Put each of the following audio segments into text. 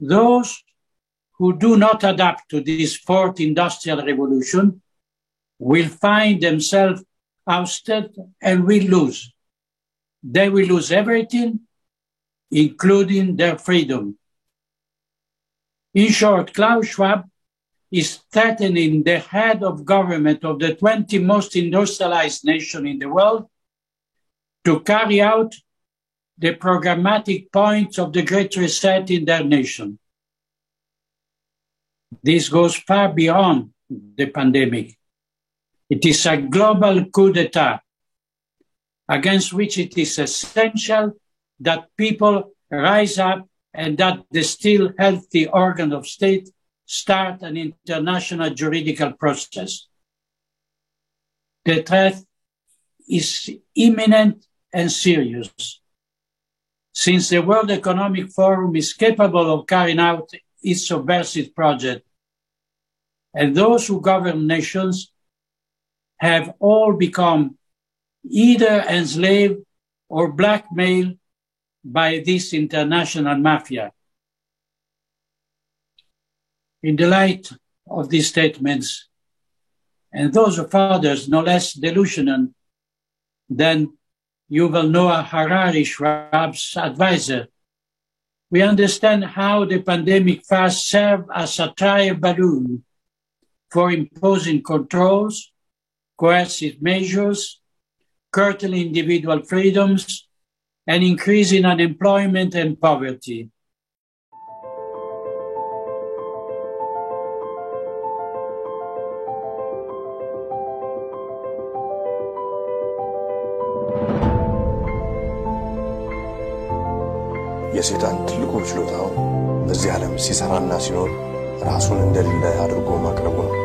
Those who do not adapt to this fourth industrial revolution will find themselves ousted and will lose. They will lose everything, including their freedom. In short, Klaus Schwab is threatening the head of government of the 20 most industrialized nations in the world to carry out the programmatic points of the Great Reset in their nation. This goes far beyond the pandemic. It is a global coup d'etat against which it is essential that people rise up and that the still healthy organ of state start an international juridical process. The threat is imminent and serious. Since the World Economic Forum is capable of carrying out its subversive project, and those who govern nations have all become either enslaved or blackmailed by this international mafia. In the light of these statements, and those of others no less delusional than Yuval Noah Harari, Schwab's advisor, we understand how the pandemic first served as a trial balloon for imposing controls, coercive measures, curtailing individual freedoms, and increasing unemployment and poverty. የሰይጣን ትልቁ ችሎታው በዚህ ዓለም ሲሰራና ሲኖር ራሱን እንደሌለ አድርጎ ማቅረቡ ነው።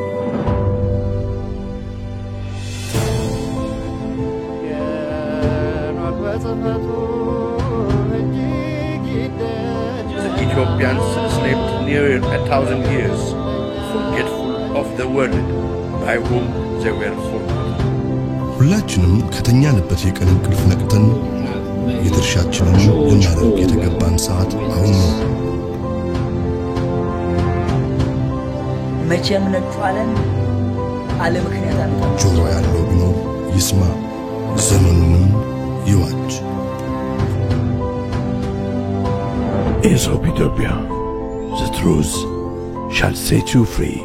Ethiopians slept near 1,000 years, forgetful of the world by whom they were forgotten. ሁላችንም ከተኛንበት የቀን እንቅልፍ ነቅተን የድርሻችንን ልናደርግ የተገባን ሰዓት አሁን ነው። መቼም ነጥቷለን አለ ምክንያት አለ። ጆሮ ያለው ቢኖር ይስማ፣ ዘመኑንም ይዋጅ። Aesop Ethiopia, the truth shall set you free.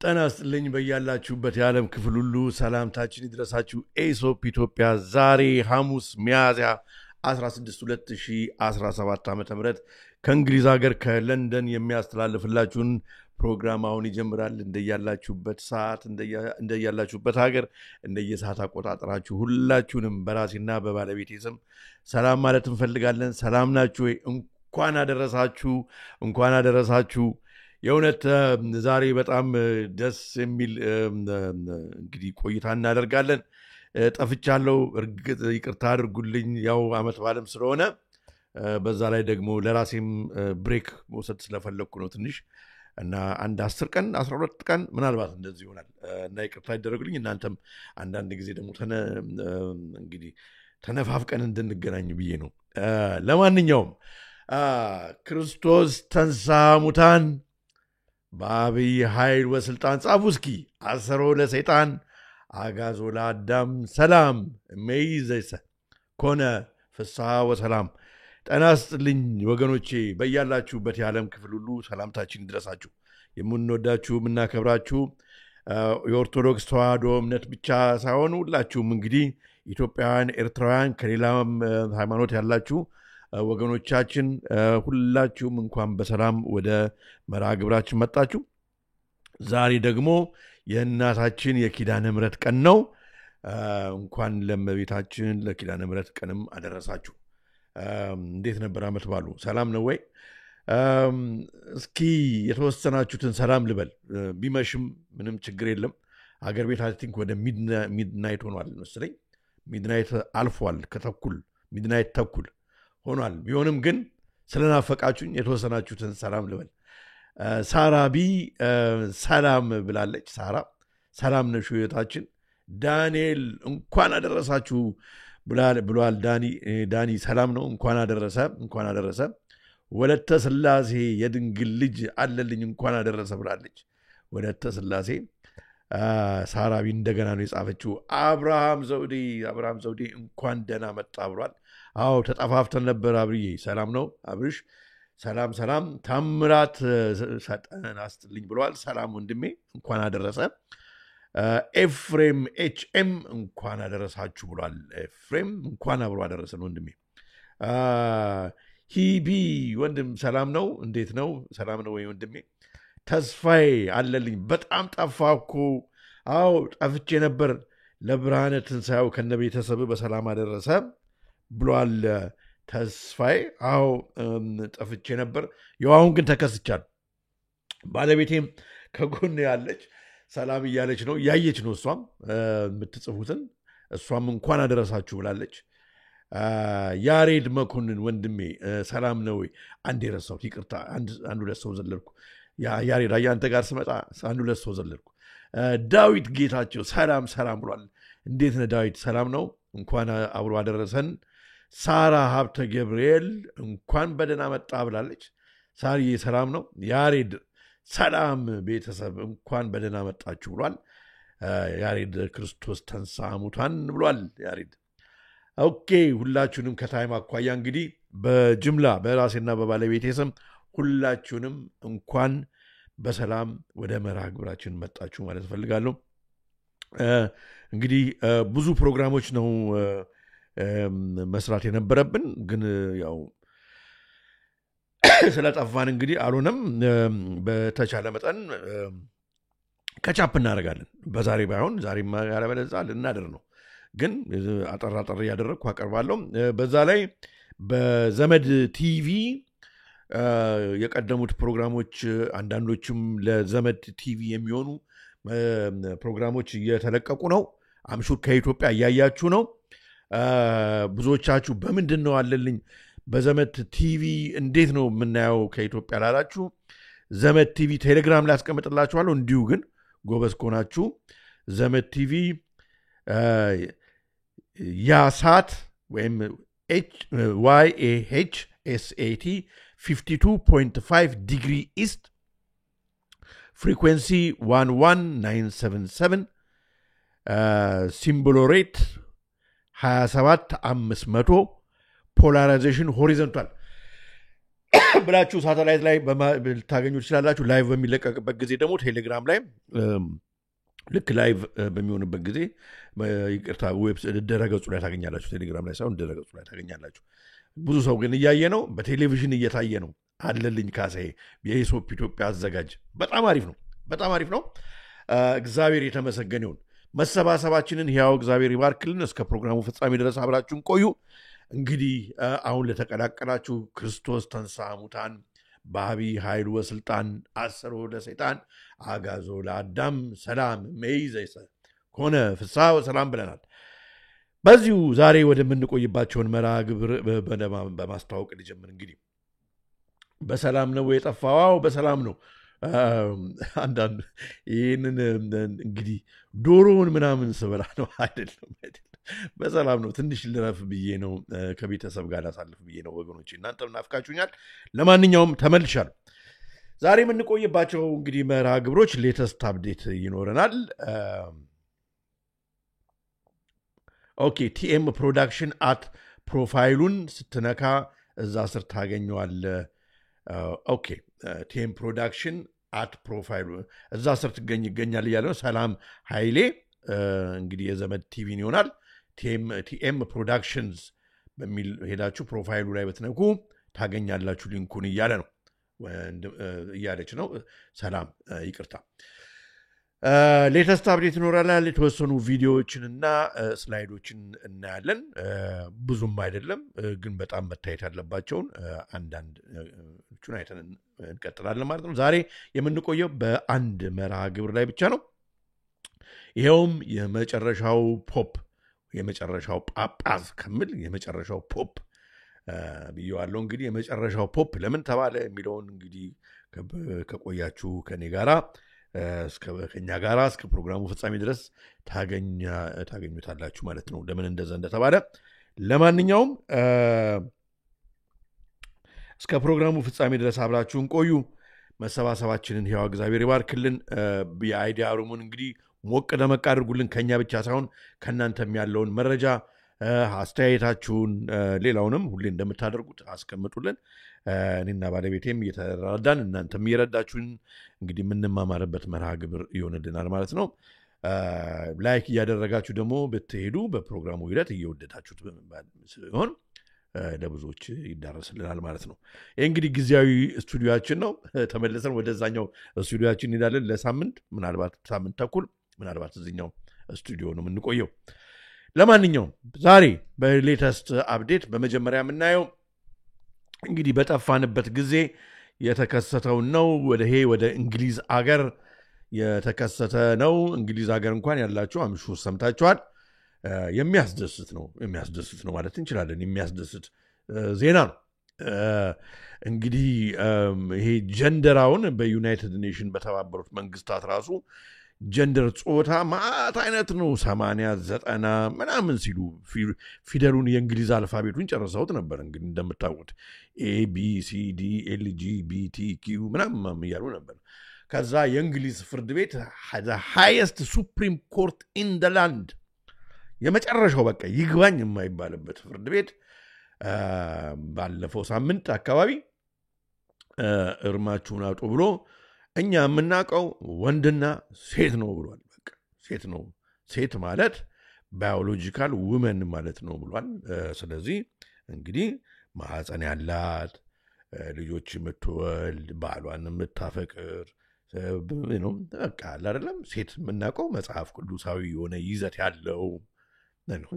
ጤና ይስጥልኝ በያላችሁበት የዓለም ክፍል ሁሉ ሰላምታችን ይድረሳችሁ። ኤሶፕ ኢትዮጵያ ዛሬ ሐሙስ ሚያዝያ 16 2017 ዓ.ም ከእንግሊዝ ሀገር ከለንደን የሚያስተላልፍላችሁን ፕሮግራም አሁን ይጀምራል። እንደያላችሁበት ሰዓት እንደያላችሁበት ሀገር እንደየሰዓት አቆጣጠራችሁ ሁላችሁንም በራሴና በባለቤቴ ስም ሰላም ማለት እንፈልጋለን። ሰላም ናችሁ ወይ? እንኳን አደረሳችሁ። የእውነት ዛሬ በጣም ደስ የሚል እንግዲህ ቆይታ እናደርጋለን። ጠፍቻለሁ፣ እርግጥ ይቅርታ አድርጉልኝ። ያው አመት ባለም ስለሆነ በዛ ላይ ደግሞ ለራሴም ብሬክ መውሰድ ስለፈለኩ ነው ትንሽ እና አንድ 10 ቀን 12 ቀን ምናልባት እንደዚህ ይሆናል እና ይቅርታ ይደረግልኝ። እናንተም አንዳንድ ጊዜ ደግሞ እንግዲህ ተነፋፍቀን እንድንገናኝ ብዬ ነው። ለማንኛውም ክርስቶስ ተንሥአ እሙታን በአብይ ኃይል ወስልጣን ጻፉ እስኪ አሰሮ ለሰይጣን አጋዞ ለአዳም ሰላም እምይእዜሰ ኮነ ፍስሐ ወሰላም። ጤና ይስጥልኝ ወገኖቼ፣ በያላችሁበት የዓለም ክፍል ሁሉ ሰላምታችን ይድረሳችሁ። የምንወዳችሁ የምናከብራችሁ የኦርቶዶክስ ተዋሕዶ እምነት ብቻ ሳይሆን ሁላችሁም እንግዲህ ኢትዮጵያውያን፣ ኤርትራውያን ከሌላም ሃይማኖት ያላችሁ ወገኖቻችን ሁላችሁም እንኳን በሰላም ወደ መርሃ ግብራችን መጣችሁ። ዛሬ ደግሞ የእናታችን የኪዳነ ምሕረት ቀን ነው። እንኳን ለእመቤታችን ለኪዳነ ምሕረት ቀንም አደረሳችሁ። እንዴት ነበር አመት ባሉ? ሰላም ነው ወይ? እስኪ የተወሰናችሁትን ሰላም ልበል። ቢመሽም ምንም ችግር የለም። አገር ቤት አይ ቲንክ ወደ ሚድናይት ሆኗል መሰለኝ። ሚድናይት አልፏል፣ ከተኩል ሚድናይት ተኩል ሆኗል። ቢሆንም ግን ስለናፈቃችሁኝ የተወሰናችሁትን ሰላም ልበል። ሳራቢ ሰላም ብላለች። ሳራ ሰላም ነሽ እህታችን? ዳንኤል እንኳን አደረሳችሁ ብሏል። ዳኒ ሰላም ነው። እንኳን አደረሰ። ወለተ ስላሴ የድንግል ልጅ አለልኝ እንኳን አደረሰ ብላለች። ወለተ ስላሴ ሳራቢ እንደገና ነው የጻፈችው። አብርሃም ዘውዴ እንኳን ደህና መጣ ብሏል። አዎ ተጠፋፍተን ነበር አብርዬ። ሰላም ነው አብርሽ? ሰላም። ታምራት ሰጠን አስትልኝ ብሏል። ሰላም ወንድሜ እንኳን አደረሰ። ኤፍሬም ኤችኤም እንኳን አደረሳችሁ ብሏል። ኤፍሬም እንኳን አብሮ አደረሰን ወንድሜ። ሂቢ ወንድም ሰላም ነው? እንዴት ነው? ሰላም ነው ወይ ወንድሜ? ተስፋዬ አለልኝ በጣም ጠፋኩ። አዎ ጠፍቼ ነበር። ለብርሃነ ትንሣኤው ከነ ቤተሰብ በሰላም አደረሰ ብሏል ተስፋዬ። አዎ ጠፍቼ ነበር። ያው አሁን ግን ተከስቻለሁ። ባለቤቴም ከጎን ያለች ሰላም እያለች ነው፣ እያየች ነው እሷም የምትጽፉትን። እሷም እንኳን አደረሳችሁ ብላለች። ያሬድ መኮንን ወንድሜ ሰላም ነው ወይ? አንድ የረሳሁት ይቅርታ፣ አንድ ሁለት ሰው ዘለልኩ። ያሬድ አንተ ጋር ስመጣ አንድ ሁለት ሰው ዘለልኩ። ዳዊት ጌታቸው ሰላም ብሏል። እንዴት ነህ ዳዊት? ሰላም ነው። እንኳን አብሮ አደረሰን። ሳራ ሀብተ ገብርኤል እንኳን በደህና መጣ ብላለች። ሳርዬ ሰላም ነው። ያሬድ ሰላም ቤተሰብ እንኳን በደህና መጣችሁ ብሏል። ያሬድ ክርስቶስ ተንሥአ እሙታን ብሏል ያሬድ። ኦኬ ሁላችሁንም ከታይም አኳያ እንግዲህ በጅምላ በራሴና በባለቤቴ ስም ሁላችሁንም እንኳን በሰላም ወደ መርሃ ግብራችን መጣችሁ ማለት እፈልጋለሁ። እንግዲህ ብዙ ፕሮግራሞች ነው መስራት የነበረብን፣ ግን ያው ስለጠፋን እንግዲህ አልሆነም። በተቻለ መጠን ከቻፕ እናደርጋለን። በዛሬ ባይሆን ዛሬማ ያለበለዚያ ልናደር ነው፣ ግን አጠር እያደረግኩ አቀርባለሁ። በዛ ላይ በዘመድ ቲቪ የቀደሙት ፕሮግራሞች አንዳንዶችም ለዘመድ ቲቪ የሚሆኑ ፕሮግራሞች እየተለቀቁ ነው። አምሹር ከኢትዮጵያ እያያችሁ ነው። ብዙዎቻችሁ በምንድን ነው አለልኝ በዘመድ ቲቪ እንዴት ነው የምናየው ከኢትዮጵያ ላላችሁ፣ ዘመድ ቲቪ ቴሌግራም ላይ አስቀምጥላችኋለሁ። እንዲሁ ግን ጎበዝ ከሆናችሁ ዘመድ ቲቪ ያሳት ወይም YAHSAT 52.5 ዲግሪ ኢስት ፍሪኩንሲ 11977 ሲምቦል ሬት 27500 ፖላራይዜሽን ሆሪዞንታል ብላችሁ ሳተላይት ላይ ልታገኙ ትችላላችሁ። ላይቭ በሚለቀቅበት ጊዜ ደግሞ ቴሌግራም ላይ ልክ ላይቭ በሚሆንበት ጊዜ ይቅርታ ድረገጹ ላይ ታገኛላችሁ። ቴሌግራም ላይ ሳይሆን ድረገጹ ላይ ታገኛላችሁ። ብዙ ሰው ግን እያየ ነው፣ በቴሌቪዥን እየታየ ነው። አለልኝ ካሳዬ የኢሶፕ ኢትዮጵያ አዘጋጅ። በጣም አሪፍ ነው። እግዚአብሔር የተመሰገነ ይሁን። መሰባሰባችንን ሕያው እግዚአብሔር ይባርክልን። እስከ ፕሮግራሙ ፍጻሜ ድረስ አብራችሁን ቆዩ። እንግዲህ አሁን ለተቀላቀላችሁ ክርስቶስ ተንሥአ እሙታን በአቢይ ኃይል ወስልጣን አሰሮ ለሰይጣን አጋዞ ለአዳም ሰላም መይዘይሰ ኮነ ፍስሐ ወሰላም ብለናል። በዚሁ ዛሬ ወደምንቆይባቸውን መርሃ ግብር በማስተዋወቅ ልጀምር። እንግዲህ በሰላም ነው የጠፋው? በሰላም ነው። አንዳንድ ይህንን እንግዲህ ዶሮውን ምናምን ስበላ ነው አይደለም፣ በሰላም ነው። ትንሽ ልረፍ ብዬ ነው፣ ከቤተሰብ ጋር ላሳልፍ ብዬ ነው ወገኖች። እናንተም ናፍቃችሁኛል። ለማንኛውም ተመልሻለሁ። ዛሬ የምንቆይባቸው እንግዲህ መርሃ ግብሮች ሌተስት አፕዴት ይኖረናል። ኦኬ ቲኤም ፕሮዳክሽን አት ፕሮፋይሉን ስትነካ እዛ ስር ታገኘዋል። ኦኬ ቲኤም ፕሮዳክሽን አት ፕሮፋይሉ እዛ ስር ይገኛል እያለ ነው። ሰላም ኃይሌ እንግዲህ የዘመድ ቲቪን ይሆናል። ቲኤም ፕሮዳክሽንስ በሚል ሄዳችሁ ፕሮፋይሉ ላይ በትነኩ ታገኛላችሁ ሊንኩን እያለች ነው። ሰላም ይቅርታ። ሌተስት አፕዴት ይኖራል። የተወሰኑ ቪዲዮዎችንና ስላይዶችን እናያለን። ብዙም አይደለም ግን በጣም መታየት ያለባቸውን አንዳንዶቹን አይተን እንቀጥላለን ማለት ነው። ዛሬ የምንቆየው በአንድ መርሃ ግብር ላይ ብቻ ነው። ይኸውም የመጨረሻው ጳጳስ ከምል የመጨረሻው ፖፕ ብየዋለሁ። እንግዲህ የመጨረሻው ፖፕ ለምን ተባለ የሚለውን እንግዲህ ከቆያችሁ ከኔ ጋራ ከኛ ጋር እስከ ፕሮግራሙ ፍጻሜ ድረስ ታገኙታላችሁ ማለት ነው ለምን እንደዛ እንደተባለ ለማንኛውም እስከ ፕሮግራሙ ፍጻሜ ድረስ አብራችሁን ቆዩ መሰባሰባችንን ሕያው እግዚአብሔር ይባርክልን የአይዲያ ሩሙን እንግዲህ ሞቅ ደመቅ አድርጉልን ከኛ ብቻ ሳይሆን ከናንተም ያለውን መረጃ አስተያየታችሁን ሌላውንም ሁሌ እንደምታደርጉት አስቀምጡልን እኔና ባለቤቴም እየተረዳን እናንተም እየረዳችሁን እንግዲህ ምንማማርበት መርሃ ግብር ይሆንልናል ማለት ነው ላይክ እያደረጋችሁ ደግሞ ብትሄዱ በፕሮግራሙ ሂደት እየወደዳችሁት ሲሆን ለብዙዎች ይዳረስልናል ማለት ነው ይሄ እንግዲህ ጊዜያዊ ስቱዲዮአችን ነው ተመልሰን ወደዛኛው ስቱዲዮአችን እንሄዳለን ለሳምንት ምናልባት ሳምንት ተኩል ምናልባት እዚህኛው ስቱዲዮ ነው የምንቆየው ለማንኛውም ዛሬ በሌተስት አፕዴት በመጀመሪያ የምናየው እንግዲህ በጠፋንበት ጊዜ የተከሰተው ነው ወደ እንግሊዝ አገር የተከሰተ ነው እንግሊዝ አገር እንኳን ያላችሁ አምሹ ሰምታችኋል የሚያስደስት ነው ማለት እንችላለን የሚያስደስት ዜና ነው እንግዲህ ይሄ ጀንደራውን በዩናይትድ ኔሽን በተባበሩት መንግስታት ራሱ ጀንደር ጾታ ማት አይነት ነው 80 90 ምናምን ሲሉ ፊደሉን የእንግሊዝ አልፋቤቱን ጨርሰውት ነበር እንግዲህ እንደምታውቁት ABCD LGBT Q ምናምን ያሉ ነበር ከዛ የእንግሊዝ ፍርድ ቤት the highest supreme court in the land የመጨረሻው በቃ ይግባኝ የማይባልበት ፍርድ ቤት ባለፈው ሳምንት አካባቢ እርማችሁን አውጡ ብሎ እኛ የምናውቀው ወንድና ሴት ነው ብሏል በቃ ሴት ማለት ባዮሎጂካል ውመን ማለት ነው ብሏል ስለዚህ እንግዲህ ማህፀን ያላት ልጆች የምትወልድ ባሏን የምታፈቅር ነው በቃ አይደለም ሴት የምናውቀው መጽሐፍ ቅዱሳዊ የሆነ ይዘት ያለው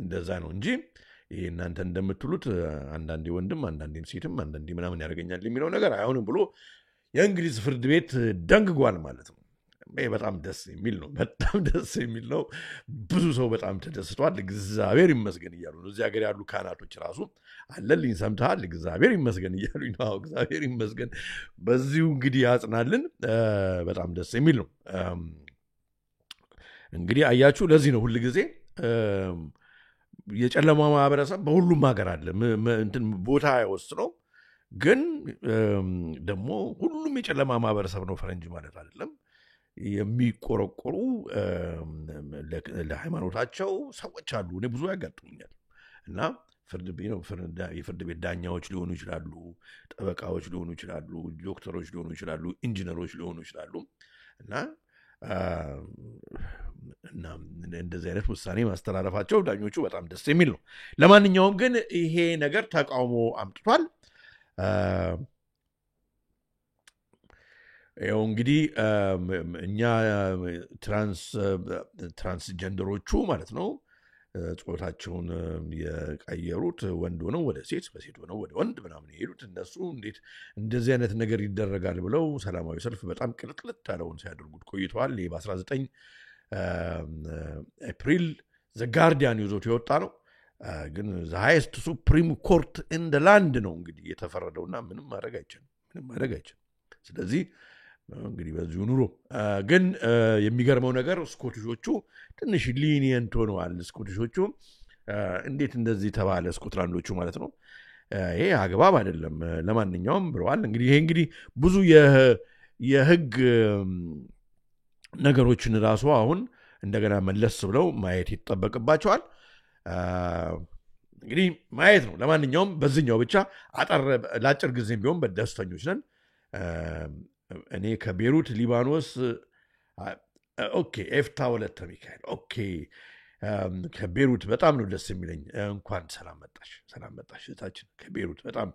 እንደዛ ነው እንጂ ይሄ እናንተ እንደምትሉት አንዳንዴ ወንድም አንዳንዴም ሴትም አንዳንዴ ምናምን ያደርገኛል የሚለው ነገር አይሆንም ብሎ የእንግሊዝ ፍርድ ቤት ደንግጓል ማለት ነው በጣም ደስ የሚል ነው ብዙ ሰው በጣም ተደስቷል እግዚአብሔር ይመስገን እያሉ ነው እዚህ ሀገር ያሉ ካህናቶች ራሱ አለልኝ ሰምተሃል እግዚአብሔር ይመስገን እያሉ ነው እግዚአብሔር ይመስገን በዚሁ እንግዲህ ያጽናልን በጣም ደስ የሚል ነው እንግዲህ አያችሁ ለዚህ ነው ሁሉ ጊዜ የጨለማ ማህበረሰብ በሁሉም ሀገር አለ እንትን ቦታ አይወስነው ግን ደግሞ ሁሉም የጨለማ ማህበረሰብ ነው ፈረንጅ ማለት አይደለም የሚቆረቆሩ ለሃይማኖታቸው ሰዎች አሉ እኔ ብዙ ያጋጥሙኛል እና የፍርድ ቤት ዳኛዎች ሊሆኑ ይችላሉ ጠበቃዎች ሊሆኑ ይችላሉ ዶክተሮች ሊሆኑ ይችላሉ ኢንጂነሮች ሊሆኑ ይችላሉ እና እንደዚህ አይነት ውሳኔ ማስተላለፋቸው ዳኞቹ በጣም ደስ የሚል ነው ለማንኛውም ግን ይሄ ነገር ተቃውሞ አምጥቷል ያው እንግዲህ እኛ ትራንስጀንደሮቹ ማለት ነው ጾታቸውን የቀየሩት ወንድ ሆነው ወደ ሴት በሴት ሆነው ወደ ወንድ ምናምን የሄዱት እነሱ እንዴት እንደዚህ አይነት ነገር ይደረጋል ብለው ሰላማዊ ሰልፍ በጣም ቅልጥልጥ ያለውን ሲያደርጉት ቆይተዋል በ19 ኤፕሪል ዘ ጋርዲያን ይዞት የወጣ ነው ግን the highest supreme court in the land ነው እንግዲህ የተፈረደውና ምንም ማድረግ አይቻልም ስለዚህ እንግዲህ በዚሁ ኑሮ ግን የሚገርመው ነገር ስኮቲሾቹ ትንሽ ሊኒየንት ሆነዋል ስኮቲሾቹ እንዴት እንደዚህ ተባለ ስኮትላንዶቹ ማለት ነው ይሄ አግባብ አይደለም ለማንኛውም ብለዋል እንግዲህ ይሄ እንግዲህ ብዙ የህግ ነገሮችን ራሱ አሁን እንደገና መለስ ብለው ማየት ይተበቅባቸዋል እንግዲህ ማየት ነው ለማንኛውም በዚህኛው ብቻ ለአጭር ጊዜም ቢሆን በደስተኞች ነን እኔ ከቤሩት ሊባኖስ ኦኬ ኤፍታ ወለተ ሚካኤል ኦኬ ከቤሩት በጣም ነው ደስ የሚለኝ እንኳን ሰላም መጣሽ እህታችን ከቤሩት በጣም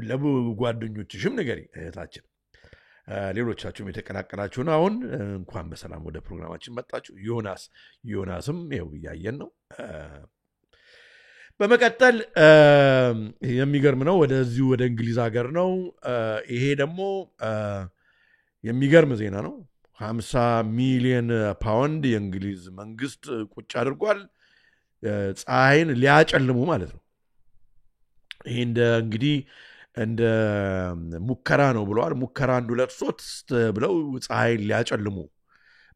ለጓደኞችሽም ንገሪ እህታችን ሌሎቻችሁም የተቀላቀላችሁን አሁን እንኳን በሰላም ወደ ፕሮግራማችን መጣችሁ ዮናስም ይኸው እያየን ነው በመቀጠል የሚገርም ነው ወደዚሁ ወደ እንግሊዝ ሀገር ነው ይሄ ደግሞ የሚገርም ዜና ነው 50 ሚሊዮን ፓውንድ የእንግሊዝ መንግስት ቁጭ አድርጓል ፀሐይን ሊያጨልሙ ማለት ነው ይሄ እንግዲህ እንደ ሙከራ ነው ብለዋል ሙከራ 1 2 3 ብለው ፀሐይን ሊያጨልሙ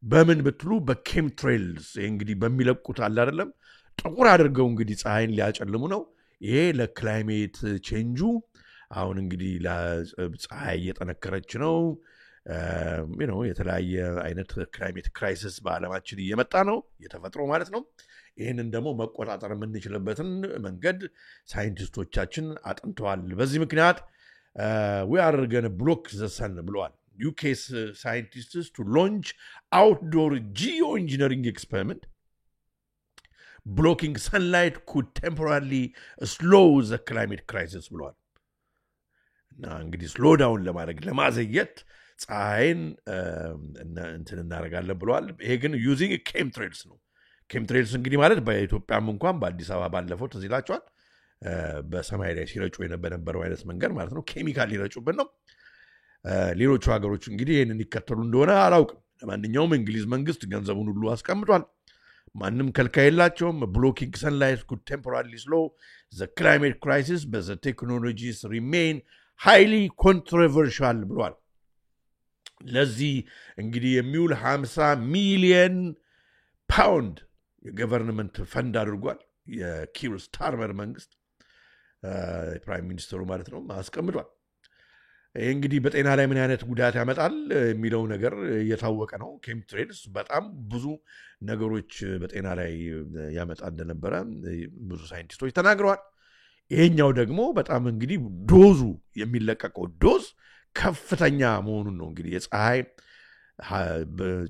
በምን ብትሉ በኬምትሬልስ እንግዲህ በሚለቁት አለ አይደለም ጥቁር አድርገው እንግዲህ ፀሐይን ሊያጨልሙ ነው። ይሄ ለክላይሜት ቼንጁ አሁን እንግዲህ ፀሐይ እየጠነከረች ነው። የተለያየ አይነት ክላይሜት ክራይሲስ በዓለማችን እየመጣ ነው፣ የተፈጥሮ ማለት ነው። ይህንን ደግሞ መቆጣጠር የምንችልበትን መንገድ ሳይንቲስቶቻችን አጥንተዋል። በዚህ ምክንያት we are going to block the sun ብለዋል UK scientists to launch outdoor geoengineering experiment. Blocking sunlight could temporarily slow the climate crisis ብለዋል። እና እንግዲህ ስሎ ዳውን ለማድረግ ለማዘየት ፀሐይን እንትን እናደርጋለን ብለዋል። ይሄ ግን ዩዚንግ ኬምትሬልስ ነው። ኬምትሬልስ እንግዲህ ማለት በኢትዮጵያም እንኳን በአዲስ አበባ ባለፈው ትዝ ይላችኋል በሰማይ ላይ ሲረጩ የነበረው አይነት መንገድ ማለት ነው። ኬሚካል ሊረጩብን ነው። ሌሎቹ ሀገሮች እንግዲህ ይህንን ይከተሉ እንደሆነ አላውቅም። ለማንኛውም እንግሊዝ መንግስት ገንዘቡን ሁሉ አስቀምጧል። ማንም ከልካይ የላቸውም። ብሎኪንግ ሰንላይት ኩድ ቴምፖራሪ ስሎ ዘ ክላይሜት ክራይሲስ በዘ ቴክኖሎጂስ ሪሜን ሃይሊ ኮንትሮቨርሻል ብሏል። ለዚህ እንግዲህ የሚውል 50 ሚሊየን ፓውንድ የገቨርንመንት ፈንድ አድርጓል። የኪር ስታርመር መንግስት ፕራይም ሚኒስትሩ ማለት ነው አስቀምጧል። ይህ እንግዲህ በጤና ላይ ምን አይነት ጉዳት ያመጣል የሚለው ነገር እየታወቀ ነው። ኬምትሬልስ በጣም ብዙ ነገሮች በጤና ላይ ያመጣ እንደነበረ ብዙ ሳይንቲስቶች ተናግረዋል። ይሄኛው ደግሞ በጣም እንግዲህ ዶዙ የሚለቀቀው ዶዝ ከፍተኛ መሆኑን ነው። እንግዲህ የፀሐይ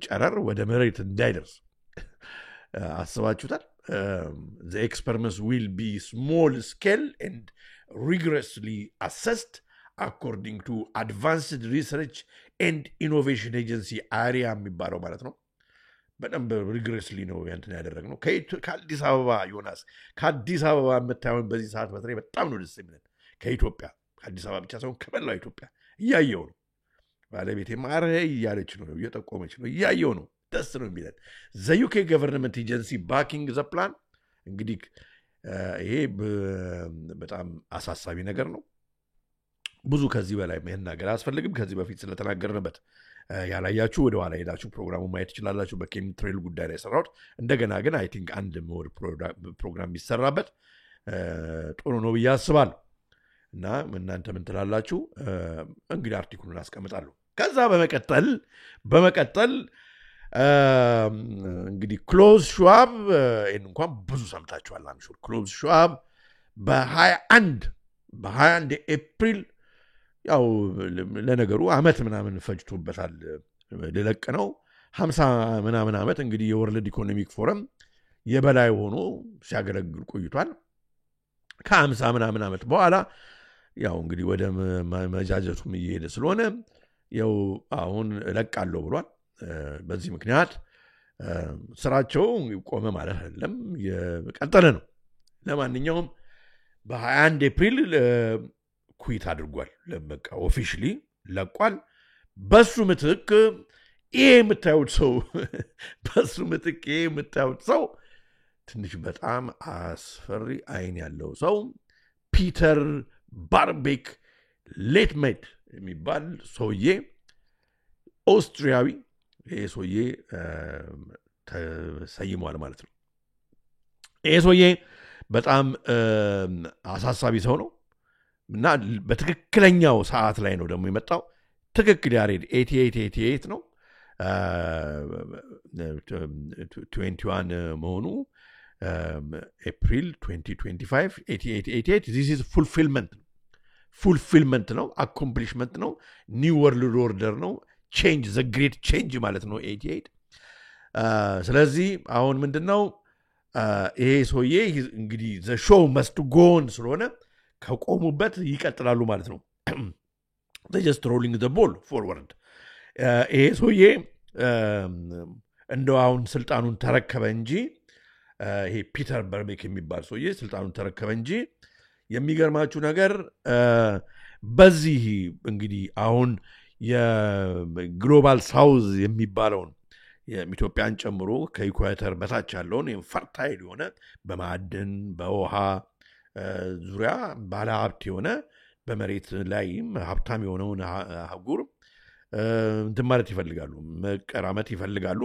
ጨረር ወደ መሬት እንዳይደርስ አስባችሁታል። The experiments will be small scale and rigorously assessed according to Advanced Research and Innovation Agency area የሚባለው ማለት ነው። በጣም ሪግረስሊ ነው ያንተን ያደረግነው። ከአዲስ አበባ ዮናስ ከአዲስ አበባ የምታየውን በዚህ ሰዓት በተለይ በጣም ነው ደስ የሚለን። ከኢትዮጵያ ከአዲስ አበባ ብቻ ሳይሆን ከመላው ኢትዮጵያ እያየው ነው። ባለቤቴ ማረ እያለች ነው፣ እየጠቆመች ነው፣ እያየው ነው። ደስ ነው የሚለን። ዘ ዩኬ ገቨርንመንት ኤጀንሲ ባኪንግ ዘ ፕላን። እንግዲህ ይሄ በጣም አሳሳቢ ነገር ነው። ብዙ ከዚህ በላይ መናገር አያስፈልግም። ከዚህ በፊት ስለተናገርንበት ያላያችሁ ወደ ኋላ ሄዳችሁ ፕሮግራሙ ማየት ትችላላችሁ። በኬሚትሬል ጉዳይ ላይ ሰራሁት። እንደገና ግን አይ ቲንክ አንድ ሞር ፕሮግራም ቢሰራበት ጥሩ ነው ብዬ አስባለሁ። እና እናንተ ምን ትላላችሁ? እንግዲህ አርቲክሉን አስቀምጣለሁ። ከዛ በመቀጠል እንግዲህ ክሎዝ ሸዋብ እንኳን ብዙ ሰምታችኋል። አምሹር ክሎዝ ሸዋብ በ21 ኤፕሪል ያው ለነገሩ አመት ምናምን ፈጅቶበታል ልለቅ ነው። 50 ምናምን አመት እንግዲህ የወርልድ ኢኮኖሚክ ፎረም የበላይ ሆኖ ሲያገለግል ቆይቷል። ከ50 ምናምን አመት በኋላ ያው እንግዲህ ወደ መጃጀቱም እየሄደ ስለሆነ ያው አሁን እለቃለሁ ብሏል። በዚህ ምክንያት ስራቸው ቆመ ማለት አይደለም፣ የቀጠለ ነው። ለማንኛውም በ21 ኤፕሪል ኩዊት አድርጓል። በቃ ኦፊሻሊ ለቋል። በሱ ምትክ ይሄ የምታዩት ሰው ትንሽ በጣም አስፈሪ አይን ያለው ሰው ፒተር ባርቤክ ሌትሜት የሚባል ሰውዬ ኦስትሪያዊ፣ ይሄ ሰውዬ ተሰይሟል ማለት ነው። ይሄ ሰውዬ በጣም አሳሳቢ ሰው ነው እና በትክክለኛው ሰዓት ላይ ነው ደግሞ የመጣው። ትክክል ያሬድ 88 ነው 21 መሆኑ ኤፕሪል 2025 88 this is fulfillment ነው፣ አኮምፕሊሽመንት ነው፣ ኒው ወርልድ ኦርደር ነው፣ ቼንጅ ዘ ግሬት ቼንጅ ማለት ነው 88። ስለዚህ አሁን ምንድነው ይሄ ሰውዬ እንግዲህ ዘ ሾው መስት ጎን ስለሆነ ከቆሙበት ይቀጥላሉ ማለት ነው። they just rolling the ball forward። ይሄ ሰውዬ እንደው አሁን ስልጣኑን ተረከበ እንጂ ይሄ ፒተር ባርቤክ የሚባል ሰውዬ ስልጣኑን ተረከበ እንጂ የሚገርማችሁ ነገር በዚህ እንግዲህ አሁን የግሎባል ሳውዝ የሚባለውን የኢትዮጵያን ጨምሮ ከኢኳተር በታች ያለውን ፈርታይል የሆነ በማዕድን በውሃ ዙሪያ ባለ ሀብት የሆነ በመሬት ላይም ሀብታም የሆነውን አህጉር እንትን ማለት ይፈልጋሉ፣ መቀራመት ይፈልጋሉ።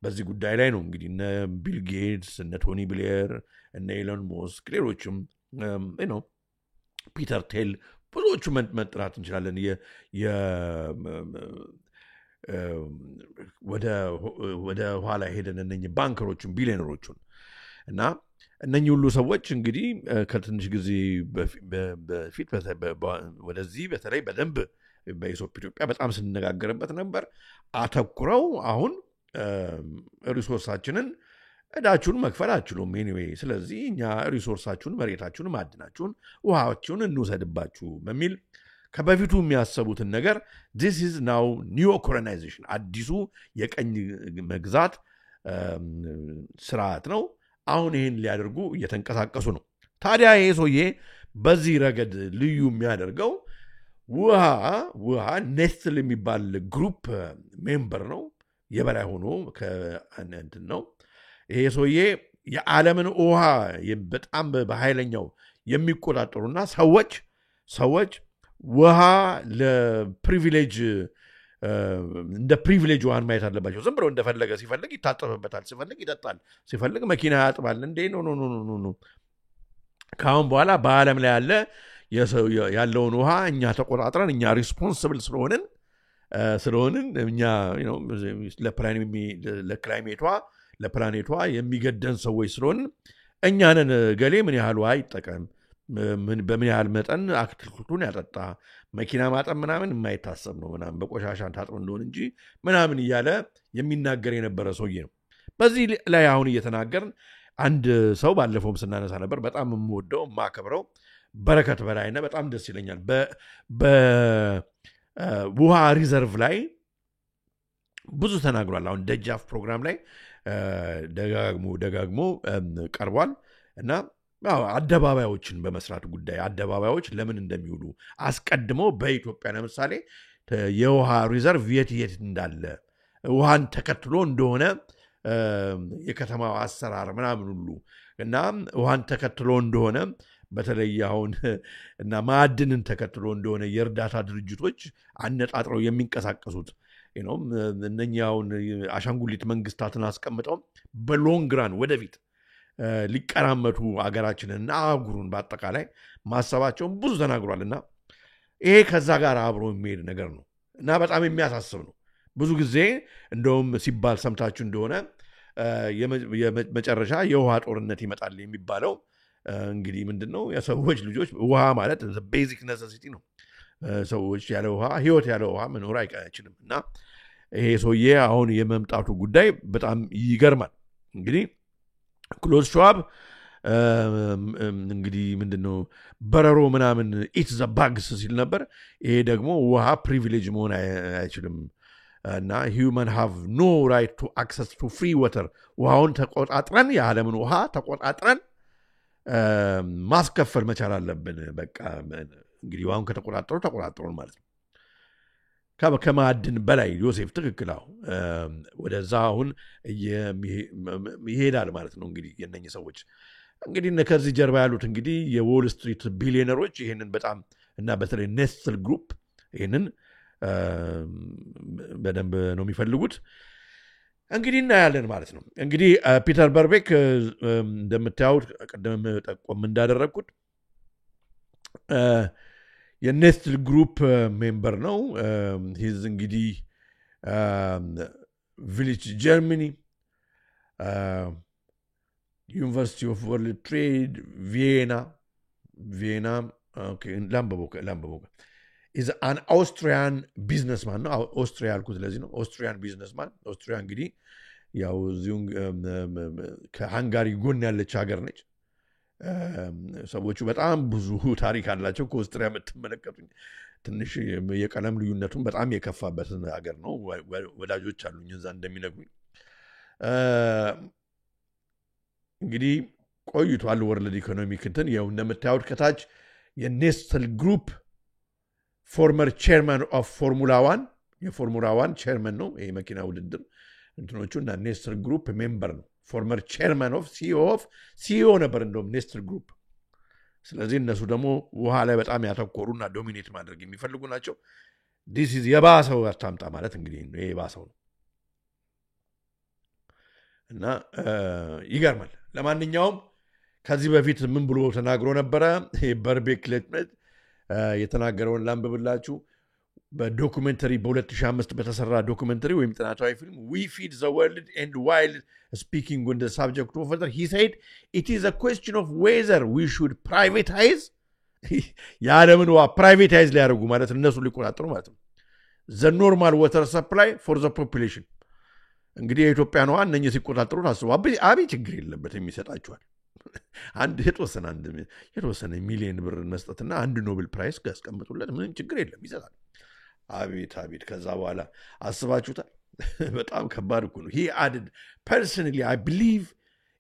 በዚህ ጉዳይ ላይ ነው እንግዲህ እነ ቢል ጌትስ፣ እነ ቶኒ ብሌር፣ እነ ኤሎን ሞስክ፣ ሌሎችም ፒተር ቴል፣ ብዙዎቹ መጥራት እንችላለን ወደ ኋላ ሄደን እነኝህ ባንከሮቹን ቢሊዮነሮቹን እና እነኚህ ሁሉ ሰዎች እንግዲህ ከትንሽ ጊዜ በፊት ወደዚህ በተለይ በደንብ በኢትዮጵያ በጣም ስንነጋገርበት ነበር። አተኩረው አሁን ሪሶርሳችንን እዳችሁን መክፈል አትችሉም ኤኒዌይ፣ ስለዚህ እኛ ሪሶርሳችሁን፣ መሬታችሁን፣ ማዕድናችሁን፣ ውሃዎቹን እንውሰድባችሁ በሚል ከበፊቱ የሚያሰቡትን ነገር this is now new colonization አዲሱ የቀኝ መግዛት ስርዓት ነው። አሁን ይህን ሊያደርጉ እየተንቀሳቀሱ ነው። ታዲያ ይሄ ሰውዬ በዚህ ረገድ ልዩ የሚያደርገው ውሃ ኔስትል የሚባል ግሩፕ ሜምበር ነው። የበላይ ሆኖ ከእንትን ነው። ይሄ ሰውዬ የዓለምን ውሃ በጣም በኃይለኛው የሚቆጣጠሩና ሰዎች ውሃ ለፕሪቪሌጅ እንደ ፕሪቪሌጅ ውሃን ማየት አለባቸው። ዝም ብለው እንደፈለገ ሲፈልግ ይታጠብበታል፣ ሲፈልግ ይጠጣል፣ ሲፈልግ መኪና ያጥባል። እንዴ ኖ ከአሁን በኋላ በዓለም ላይ ያለውን ውሃ እኛ ተቆጣጥረን እኛ ሪስፖንስብል ስለሆንን እኛ ለፕላኔቷ የሚገደን ሰዎች ስለሆንን እኛንን ገሌ ምን ያህል ውሃ ይጠቀም፣ በምን ያህል መጠን አትክልቱን ያጠጣ፣ መኪና ማጠብ ምናምን የማይታሰብ ነው ምናምን በቆሻሻ ታጥቦ እንደሆነ እንጂ ምናምን እያለ የሚናገር የነበረ ሰውዬ ነው። በዚህ ላይ አሁን እየተናገርን አንድ ሰው ባለፈውም ስናነሳ ነበር፣ በጣም የምወደው የማከብረው በረከት በላይነህ በጣም ደስ ይለኛል። በውሃ ሪዘርቭ ላይ ብዙ ተናግሯል። አሁን ደጃፍ ፕሮግራም ላይ ደጋግሞ ቀርቧል እና አደባባዮችን በመስራት ጉዳይ አደባባዮች ለምን እንደሚውሉ አስቀድሞ በኢትዮጵያ ለምሳሌ የውሃ ሪዘርቭ የት እንዳለ ውሃን ተከትሎ እንደሆነ የከተማው አሰራር ምናምን ሁሉ እና ውሃን ተከትሎ እንደሆነ በተለይ አሁን እና ማዕድንን ተከትሎ እንደሆነ የእርዳታ ድርጅቶች አነጣጥረው የሚንቀሳቀሱት እነኛ አሁን አሻንጉሊት መንግስታትን አስቀምጠው በሎንግራን ወደፊት ሊቀራመቱ አገራችንና አህጉሩን በአጠቃላይ ማሰባቸውን ብዙ ተናግሯልና ይሄ ከዛ ጋር አብሮ የሚሄድ ነገር ነው እና በጣም የሚያሳስብ ነው። ብዙ ጊዜ እንደውም ሲባል ሰምታችሁ እንደሆነ የመጨረሻ የውሃ ጦርነት ይመጣል የሚባለው እንግዲህ ምንድነው? የሰዎች ልጆች ውሃ ማለት ቤዚክ ኔሴሲቲ ነው። ሰዎች ያለ ውሃ ህይወት ያለ ውሃ መኖር አይችልም እና ይሄ ሰውዬ አሁን የመምጣቱ ጉዳይ በጣም ይገርማል። እንግዲህ ክሎዝ ሸዋብ እንግዲህ ምንድነው በረሮ ምናምን ኢት ዘ ባግስ ሲል ነበር። ይሄ ደግሞ ውሃ ፕሪቪሌጅ መሆን አይችልም እና ሂውማን ሃቭ ኖ ራይት ቱ አክሰስ ቱ ፍሪ ወተር ውሃውን ተቆጣጥረን የዓለምን ውሃ ተቆጣጥረን ማስከፈል መቻል አለብን። በቃ እንግዲህ ውሃውን ተቆጣጠሩን ማለት ነው። ከማዕድን በላይ ዮሴፍ ትክክል ወደዛ አሁን ይሄዳል ማለት ነው። እንግዲህ የነኝ ሰዎች እንግዲህ ከዚህ ጀርባ ያሉት እንግዲህ የዎል ስትሪት ቢሊዮነሮች ይሄንን በጣም እና በተለይ ኔስትል ግሩፕ ይሄንን በደንብ ነው የሚፈልጉት። እንግዲህ እናያለን ማለት ነው። እንግዲህ ፒተር በርቤክ እንደምታዩት ቀደም ጠቆም እንዳደረግኩት የኔስትል ግሩፕ ሜምበር ነው። ሂዝ እንግዲህ ቪሊጅ ጀርመኒ፣ ዩኒቨርሲቲ ኦፍ ወርልድ ትሬድ ቪየና ላምበቦከ is an Austrian businessman ነው። ኦስትሪያ ያልኩት ለዚህ ነው። ኦስትሪያን ቢዝነስማን። ኦስትሪያ እንግዲህ ያው እዚሁ ከሃንጋሪ ጎን ያለች ሀገር ነች። ሰዎቹ በጣም ብዙ ታሪክ አላቸው። ከኦስትሪያ የምትመለከቱኝ ትንሽ የቀለም ልዩነቱን በጣም የከፋበት ሀገር ነው። ወዳጆች አሉኝ እዛ እንደሚነግሩኝ። እንግዲህ ቆይቷል ወርልድ ኢኮኖሚክ እንትን ያው እንደምታዩት ከታች የኔስትል ግሩፕ ፎርመር ቼርማን ኦፍ ፎርሙላ 1 የፎርሙላ 1 ቼርማን ነው። ይሄ መኪና ውድድር እንትኖቹ እና ኔስትል ግሩፕ ሜምበር ነው። ፎርመር ቼርማን ኦፍ ሲኢኦ ነበር እንደውም ኔስትል ግሩፕ። ስለዚህ እነሱ ደግሞ ውሃ ላይ በጣም ያተኮሩና ዶሚኔት ማድረግ የሚፈልጉ ናቸው። this is የባሰው አታምጣ ማለት እንግዲህ ነው የባሰው ነው እና ይገርማል ለማንኛውም ከዚህ በፊት ምን ብሎ ተናግሮ ነበር በርቤክሌት የተናገረውን ላንብብላችሁ በዶኩሜንተሪ በ2005 በተሰራ ዶኩሜንተሪ ወይም ጥናታዊ ፊልም we feed the world and while speaking on the subject of water he said it is a question of whether we should privatize ያለምን ፕራይቬታይዝ ሊያደርጉ ማለት እነሱ ሊቆጣጠሩ ማለት ነው the normal water supply for the population እንግዲህ የኢትዮጵያ ነው እነኚህ ሲቆጣጠሩ ታስቡ አብይ ችግር የለበትም ይሰጣቸዋል አንድ የተወሰነ ሚሊዮን ብር መስጠትና አንድ ኖቤል ፕራይስ ያስቀምጡለት ምንም ችግር የለም ይሰጣል አቤት ከዛ በኋላ አስባችሁታል በጣም ከባድ እኮ ነው he added personally I believe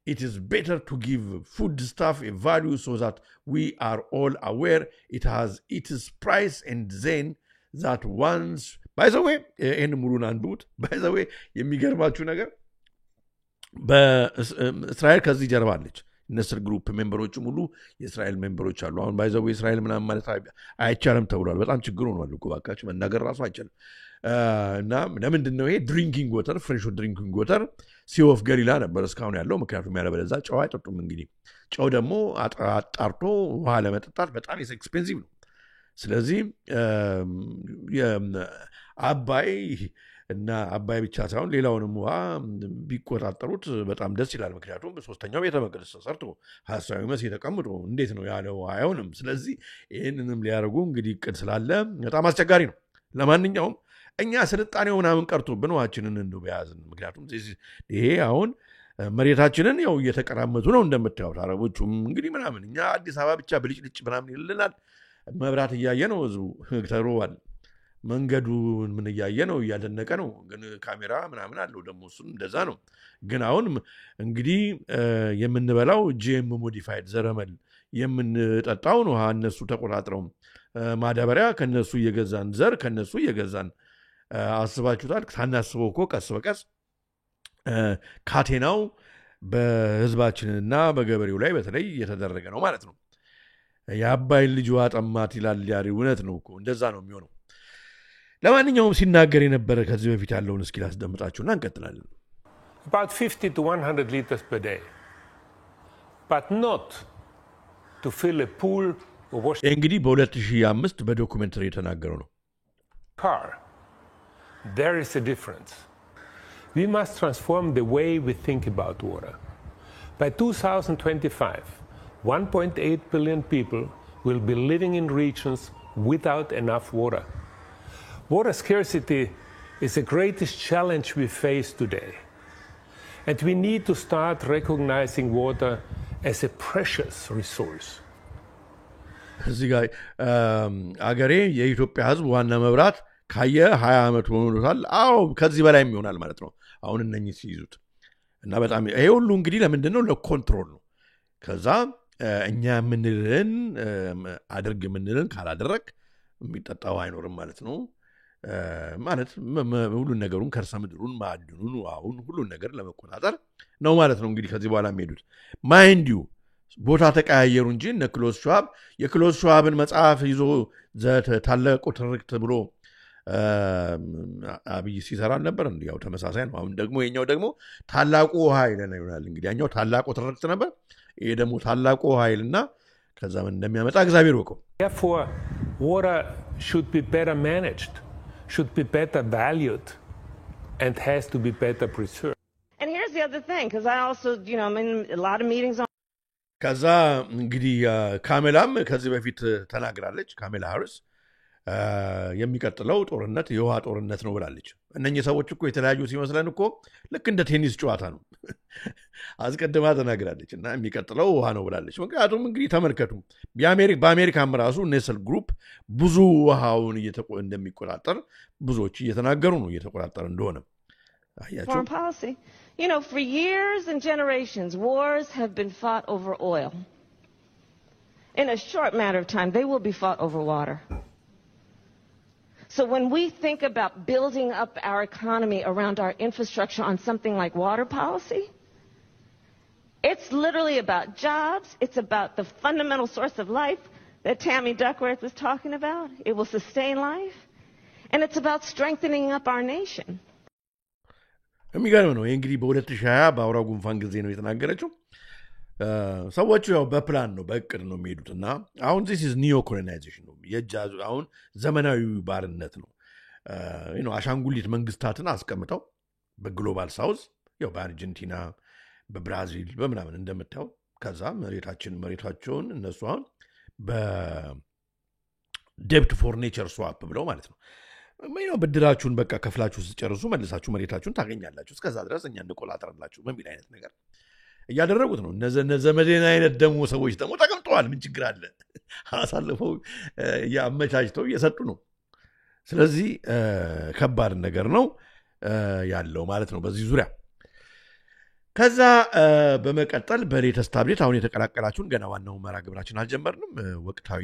it is better to give food stuff a value so that we are all aware it has its price and then that once by the way in ሙሉን አንዱት by the way የሚገርማችሁ ነገር በእስራኤል ከዚህ ጀርባ አለች ነስር ግሩፕ ሜምበሮችም ሁሉ የእስራኤል ሜምበሮች አሉ አሁን by the way እስራኤል ምናምን ማለት አይቻልም ተብሏል በጣም ችግር ሆኗል እኮ ባካችሁ መናገር ራሱ አይቻልም እና ለምንድን ነው ይሄ ድሪንኪንግ ዋተር ፍሬሽ ድሪንኪንግ ዋተር ሲ ኦፍ ገሊላ ነበር እስካሁን ያለው ምክንያቱም ያለበለዛ ጨው አይጠጡም እንግዲህ ጨው ደግሞ አጣርቶ ውሃ ለመጠጣት በጣም ኤክስፔንሲቭ ነው ስለዚህ አባይ እና አባይ ብቻ ሳይሆን ሌላውንም ውሃ ቢቆጣጠሩት በጣም ደስ ይላል ምክንያቱም በሶስተኛው ቤተ መቅደስ ተሰርቶ ሐሳዊ መስ የተቀምጦ እንዴት ነው ያለው አይሆንም ስለዚህ ይሄንንም ሊያረጉ እንግዲህ ቅድ ስላለ በጣም አስቸጋሪ ነው ለማንኛውም እኛ ስልጣኔው ምናምን ቀርቶብን ውሃችንን እንደው በያዝን ምክንያቱም ይሄ አሁን መሬታችንን ያው እየተቀራመቱ ነው እንደምታዩት አረቦቹም እንግዲህ ምናምን እኛ አዲስ አበባ ብቻ ብልጭልጭ ምናምን ይልልናል መብራት እያየ ነው ህዝቡ ተሮዋል መንገዱን ምን እያየ ነው እያደነቀ ነው ግን ካሜራ ምናምን አለው ደግሞ እሱም እንደዛ ነው ግን አሁን እንግዲህ የምንበላው ጂኤም ሞዲፋይድ ዘረመል የምንጠጣው ነው እነሱ ተቆጣጥረው ማዳበሪያ ከነሱ እየገዛን ዘር ከነሱ እየገዛን አስባችሁታል ሳናስበው እኮ ቀስ በቀስ ካቴናው በህዝባችንና በገበሬው ላይ በተለይ እየተደረገ ነው ማለት ነው የአባይ ልጅ ዋጠማት ይላል ያሪ እውነት ነው እኮ እንደዛ ነው የሚሆነው ለማንኛውም ሲናገር የነበረ ከዚህ በፊት ያለውን እስኪ ላስደምጣችሁና እንቀጥላለን about 50 to 100 liters per day but not to fill a pool or wash እንግዲህ በ2005 በዶኩሜንተሪ የተናገረው ነው car there is a difference we must transform the way we think about water by 2025 1.8 billion people will be living in regions without enough water. Water scarcity is the greatest challenge we face today. And we need to start recognizing water as a precious resource. እዚህ ጋር አገሬ የኢትዮጵያ ህዝብ ዋና መብራት ካየ 20 ዓመት ሆኖታል አዎ ከዚህ በላይም ይሆናል ማለት ነው አሁን እነኚህ ሲይዙት እና በጣም ይሄ ሁሉ እንግዲህ ለምንድን ነው ለኮንትሮል ነው ከዛ እኛ ምንልን አድርግ ምንልን ካላደረክ የሚጠጣው አይኖርም ማለት ነው ማለት ሁሉ ነገሩን ከርሰ ምድሩን ማዕድኑን አሁን ሁሉ ነገር ለመቆጣጠር ነው ማለት ነው እንግዲህ ከዚህ በኋላ የሚሄዱት ማይንድ ዩ ቦታ ተቀያየሩ እንጂ ነክሎስ ሸዋብ የክሎስ ሸዋብን መጽሐፍ ይዞ ታላቁ ትርክት ብሎ አብይ ሲሰራ ነበር እንዴ ያው ተመሳሳይ ነው አሁን ደግሞ የኛው ደግሞ ታላቁ ኃይል ነው ይሆናል እንግዲህ ያኛው ታላቁ ትርክት ነበር ይሄ ደግሞ ታላቁ ኃይልና ከዛ ምን እንደሚያመጣ እግዚአብሔር ወቀው therefore water should be better managed should be better valued and has to be better preserved and here's the other thing because I also I'm in a lot of meetings on ከዛ እንግዲህ ካሜላም ከዚህ በፊት ተናግራለች ካሜላ ሃሪስ የሚቀጥለው ጦርነት የውሃ ጦርነት ነው ብላለች እነኚህ ሰዎች እኮ የተለያዩ ሲመስለን እኮ ልክ እንደ ቴኒስ ጨዋታ ነው አስቀድማ ተናግራለች እና የሚቀጥለው ውሃ ነው ብላለች ምክንያቱም እንግዲህ ተመልከቱ በአሜሪካም ራሱ ኔስል ግሩፕ ብዙ ውሃውን እንደሚቆጣጠር ብዙዎች እየተናገሩ ነው እየተቆጣጠረ እንደሆነ አያችሁ foreign policy for years and generations wars have been fought over oil in a short matter of time they will be fought over water So when we think about building up our economy around our infrastructure on something like water policy, it's literally about jobs. It's about the fundamental source of life that Tammy Duckworth was talking about. It will sustain life. And it's about strengthening up our nation. የሚገርም ነው። እንግዲህ በ2020 በአውራው ጉንፋን ጊዜ ነው የተናገረችው። ሰዎቹ ያው በፕላን ነው በእቅድ ነው የሚሄዱትና አሁን this is neo colonization ነው የጃዙ አሁን ዘመናዊ ባርነት ነው። አሻንጉሊት መንግስታትን አስቀምጠው በግሎባል ሳውዝ ያው በአርጀንቲና በብራዚል በምናምን እንደምታው ከዛ መሬታቸውን እነሱ አሁን በዴፕት ፎር ኔቸር ስዋፕ ብለው ማለት ነው ብድራችሁን በቃ ከፍላችሁ ስትጨርሱ መልሳችሁ መሬታችሁን ታገኛላችሁ እስከዛ ድረስ እኛ እንቆላጠርላችሁ በሚል አይነት ነገር እያደረጉት ነው። እነዘመዴን አይነት ደግሞ ሰዎች ደግሞ ተቀምጠዋል። ምን ችግር አለ? አሳልፈው ያመቻችተው እየሰጡ ነው። ስለዚህ ከባድ ነገር ነው ያለው ማለት ነው በዚህ ዙሪያ። ከዛ በመቀጠል በሌተስት አፕዴት አሁን የተቀላቀላችሁን ገና ዋናው መርሃ ግብራችን አልጀመርንም። ወቅታዊ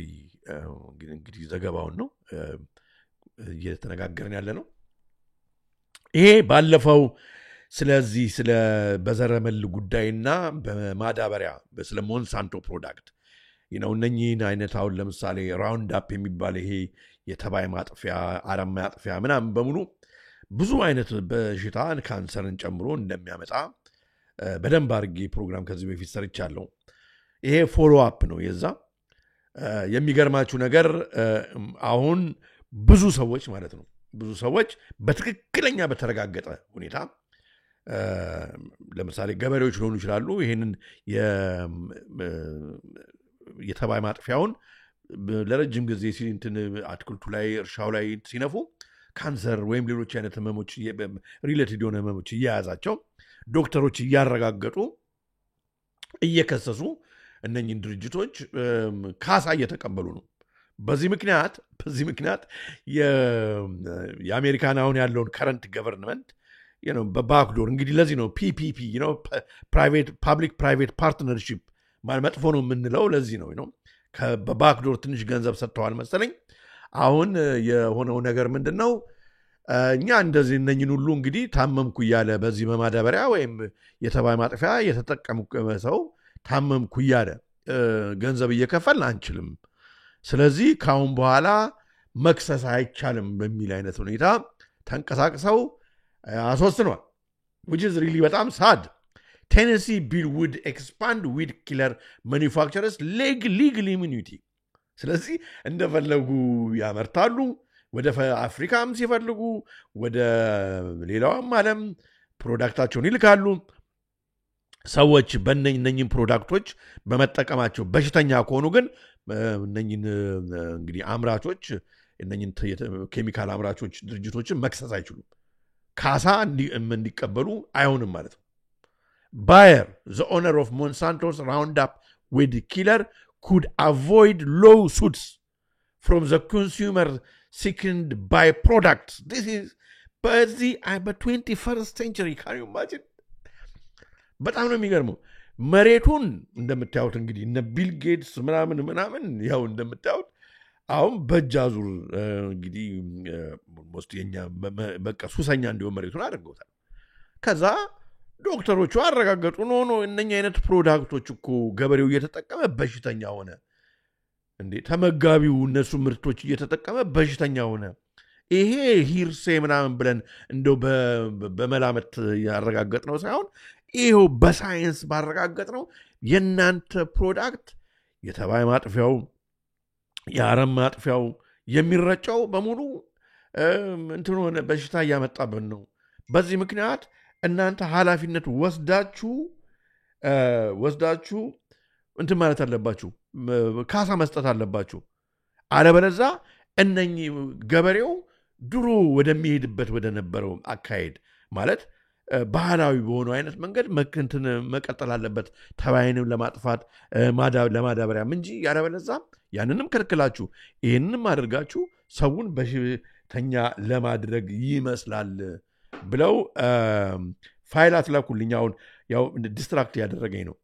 እንግዲህ ዘገባውን ነው እየተነጋገርን ያለ ነው። ይሄ ባለፈው ስለዚህ ስለ በዘረመል ጉዳይና በማዳበሪያ ስለ ሞንሳንቶ ፕሮዳክት እነኚህን አይነት አሁን ለምሳሌ ራውንድ አፕ የሚባል ይሄ የተባይ ማጥፊያ አረም ማጥፊያ ምናምን በሙሉ ብዙ አይነት በሽታን ካንሰርን ጨምሮ እንደሚያመጣ በደንብ አድርጌ ፕሮግራም ከዚህ በፊት ሰርቻለሁ። ይሄ ፎሎ አፕ ነው የዛ። የሚገርማችሁ ነገር አሁን ብዙ ሰዎች ማለት ነው ብዙ ሰዎች በትክክለኛ በተረጋገጠ ሁኔታ ለምሳሌ ገበሬዎች ሊሆኑ ይችላሉ ይሄንን የተባይ ማጥፊያውን ለረጅም ጊዜ አትክልቱ ላይ እርሻው ላይ ሲነፉ ካንሰር ወይም ሌሎች አይነት ህመሞች ሪሌትድ የሆነ ህመሞች እያያዛቸው ዶክተሮች እያረጋገጡ እየከሰሱ እነኚህን ድርጅቶች ካሳ እየተቀበሉ ነው። በዚህ ምክንያት የአሜሪካን አሁን ያለውን ከረንት ገቨርንመንት በባክዶር እንግዲህ ለዚህ ነው ፒፒፒ ፐብሊክ ፕራይቬት ፓርትነርሺፕ መጥፎ ነው የምንለው ለዚህ ነው በባክዶር ትንሽ ገንዘብ ሰጥተዋል መሰለኝ። አሁን የሆነው ነገር ምንድነው? እኛ እንደዚህ እነኝን ሁሉ እንግዲህ ታመምኩ እያለ በዚህ በማዳበሪያ ወይም የተባይ ማጥፊያ የተጠቀሙ ሰው ታመምኩ እያለ ገንዘብ እየከፈልን አንችልም። ስለዚህ ካሁን በኋላ መክሰስ አይቻልም በሚል አይነት ሁኔታ ተንቀሳቅሰው አስወስኗል። which is really በጣም sad. Tennessee bill would expand weed killer manufacturers legal immunity. ስለዚህ እንደፈለጉ ያመርታሉ ወደ አፍሪካም ሲፈልጉ ወደ ሌላውም ዓለም ፕሮዳክታቸውን ይልካሉ። ሰዎች በእነኝን ፕሮዳክቶች በመጠቀማቸው በሽተኛ ከሆኑ ግን እነኝን እንግዲህ አምራቾች እነኝን ኬሚካል አምራቾች ድርጅቶችን መክሰስ አይችሉም። ካሳ እንዲቀበሉ አይሆንም ማለት ነው። Bayer, the owner of Monsanto's Roundup weed killer, could avoid lawsuits from the consumer seeking byproducts. This is but the 21st century. Can you imagine? በጣም ነው የሚገርመው። መሬቱን እንደምታዩት እንግዲህ እነ ቢል ጌትስ ምናምን ያው እንደምታዩት አሁን በእጃዙር እንግዲህ ሞስት የኛ በቃ ሱሰኛ እንዲሆን መሬቱን አድርገውታል። ከዛ ዶክተሮቹ አረጋገጡ ነው እነኛ አይነት ፕሮዳክቶች እኮ ገበሬው እየተጠቀመ በሽተኛ ሆነ እንዴ ተመጋቢው እነሱ ምርቶች እየተጠቀመ በሽተኛ ሆነ። ይሄ ሂርሴ ምናምን ብለን እንደው በመላመት ያረጋገጥነው ሳይሆን ይሄው በሳይንስ ባረጋገጥነው የናንተ ፕሮዳክት የተባይ ማጥፊያው የአረም ማጥፊያው የሚረጨው በሙሉ እንትን ሆነ በሽታ ያመጣብን ነው። በዚህ ምክንያት እናንተ ኃላፊነት ወስዳችሁ እንትን ማለት አለባችሁ፣ ካሳ መስጠት አለባችሁ። አለበለዛ እነኚህ ገበሬው ድሮ ወደሚሄድበት ወደ ነበረው አካሄድ ማለት ባህላዊ በሆነ አይነት መንገድ እንትን መቀጠል አለበት ተባይንም ለማጥፋት ለማዳበሪያም እንጂ ያለበለዛ ያንንም ከልክላችሁ ይህንንም አድርጋችሁ ሰውን በሽተኛ ለማድረግ ይመስላል ብለው ፋይል አትላኩልኝ። አሁን ያው ዲስትራክት ያደረገኝ ነው።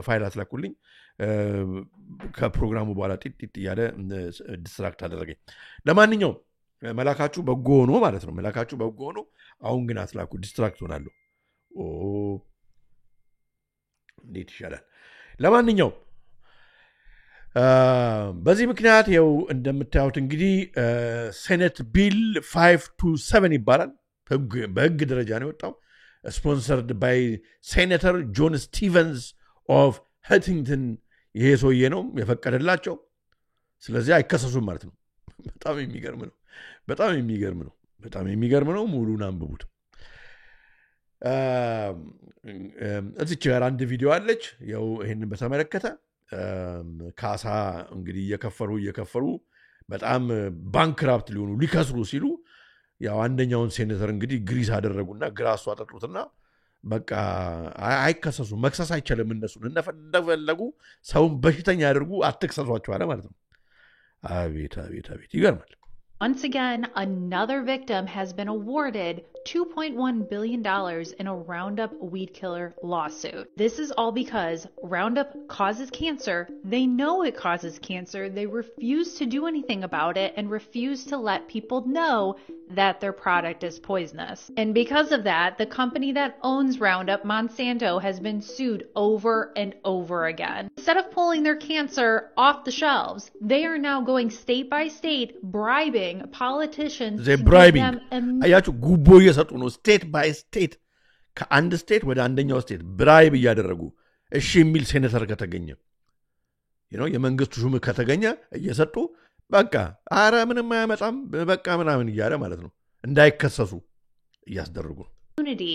ፋይል አትላኩልኝ ከፕሮግራሙ በኋላ ጢጥ እያለ ዲስትራክት አደረገኝ። ለማንኛውም መላካችሁ በጎ ሆኖ ማለት ነው። መላካችሁ በጎ ሆኖ አሁን ግን አትላኩ፣ ዲስትራክት ሆናለሁ። እንዴት ይሻላል? ለማንኛውም በዚህ ምክንያት ይኸው እንደምታዩት እንግዲህ ሴኔት ቢል 527 ይባላል በህግ ደረጃ ነው የወጣው ስፖንሰርድ ባይ ሴኔተር ጆን ስቲቨንስ ኦፍ ሃንቲንግተን ይሄ ሰውዬ ነው የፈቀደላቸው ስለዚህ አይከሰሱም ማለት ነው በጣም የሚገርም ነው ሙሉን አንብቡት እዚች ጋር አንድ ቪዲዮ አለች ያው ይሄንን በተመለከተ ካሳ እንግዲህ እየከፈሩ በጣም ባንክራፕት ሊሆኑ ሊከስሩ ሲሉ ያው አንደኛውን ሴኔተር እንግዲህ ግሪስ አደረጉና ግራሱ አጠጡትና በቃ አይከሰሱ መክሰስ አይቻልም እነሱን እንደፈለጉ ሰውን በሽተኛ ያደርጉ አትከሰሷቸው አለ ማለት ነው አቤት ይገርማል Once again, another victim has been awarded $2.1 billion in a Roundup weed killer lawsuit. This is all because Roundup causes cancer. They know it causes cancer. They refuse to do anything about it and refuse to let people know that their product is poisonous. And because of that, the company that owns Roundup, Monsanto, has been sued over and over again. Instead of pulling their cancer off the shelves, they are now going state by state, bribing politicians they bribing አያችሁ ጉቦ እየሰጡ ነው ስቴት ባይ ስቴት ከአንድ ስቴት ወደ አንደኛው ስቴት ብራይብ እያደረጉ እሺ የሚል ሴኔተር ከተገኘ የመንግስቱ ሹም ከተገኘ እየሰጡ በቃ አረ ምንም አያመጣም በቃ ምናምን እያለ ማለት ነው እንዳይከሰሱ እያስደረጉ immunity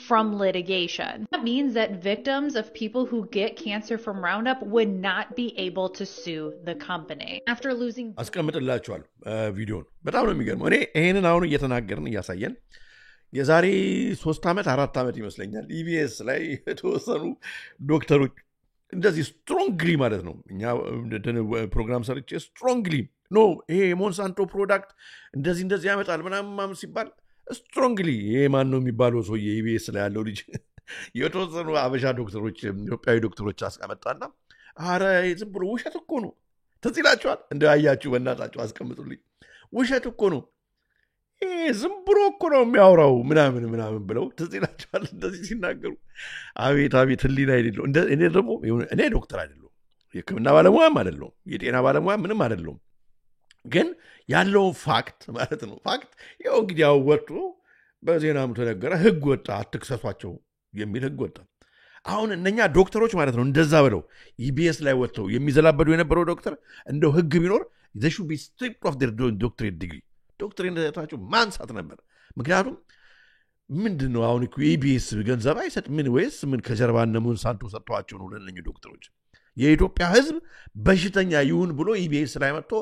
from litigation. That means that victims of people who get cancer from Roundup would not be able to sue the company. After losing አስቀምጥላችኋል ቪዲዮን በጣም ነው የሚገርመው እኔ ይሄንን አሁን እየተናገርን እያሳየን የዛሬ 3 ዓመት 4 ዓመት ይመስለኛል ኢቢኤስ ላይ የተወሰኑ ዶክተሮች እንደዚህ ስትሮንግሊ ማለት ነው እኛ ፕሮግራም ሰርቼ ስትሮንግሊ ኖ ይሄ ሞንሳንቶ ፕሮዳክት እንደዚህ ያመጣል ምናምን ሲባል ስትሮንግሊ ይሄ ማን ነው የሚባለው ሰውዬ ኢቢኤስ ላይ ያለው ልጅ የተወሰኑ አበሻ ዶክተሮች ኢትዮጵያዊ ዶክተሮች አስቀመጣና አረ ዝም ብሎ ውሸት እኮ ነው ተጽላችኋል እንደያያችሁ በእናታችሁ አስቀምጡልኝ ውሸት እኮ ነው ይሄ ዝም ብሎ እኮ ነው የሚያወራው ምናምን ብለው ተጽላችኋል እንደዚህ ሲናገሩ አቤት ህሊና አይደለም እኔ ደግሞ እኔ ዶክተር አይደለም የሕክምና ባለሙያም አይደለም የጤና ባለሙያ ምንም አይደለም ግን ያለው ፋክት ማለት ነው ፋክት ያው እንግዲህ ወጥቶ በዜናም ተነገረ ህግ ወጣ አትክሰሷቸው የሚል ህግ ወጣ አሁን እነኛ ዶክተሮች ማለት ነው እንደዛ ብለው ኢቢኤስ ላይ ወጥተው የሚዘላበዱ የነበረው ዶክተር እንደው ህግ ቢኖር they should be stripped of their doctorate degree ዶክተሬታቸው ማንሳት ነበር ምክንያቱም ምንድነው አሁን ኢቢኤስ ገንዘብ አይሰጥ ምን ወይስ ምን ከጀርባ ሞንሳንቶ ሰጥቷቸው ነው ለነኝ ዶክተሮች የኢትዮጵያ ህዝብ በሽተኛ ይሁን ብሎ ኢቢኤስ ላይ መጥቶ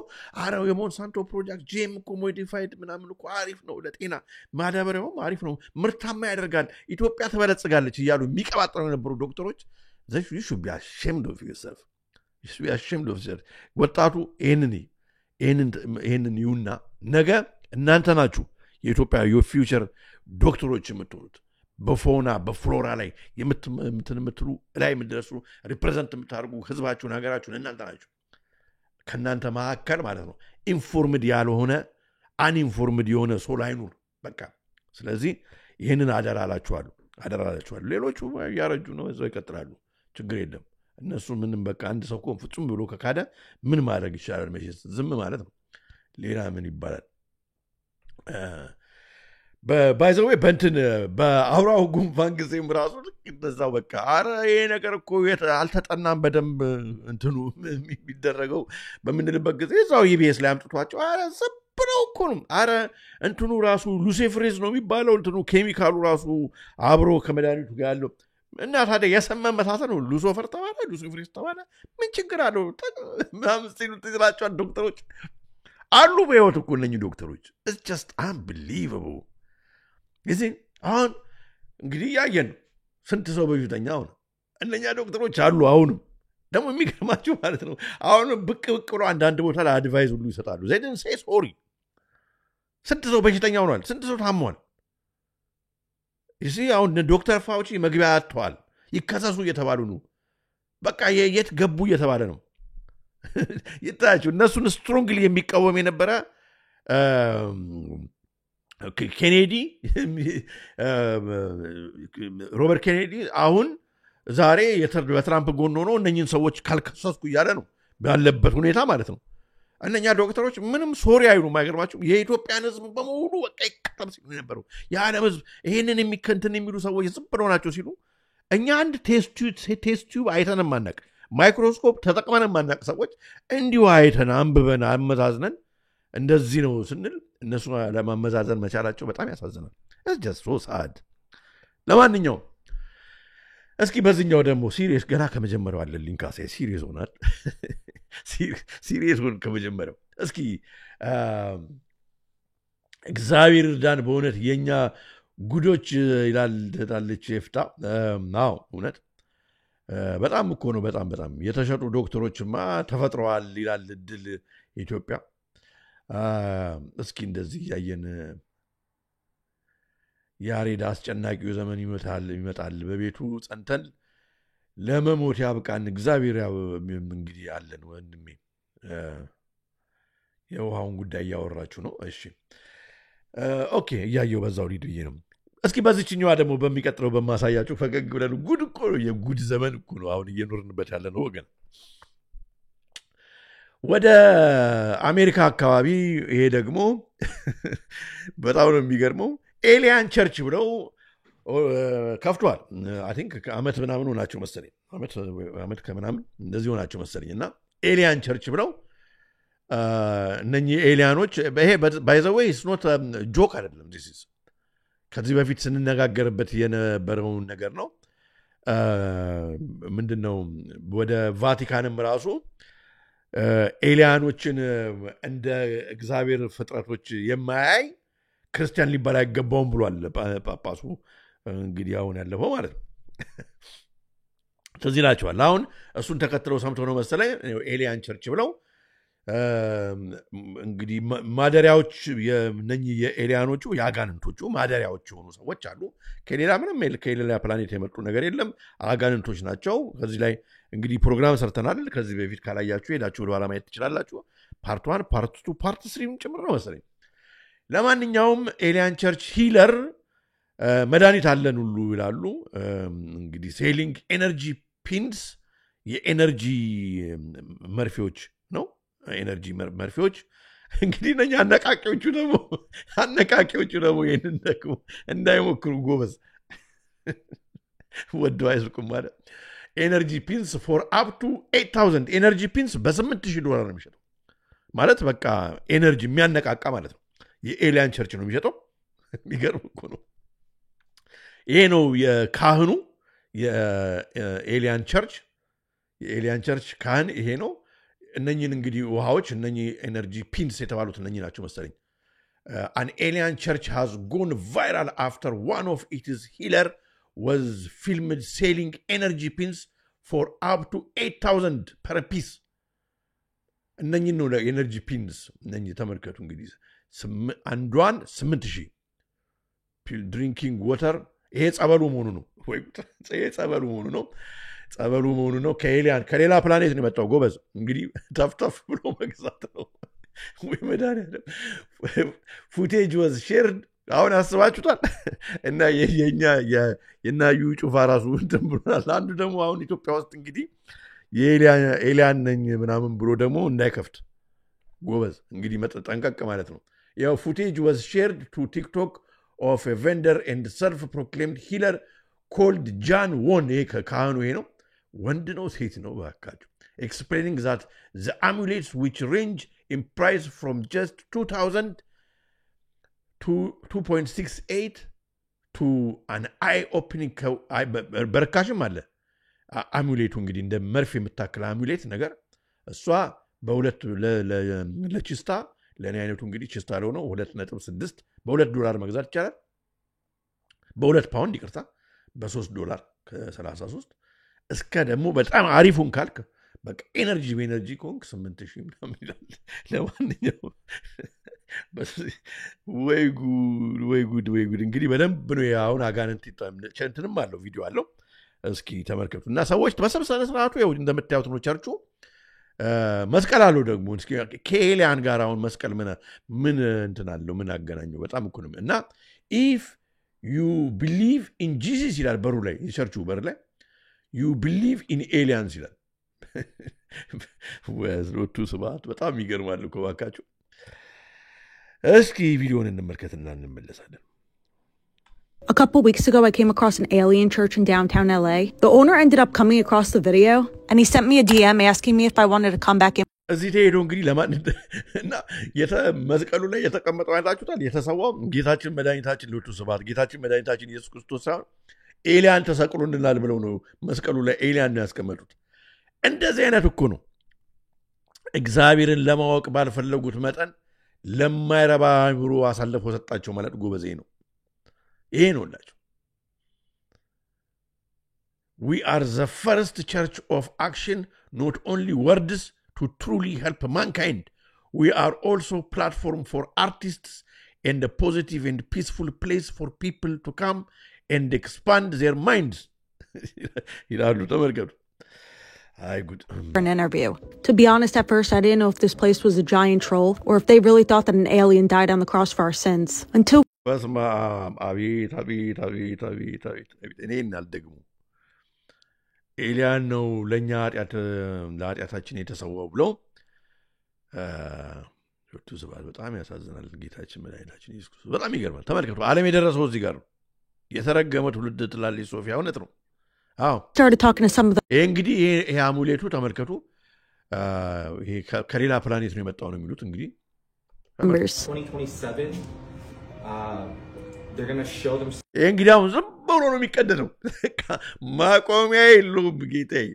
አራው የሞንሳንቶ ፕሮጀክት ጂኤም ኮሞዲፋይድ ምናምን እኮ አሪፍ ነው ለጤና ማዳበሪያውም አሪፍ ነው ምርታማ ያደርጋል ኢትዮጵያ ተበለጽጋለች እያሉ የሚቀባጥሩ የነበሩ ዶክተሮች you should be ashamed of yourself ወጣቱ ይሄንን ይሁንና ነገ እናንተ ናችሁ የኢትዮጵያ የፊውቸር ዶክተሮች የምትሆኑት በፎና በፍሎራ ላይ የምትሉ ላይ ምድረሱ ሪፕሬዘንት የምታርጉ ህዝባችሁን ሀገራችሁን እናንተ ናችሁ ከናንተ ማከል ማለት ነው ኢንፎርምድ ያልሆነ አንኢንፎርምድ የሆነ ሶል አይኑር በቃ ስለዚህ ይሄንን አደራላችኋለሁ ሌሎቹ ያረጁ ነው እዛው ይቀጥላሉ ችግር የለም እነሱ ምንም በቃ አንድ ሰው ቆም ፍጹም ብሎ ከካደ ምን ማድረግ ይችላል መቼስ ዝም ማለት ነው ሌላ ምን ይባላል ባይዘው በእንትን በአውራው ጉንፋን ጊዜም ራሱ እንደዛው በቃ አረ ይሄ ነገር እኮ አልተጠናም በደንብ እንትኑ የሚደረገው በምንልበት ጊዜ እዛው ኢቢኤስ ላይ አምጥቷቸው አረ ሰብረው እኮ ነው አረ እንትኑ ራሱ ሉሲፍሬዝ ነው የሚባለው እንትኑ ኬሚካሉ ራሱ አብሮ ከመድኃኒቱ ጋር ያለው እና ታዲያ የሰመን መሳሰል ነው ሉሲፈር ተባለ ሉሲፍሬዝ ተባለ ምን ችግር አለው ምናምን ሲሉ ትዝላቸዋል ዶክተሮች አሉ በህይወት እኮ እነኚህ ዶክተሮች it's just unbelievable ይሄ አሁን እንግዲህ ያየን ስንት ሰው በሽተኛ ሆነ እነኛ ዶክተሮች አሉ አሁንም ደግሞ የሚገርማችሁ ማለት ነው አሁን ብቅ ብሎ አንዳንድ ቦታ ላይ አድቫይስ ሁሉ ይሰጣሉ they didn't say sorry ስንት ሰው በሽተኛ ሆኗል ስንት ሰው ታሟል እዚህ አሁን ዶክተር ፋውቺ መግቢያ አጥቷል ይከሰሱ እየተባሉ ነው በቃ የት ገቡ እየተባለ ነው ይታያችሁ እነሱን ስትሮንግሊ የሚቃወም የነበረ ኬኔዲ ሮበርት ኬኔዲ አሁን ዛሬ በትራምፕ ጎን ሆኖ እነኝን ሰዎች ካልከሰስኩ እያለ ነው ባለበት ሁኔታ ማለት ነው እነኛ ዶክተሮች ምንም ሶሪ አይሉም አይገርማችሁ የኢትዮጵያን ህዝብ በሙሉ በቃ ይቀጠል ሲሉ ነበሩ የዓለም ህዝብ ይሄንን የሚከንትን የሚሉ ሰዎች ዝም ብለው ናቸው ሲሉ እኛ አንድ ቴስት ቲዩብ አይተን ማናቅ ማይክሮስኮፕ ተጠቅመን ማናቅ ሰዎች እንዲሁ አይተን አንብበን አመዛዝነን እንደዚህ ነው ስንል እነሱ ለማመዛዘን መቻላቸው በጣም ያሳዝናል it's just so sad ለማንኛውም እስኪ በዚህኛው ደግሞ ሲሪየስ ገና ከመጀመሪያው አለልኝ ካሴ ሲሪየስ ሆናል ሲሪየስ ሆን ከመጀመሪያው እስኪ እግዚአብሔር ዳን በእውነት የኛ ጉዶች ይላል ተጣለች ይፍታ ናው እውነት በጣም እኮ ነው በጣም የተሸጡ ዶክተሮችማ ተፈጥረዋል ይላል ድል ኢትዮጵያ እስኪ እንደዚህ ያየን ያሬድ አስጨናቂው ዘመን ይመጣል በቤቱ ጸንተን ለመሞት ያብቃን እግዚአብሔር እንግዲህ አለን ወንድሜ የውሃውን ጉዳይ ያወራችሁ ነው እሺ ኦኬ ያየው በዛው ሊድዬ ነው እስኪ በዚህኛዋ ደግሞ በሚቀጥለው በማሳያችሁ ፈገግ ብለን ጉድ እኮ የጉድ ዘመን እኮ ነው አሁን እየኖርንበት ያለ ነው ወገን ወደ አሜሪካ አካባቢ ይሄ ደግሞ በጣም ነው የሚገርመው ኤሊያን ቸርች ብለው ከፍቷል አይ ቲንክ አመት ምናምን ሆናቸው መሰለኝ አመት ከምናምን እንደዚህ ሆናቸው መሰለኝ እና ኤሊያን ቸርች ብለው እነኚህ ኤሊያኖች ይሄ ባይ ዘ ዌይ ኢትስ ኖት ጆክ አይደለም this is ከዚህ በፊት ስንነጋገርበት የነበረው ነገር ነው ምንድነው ወደ ቫቲካንም ራሱ ኤሊያኖችን እንደ እግዚአብሔር ፍጥረቶች የማያይ ክርስቲያን ሊባል አይገባውም ብሏል ጳጳሱ እንግዲህ አሁን ያለው ማለት ነው ስለዚህ ናቸዋል አሁን እሱን ተከትለው ሰምተው ነው መሰለኝ ኤሊያን ቸርች ብለው እንግዲህ ማደሪያዎች የነኚህ የኤሊያኖቹ ያጋንንቶቹ ማደሪያዎች ሆኑ ሰዎች አሉ ከሌላ ምንም ከሌላ ፕላኔት የመጡ ነገር የለም አጋንንቶች ናቸው ከዚህ ላይ እንግዲህ ፕሮግራም ሰርተናል ከዚህ በፊት ካላያችሁ ሄዳችሁ ወደ ኋላ ማየት ትችላላችሁ ፓርት 1 ፓርት 2 ፓርት 3 ጭምር ነው መሰለኝ ለማንኛውም ኤሊያን ቸርች ሂለር መድኃኒት አለን ሁሉ ይላሉ እንግዲህ ሴሊንግ ኤነርጂ ፒንስ የኤነርጂ መርፌዎች ነው ኤነርጂ መርፌዎች እንግዲህ ነኛ አነቃቂዎቹ ደግሞ ይሄንን ደግሞ እንዳይሞክሩ ጎበዝ ወዶ አይስቁም ማለት ኤነርጂ ፒንስ ፎር አፕ ቱ 8000 ኤነርጂ ፒንስ $8,000 ነው የሚሸጠው ማለት በቃ ኤነርጂ የሚያነቃቃ ማለት ነው የኤሊያን ቸርች ነው የሚሸጠው የሚገርም እኮ ነው ይሄ ነው የካህኑ የኤሊያን ቸርች ካህን ይሄ ነው እነኚህን እንግዲህ ውሃዎች እነኚህ ኤነርጂ ፒንስ የተባሉት እነኚህ ናቸው መሰለኝ an alien church has gone viral after one of its healer was filmed selling energy pins for up to 8,000 per piece እነኚህ ነው ለኤነርጂ ፒንስ እነኚህ ተመልከቱ እንግዲህ አንዷን 8,000 ድሪንኪንግ ዋተር ይሄ ጸበሉ መሆኑ ነው ወይ ጸበሉ መሆኑ ነው ከሌላ ፕላኔት ነው የመጣው ጎበዝ እንግዲህ ተፍተፍ ብሎ መግዛት ነው ወይ መድኃኒዓለም ፉቴጅ was shared አሁን አስባችሁታል እና የኛ ጩፋ ራሱ እንትን ብሏል አንዱ ደግሞ አሁን ኢትዮጵያ ውስጥ እንግዲህ የኤሊያን ነኝ ምናምን ብሎ ደግሞ እንዳይከፍት ጎበዝ እንግዲህ መጠንቀቅ ማለት ነው ያው ፉቴጅ was shared to TikTok of a vendor and self-proclaimed healer called John Won ካህኑ ይሄ ነው ወንድ ነው ሴት ነው ባካችሁ explaining that the amulets which range in price from just 2,000 to 2.68 to an eye-opening በርካሽም አለ አሙሌቱ እንግዲህ እንደ መርፌ የምታክል አሙሌት ነገር እሷ በሁለት ለቺስታ ለኔ አይነቱ እንግዲህ ቺስታ ነው 2.6 $2 መግዛት ይቻላል በ2 ፓውንድ ይቅርታ በ$3 ከ33 እስከ ደግሞ በጣም አሪፉን ካልክ በቃ ኤነርጂ ኮንክ 8,000 ምናምን ይላል ለማንኛውም ወይ ጉድ እንግዲህ በደንብ ነው ያውን አጋንንት ቸንትንም አለው ቪዲዮ አለው እስኪ ተመልከቱ እና ሰዎች በሰብሰነ ስርዓቱ ያው እንደምታዩት ነው ቸርቹ መስቀል አለው ደግሞ እስኪ ከኤሊያን ጋር አሁን መስቀል ምን እንትን አለው ምን አገናኘው በጣም እኮ ነው እና if you believe in Jesus ይላል በሩ ላይ የቸርቹ በር ላይ you believe in aliens ይላል ወዝሎቱ ስባት በጣም ይገርማል እኮ ባካችሁ እስኪ ቪዲዮውን እንመልከትና እንመለሳለን A couple weeks ago, I came across an alien church in downtown LA. The owner ended up coming across the video, and he sent me a DM asking me if I wanted to come back in. እዚህ ተሄዶ እንግዲህ ለማን እና መስቀሉ ላይ የተቀመጠው አይታችሁታል የተሰዋው ጌታችን መድኃኒታችን ለቱ ስብሐት ጌታችን መድኃኒታችን ኢየሱስ ክርስቶስ ኤሊያን ተሰቅሎልናል ብለው ነው መስቀሉ ላይ ኤሊያን ነው ያስቀመጡት እንደዚህ አይነት እኮ ነው እግዚአብሔርን ለማወቅ ባልፈለጉት መጠን ለማይረባ አእምሮ አሳልፎ ሰጣቸው ማለት ጎበዜ ነው ይሄ ነውላችሁ We are the first church of action, not only words to truly help mankind. We are also a platform for artists and a positive and peaceful place for people to come and expand their minds. An interview. To be honest, at first, I didn't know if this place was a giant troll or if they really thought that an alien died on the cross for our sins. Until ኤሊያን ነው ለኛ ለኃጢአታችን የተሰዋው ብሎ ወጡ ዘባል በጣም ያሳዝናል ጌታችን መድኃኒታችን ኢየሱስ ክርስቶስ በጣም ይገርማል ተመልከቱ ዓለም የደረሰው እዚህ ጋር የተረገመ ትውልድ ትላለች ሶፊያ እውነት ነው አዎ started talking to some of the እንግዲህ ይሄ አሙሌቱ ተመልከቱ ይሄ ከሌላ ፕላኔት ነው የመጣው ነው የሚሉት እንግዲህ 2027 they're going to show them እንግዲህ አሁን ዝም ብሎ ነው የሚቀደደው ማቆሚያ የለውም ጌታዬ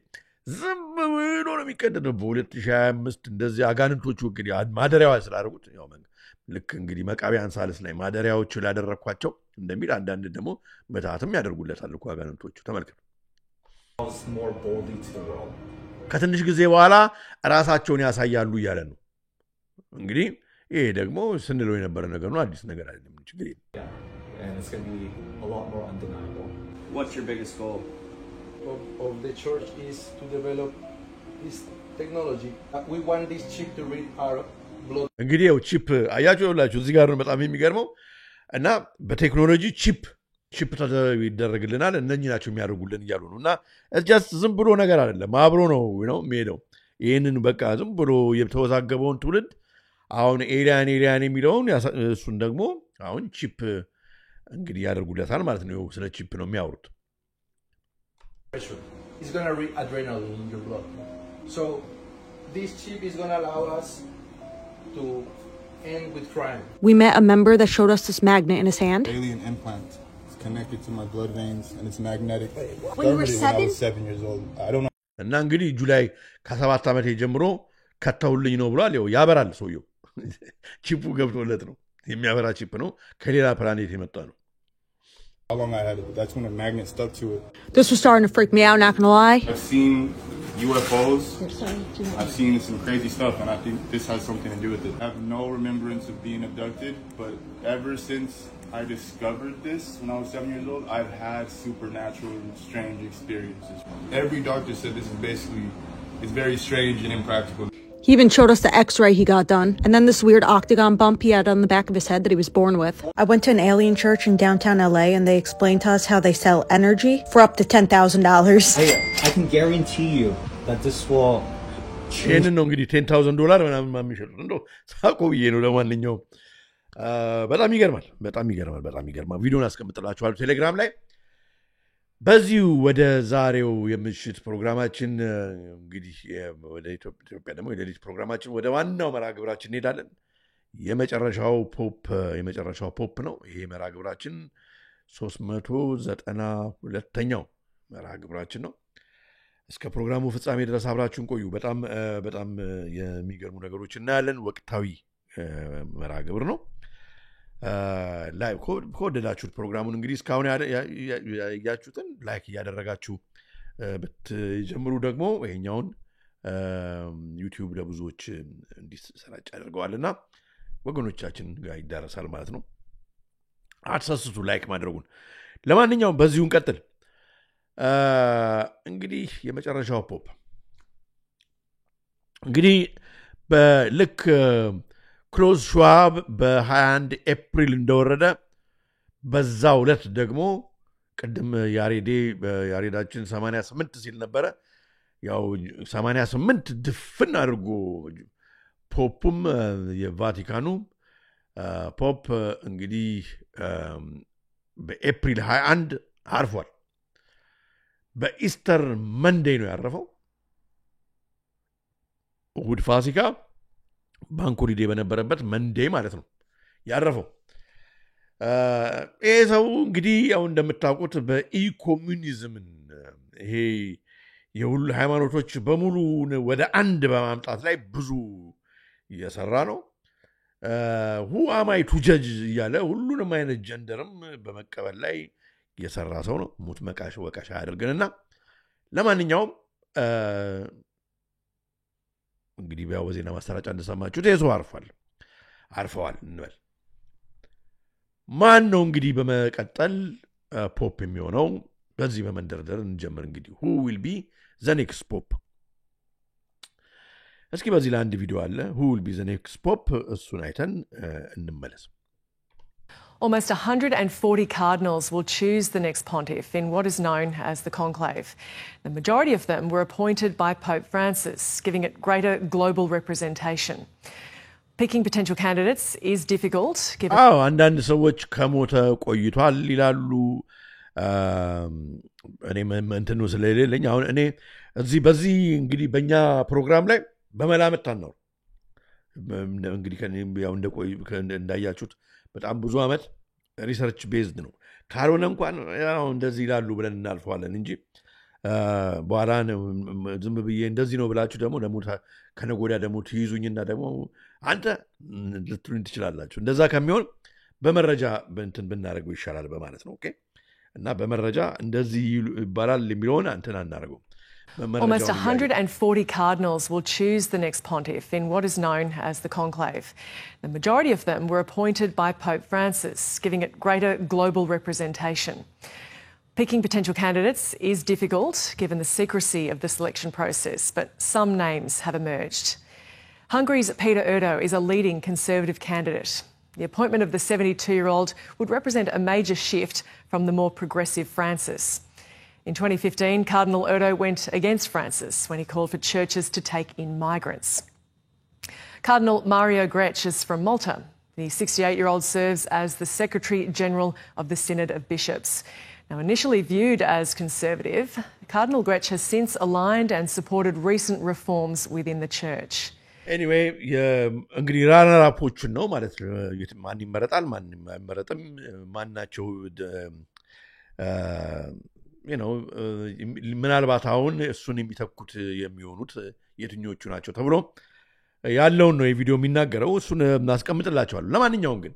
ዝም ብሎ ነው የሚቀደደው በ2025 እንደዚህ አጋንንቶቹ እንግዲህ ማደሪያዋ ስላደረጉት ያው ልክ እንግዲህ መቃቢያን ሳልስ ላይ ማደሪያዎቹ ላደረኳቸው እንደሚል አንዳንድ ደግሞ መታተም ያደርጉለታል እኮ አጋንንቶቹ ተመልከቱ more boldly to the world ከትንሽ ጊዜ በኋላ ራሳቸውን ያሳያሉ እያለ ነው እንግዲህ ይሄ ደግሞ ስንለው የነበረ ነገር ነው አዲስ ነገር አይደለም ችግር የለም and it's going to be a lot more undeniable. What's your biggest goal of the church is to develop this technology. We want this chip to read our blood. እንግዲህ ያው ቺፕ አያችሁላችሁ እዚህ ጋር ነው በጣም የሚገርመው እና በቴክኖሎጂ ቺፕ ይደረግልናል እነኚህ ናቸው የሚያደርጉልን እያሉ ነውና just ዝም ብሎ ነገር አይደለም አብሮ ነው የሚሄደው ይሄንን በቃ ዝም ብሎ የተወዛገበውን ትውልድ አሁን ኤሊያን የሚለውን እሱን ደግሞ አሁን ቺፕ እንግዲህ ያደርጉለታል ማለት ነው ስለ ቺፕ ነው የሚያወሩት It's going to read adrenaline in your blood. So this chip is going to allow us to end with crime. We met a member that showed us this magnet in his hand. Alien implant. It's connected to my blood veins and it's magnetic. When you were 7? I was 7 years old. I don't know. እና እንግዲህ ጁላይ ከ7 ዓመት ጀምሮ ከተውልኝ ነው ብሏል ያው ያበራል ሰውየው ቺፑ ገብቶለት ነው የሚያበራ ቺፕ ነው ከሌላ ፕላኔት የመጣ ነው How long I had it, that's when a magnet stuck to it. This was starting to freak me out, not gonna lie. I've seen UFOs. I've seen some crazy stuff, and I think this has something to do with it. I have no remembrance of being abducted, but ever since I discovered this when I was 7 years old, I've had supernatural and strange experiences. Every doctor said this is basically, it's very strange and impractical. He even showed us the x-ray he got done, and then this weird octagon bump he had on the back of his head that he was born with. I went to an alien church in downtown LA, and they explained to us how they sell energy for up to $10,000. Hey, I can guarantee you that this will ይሄንን ነው እንግዲህ $10,000 ምናምን ማሚሸጡት እንደው ሳቆ ብዬ ነው ለማንኛውም በጣም ይገርማል ቪዲዮን አስቀምጥላችኋለሁ ቴሌግራም ላይ በዚሁ ወደ ዛሬው የምሽት ፕሮግራማችን እንግዲህ ወደ ኢትዮጵያ ደግሞ የሌሊት ፕሮግራማችን ወደ ዋናው መርሃ ግብራችን እንሄዳለን የመጨረሻው ፖፕ ነው ይሄ መርሃ ግብራችን 392ኛው መርሃ ግብራችን ነው እስከ ፕሮግራሙ ፍጻሜ ድረስ አብራችሁን ቆዩ በጣም የሚገርሙ ነገሮች እናያለን ወቅታዊ መርሃ ግብር ነው ላይክ ኮድላችሁ ፕሮግራሙን እንግዲህ እስካሁን ያያችሁትን ላይክ ያደረጋችሁ በትጀምሩ ደግሞ ይሄኛውን ዩቲዩብ ለብዙዎች እንዲሰራጭ ያደርገዋልና ወገኖቻችን ጋር ይዳረሳል ማለት ነው አትሰስቱ ላይክ ማድረጉን ለማንኛውም በዚሁ እንቀጥል እንግዲህ የመጨረሻው ፖፕ እንግዲህ በልክ ክሎዝ ሸዋብ በ21 ኤፕሪል እንደወረደ በዛው ዕለት ደግሞ ቅድም ያሬዳችን 88 ሲል ነበረ ያው 88 ድፍን አድርጎ ፖፕም የቫቲካኑ ፖፕ እንግዲህ በኤፕሪል 21 አርፏል። በኢስተር መንዴይ ነው ያረፈው። እሑድ ፋሲካ ባንክ ሆሊዴ በነበረበት መንዴይ ማለት ነው ያረፈው። ይሄ ሰው እንግዲህ ያው እንደምታውቁት በኢኮሙኒዝምን ይሄ የሁሉ ሃይማኖቶች በሙሉ ወደ አንድ በማምጣት ላይ ብዙ እየሰራ ነው። who am I to judge እያለ ሁሉንም አይነት ጀንደርም በመቀበል ላይ የሰራ ሰው ነው። ሙት መቃሽ ወቃሽ አያደርገንና ለማንኛውም እንግዲህ ያው በዜና ማሰራጫ እንደሰማችሁት የሰው አርፈዋል እንበል። ማን ነው እንግዲህ በመቀጠል ፖፕ የሚሆነው? በዚህ በመንደርደር እንጀምር እንግዲህ who will be the next pope? እስኪ በዚህ ለአንድ ቪዲዮ አለ who will be the next pope እሱን አይተን እንመለስ። Almost 140 cardinals will choose the next pontiff in what is known as the conclave. The majority of them were appointed by Pope Francis, giving it greater global representation. Picking potential candidates is difficult given አንዳንድ ሰዎች ከሞተ ቆይቷል ይላሉ። እኔ እንትኑ ስለሌለኝ አሁን እኔ እዚህ በዚህ እንግዲህ በእኛ ፕሮግራም ላይ በመላምት ነው እንግዲህ ያው እንዳያችሁት በጣም ብዙ ዓመት ሪሰርች ቤዝድ ነው። ካልሆነ እንኳን ያው እንደዚህ ይላሉ ብለን እናልፈዋለን እንጂ በኋላ ዝም ብዬ እንደዚህ ነው ብላችሁ ደግሞ ከነጎዳ ደግሞ ትይዙኝና ደግሞ አንተ ልትሉኝ ትችላላችሁ። እንደዛ ከሚሆን በመረጃ እንትን ብናደርገው ይሻላል በማለት ነው። ኦኬ እና በመረጃ እንደዚህ ይባላል የሚለውን አንተን አናደርገው። Almost 140 cardinals will choose the next pontiff in what is known as the conclave. The majority of them were appointed by Pope Francis, giving it greater global representation. Picking potential candidates is difficult given the secrecy of the selection process, but some names have emerged. Hungary's Peter Erdo is a leading Conservative candidate. The appointment of the 72-year-old would represent a major shift from the more progressive Francis. In 2015, Cardinal Erdo went against Francis when he called for churches to take in migrants. Cardinal Mario Grech is from Malta. The 68-year-old serves as the Secretary-General of the Synod of Bishops. Now, initially viewed as conservative, Cardinal Grech has since aligned and supported recent reforms within the church. Anyway, እንግዲህ ራራፖችን ነው ማለት ማን ይመረጣል ማን አይመረጥም ማናቸው ምናልባት አሁን እሱን የሚተኩት የሚሆኑት የትኞቹ ናቸው ተብሎ ያለውን ነው የቪዲዮ የሚናገረው። እሱን እናስቀምጥላችኋለሁ። ለማንኛውም ግን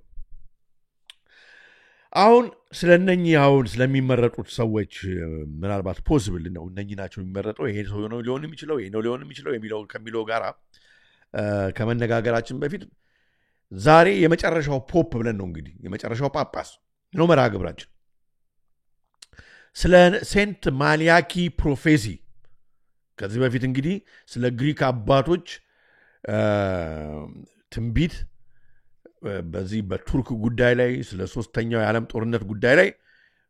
አሁን ስለነኚህ አሁን ስለሚመረጡት ሰዎች ምናልባት ፖሲብል ነው እነኚህ ናቸው የሚመረጠው ይሄ ሰው ነው ሊሆን የሚችለው ይሄ ነው ሊሆን የሚችለው የሚለው ከሚለው ጋራ ከመነጋገራችን በፊት ዛሬ የመጨረሻው ፖፕ ብለን ነው እንግዲህ የመጨረሻው ጳጳስ ነው መርሃ ግብራችን ስለ ሴንት ማሊያኪ ፕሮፌሲ ከዚህ በፊት እንግዲህ ስለ ግሪክ አባቶች ትንቢት በዚህ በቱርክ ጉዳይ ላይ ስለ ሶስተኛው የዓለም ጦርነት ጉዳይ ላይ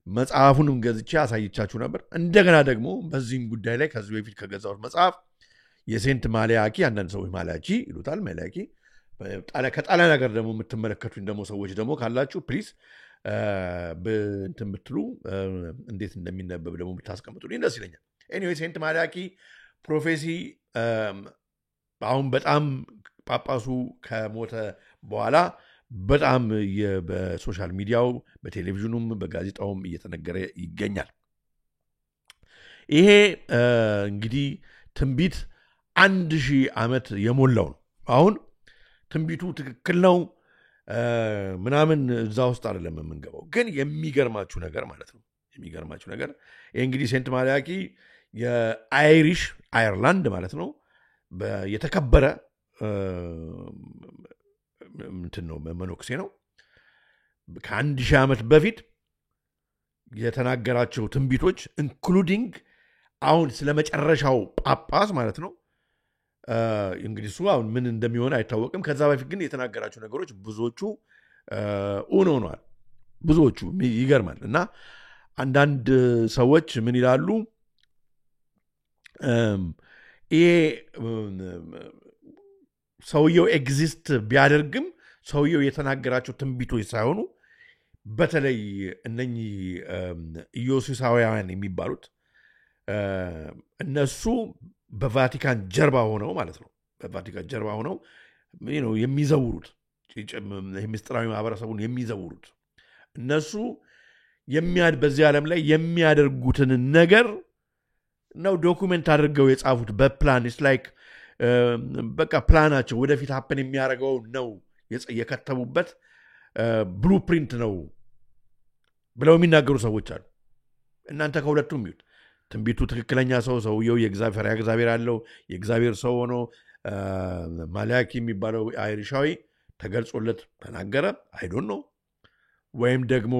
መጽሐፉንም ገዝቼ አሳይቻችሁ ነበር። እንደገና ደግሞ በዚህም ጉዳይ ላይ ከዚህ በፊት ከገዛሁት መጽሐፍ የሴንት ማሊያኪ አንዳንድ ሰዎች ማሊያኪ ይሉታል ማሊያኪ ከጣሊያን ሀገር ደግሞ የምትመለከቱኝ ደግሞ ሰዎች ደግሞ ካላችሁ ፕሊዝ እንትን ብትሉ እንዴት እንደሚነበብ ደግሞ ብታስቀምጡልኝ ደስ ይለኛል። ኤኒዌይ ሴንት ማሊያኪ ፕሮፌሲ አሁን በጣም ጳጳሱ ከሞተ በኋላ በጣም በሶሻል ሚዲያው በቴሌቪዥኑም በጋዜጣውም እየተነገረ ይገኛል። ይሄ እንግዲህ ትንቢት 1000 ዓመት የሞላው ነው። አሁን ትንቢቱ ትክክል ነው ምናምን እዛ ውስጥ አይደለም የምንገባው። ግን የሚገርማችሁ ነገር ማለት ነው የሚገርማችሁ ነገር ይሄ እንግዲህ ሴንት ማሊያኪ የአይሪሽ አየርላንድ ማለት ነው የተከበረ እንትን ነው መነኩሴ ነው። ከ1000 ዓመት በፊት የተናገራቸው ትንቢቶች ኢንክሉዲንግ አሁን ስለመጨረሻው ጳጳስ ማለት ነው እንግዲህ እሱ አሁን ምን እንደሚሆን አይታወቅም። ከዛ በፊት ግን የተናገራቸው ነገሮች ብዙዎቹ ሆነዋል። ብዙዎቹ ይገርማል። እና አንዳንድ ሰዎች ምን ይላሉ ይሄ ሰውየው ኤግዚስት ቢያደርግም ሰውየው የተናገራቸው ትንቢቶች ሳይሆኑ በተለይ እነኚህ ኢየሱሳውያን የሚባሉት እነሱ በቫቲካን ጀርባ ሆነው ማለት ነው በቫቲካን ጀርባ ሆነው የሚዘውሩት ምስጢራዊ ማህበረሰቡን የሚዘውሩት እነሱ በዚህ ዓለም ላይ የሚያደርጉትን ነገር ነው ዶኩሜንት አድርገው የጻፉት በፕላን ኢስ ላይክ በቃ ፕላናቸው ወደፊት ሀፕን የሚያደርገው ነው የከተቡበት ብሉፕሪንት ነው ብለው የሚናገሩ ሰዎች አሉ እናንተ ከሁለቱም ይሁት ትንቢቱ ትክክለኛ ሰውየው የእግዚአብሔር ያለው የእግዚአብሔር ሰው ሆኖ ማላኪ የሚባለው አይሪሻዊ ተገልጾለት ተናገረ አይ ዶንት ኖ ወይም ደግሞ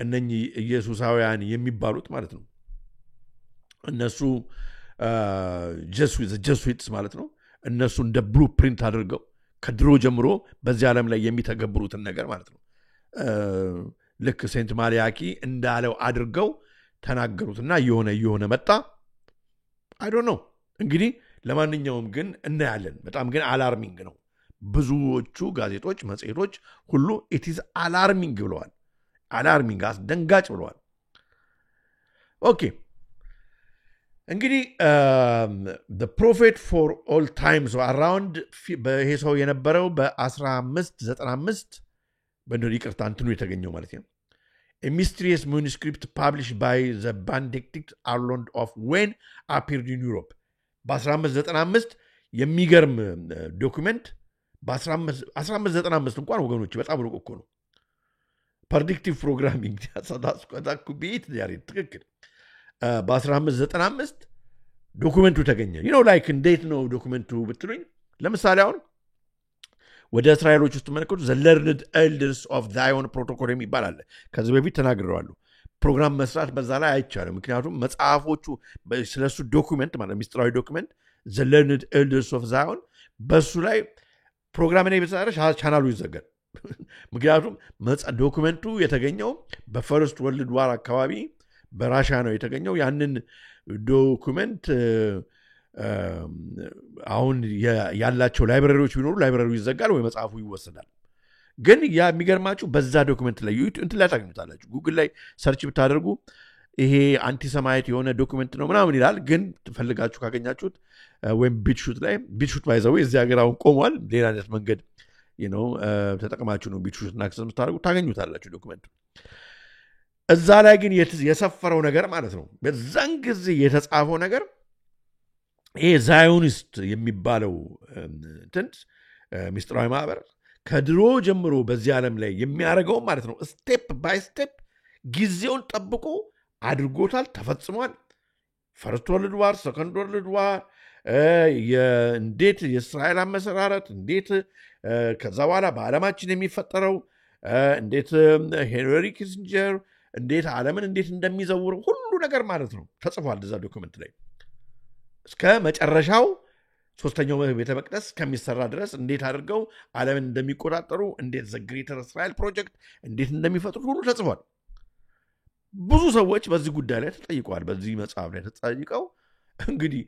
እነኚህ ኢየሱሳውያን የሚባሉት ማለት ነው እነሱ ጀስዊትስ ማለት ነው እነሱ እንደ ብሉፕሪንት አድርገው ከድሮ ጀምሮ በዚህ ዓለም ላይ የሚተገብሩትን ነገር ማለት ነው ልክ ሴንት ማሊያኪ እንዳለው አድርገው ተናገሩትና የሆነ መጣ አይ ዶንት ኖ እንግዲህ ለማንኛውም ግን እናያለን በጣም ግን አላርሚንግ ነው ብዙዎቹ ጋዜጦች መጽሔቶች ሁሉ it is alarming ብለዋል አላርሚንግ አስደንጋጭ ብለዋል ኦኬ እንግዲህ the prophet for all times around በይሄ ሰው የነበረው በ1595 በእንደው ይቅርታ እንትኑ የተገኘው ማለት ነው a mysterious manuscript published by the Benedict Arnold of when appeared in Europe በ1595 የሚገርም ዶክመንት በ1595 እንኳን ወገኖች በጣም ሩቅ እኮ ነው ፕሬዲክቲቭ ፕሮግራሚንግ ያሳዳስቆታኩ ቢት ያሪ ትክክል በ1595 ዶክመንቱ ተገኘ ላይክ እንዴት ነው ዶክመንቱ ብትሉኝ ለምሳሌ አሁን ወደ እስራኤሎች ውስጥ መለከቱ the learned elders of Zion protocol የሚባል አለ ከዚህ በፊት ተናግረዋል ፕሮግራም መስራት በዛ ላይ አይቻልም ምክንያቱም መጽሐፎቹ ስለሱ ዶክመንት ማለት ሚስጥራዊ ዶክመንት the learned elders of Zion በሱ ላይ ፕሮግራም ላይ በተሳረሽ ቻናሉ ይዘጋል ምክንያቱም ዶክመንቱ የተገኘው በፈርስት ወርልድ ዋር አካባቢ በራሻ ነው የተገኘው ያንን ዶክመንት አሁን ያላቸው ላይብራሪዎች ቢኖሩ ላይብራሪው ይዘጋል ወይ መጽሐፉ ይወሰዳል ግን ያ የሚገርማችሁ በዛ ዶክመንት ላይ እንትን ላይ ታገኙታላችሁ ጉግል ላይ ሰርች ብታደርጉ ይሄ አንቲሰማይት የሆነ ዶክመንት ነው ምናምን ይላል ግን ፈልጋችሁ ካገኛችሁት ወይም ቢትሹት ባይዘው እዚህ ሀገር አሁን ቆሟል ሌላ አይነት መንገድ ተጠቅማችሁ ነው ቢትሹትና አክሰስ የምታደርጉ ታገኙታላችሁ ዶክመንቱ እዛ ላይ ግን የሰፈረው ነገር ማለት ነው በዛን ጊዜ የተጻፈው ነገር ይሄ ዛዮኒስት የሚባለው ሚስጥራዊ ማህበር ከድሮ ጀምሮ በዚህ ዓለም ላይ የሚያደርገው ማለት ነው ስቴፕ ባይ ስቴፕ ጊዜውን ጠብቆ አድርጎታል ተፈጽሟል ፈርስት ወርልድ ዋር ሰከንድ ወርልድ ዋር እንዴት የእስራኤል አመሰራረት እንዴት ከዛ በኋላ በዓለማችን የሚፈጠረው እንዴት ሄንሪ ኪሲንጀር እንዴት ዓለምን እንዴት እንደሚዘውረው ሁሉ ነገር ማለት ነው ተጽፏል እዛ ዶክመንት ላይ እስከ መጨረሻው ሶስተኛው ቤተ መቅደስ ከሚሰራ ድረስ እንዴት አድርገው ዓለምን እንደሚቆጣጠሩ እንዴት ዘ ግሬተር እስራኤል ፕሮጀክት እንዴት እንደሚፈጥሩ ሁሉ ተጽፏል ብዙ ሰዎች በዚህ ጉዳይ ላይ ተጠይቀዋል በዚህ መጽሐፍ ላይ ተጠይቀው እንግዲህ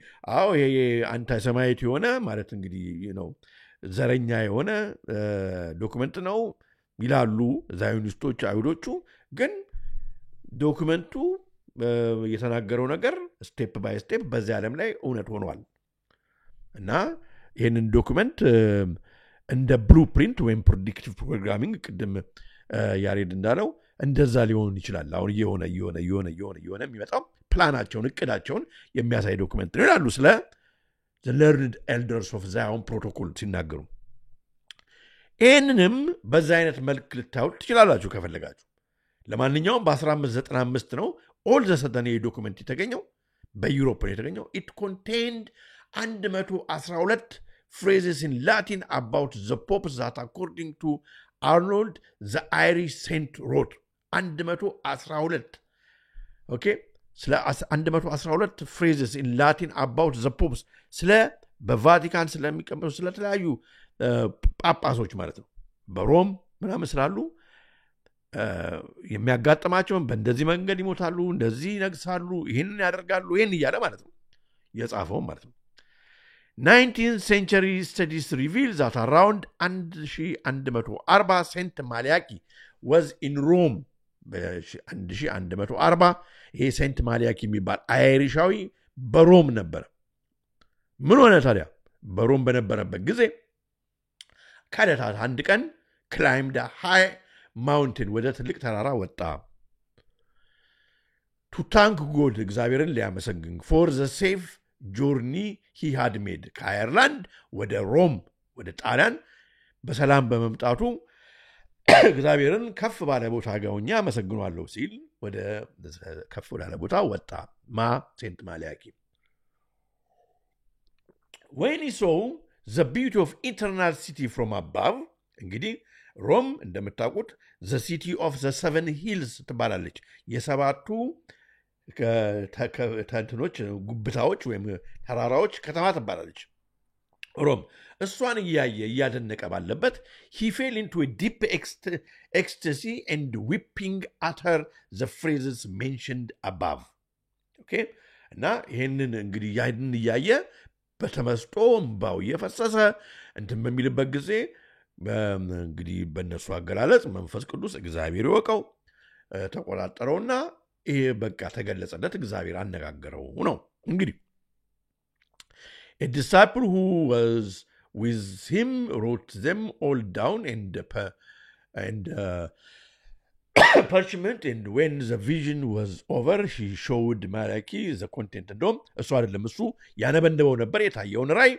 ይሄ አንታይ ሰማያዊት የሆነ ማለት እንግዲህ ዘረኛ የሆነ ዶክመንት ነው ይላሉ ዛዮኒስቶች አይሁዶቹ ግን ዶክመንቱ የተናገረው ነገር ስቴፕ ባይ ስቴፕ በዚህ ዓለም ላይ እውነት ሆኗል እና ይህንን ዶክመንት እንደ ብሉፕሪንት ወይም ፕሬዲክቲቭ ፕሮግራሚንግ ቅድም ያሬድ እንዳለው እንደዛ ሊሆን ይችላል አሁን የሆነ የሚመጣው ፕላናቸውን እቅዳቸውን የሚያሳይ ዶክመንት ነው ይላሉ ስለ the learned elders of Zion protocol ሲናገሩ ይህንንም በዛ አይነት መልክ ልታዩት ትችላላችሁ ከፈለጋችሁ ለማንኛውም በ1595 ነው ኦል ዘ ሰደን ዶክመንት የተገኘው በዩሮፕ ነው የተገኘው it contained 112 phrases in Latin about the popes that according to Arnold the Irish saint wrote 112 ኦኬ ስለ 112 phrases in Latin about the popes ስለ በቫቲካን ስለሚቀመጡ ስለተለያዩ ጳጳሶች ማለት ነው በሮም ምናምን ስላሉ የሚያጋጥማቸውን በእንደዚህ መንገድ ይሞታሉ እንደዚህ ይነግሳሉ ይህንን ያደርጋሉ ይህን እያለ ማለት ነው የጻፈው ማለት ነው 19th century studies reveal that around 1140 Saint Malachy was in Rome በ1140 ይሄ ሴንት ማሊያኪ የሚባል አይሪሻዊ በሮም ነበር ምን ሆነ ታዲያ በሮም በነበረበት ጊዜ ከዕለታት አንድ ቀን climbed a high mountain ወደ ትልቅ ተራራ ወጣ to thank God እግዚአብሔርን ሊያመሰግን for the safe journey he had made ከአየርላንድ ወደ ሮም ወደ ጣሊያን በሰላም በመምጣቱ እግዚአብሔርን ከፍ ባለ ቦታ ጋውኛ አመሰግናለሁ ሲል ወደ ከፍ ወዳለ ቦታ ወጣ ማ ሴንት ማሊያኪ when he saw the beauty of eternal city from above እንግዲህ ሮም እንደምታውቁት the city of the seven hills ትባላለች የሰባቱ ተንትኖች ጉብታዎች ወይም ተራራዎች ከተማ ትባላለች ሮም እሷን እያደነቀ ባለበት he fell into a deep ecstasy and weeping utter the phrases mentioned above okay እና ይሄንን እንግዲህ ያይን እያየ በተመስጦ እንባው እየፈሰሰ እንትን በሚልበት ጊዜ እንግዲህ በእነሱ አገላለጽ መንፈስ ቅዱስ እግዚአብሔር ይወቀው ተቆጣጠረውና ይሄ በቃ ተገለጸለት እግዚአብሔር አነጋገረው ነው እንግዲህ a disciple who was with him wrote them all down and parchment and when the vision was over he showed Malachy the content እንደውም እሱ አይደለም እሱ ያነበንበው ነበር የታየውን ራይ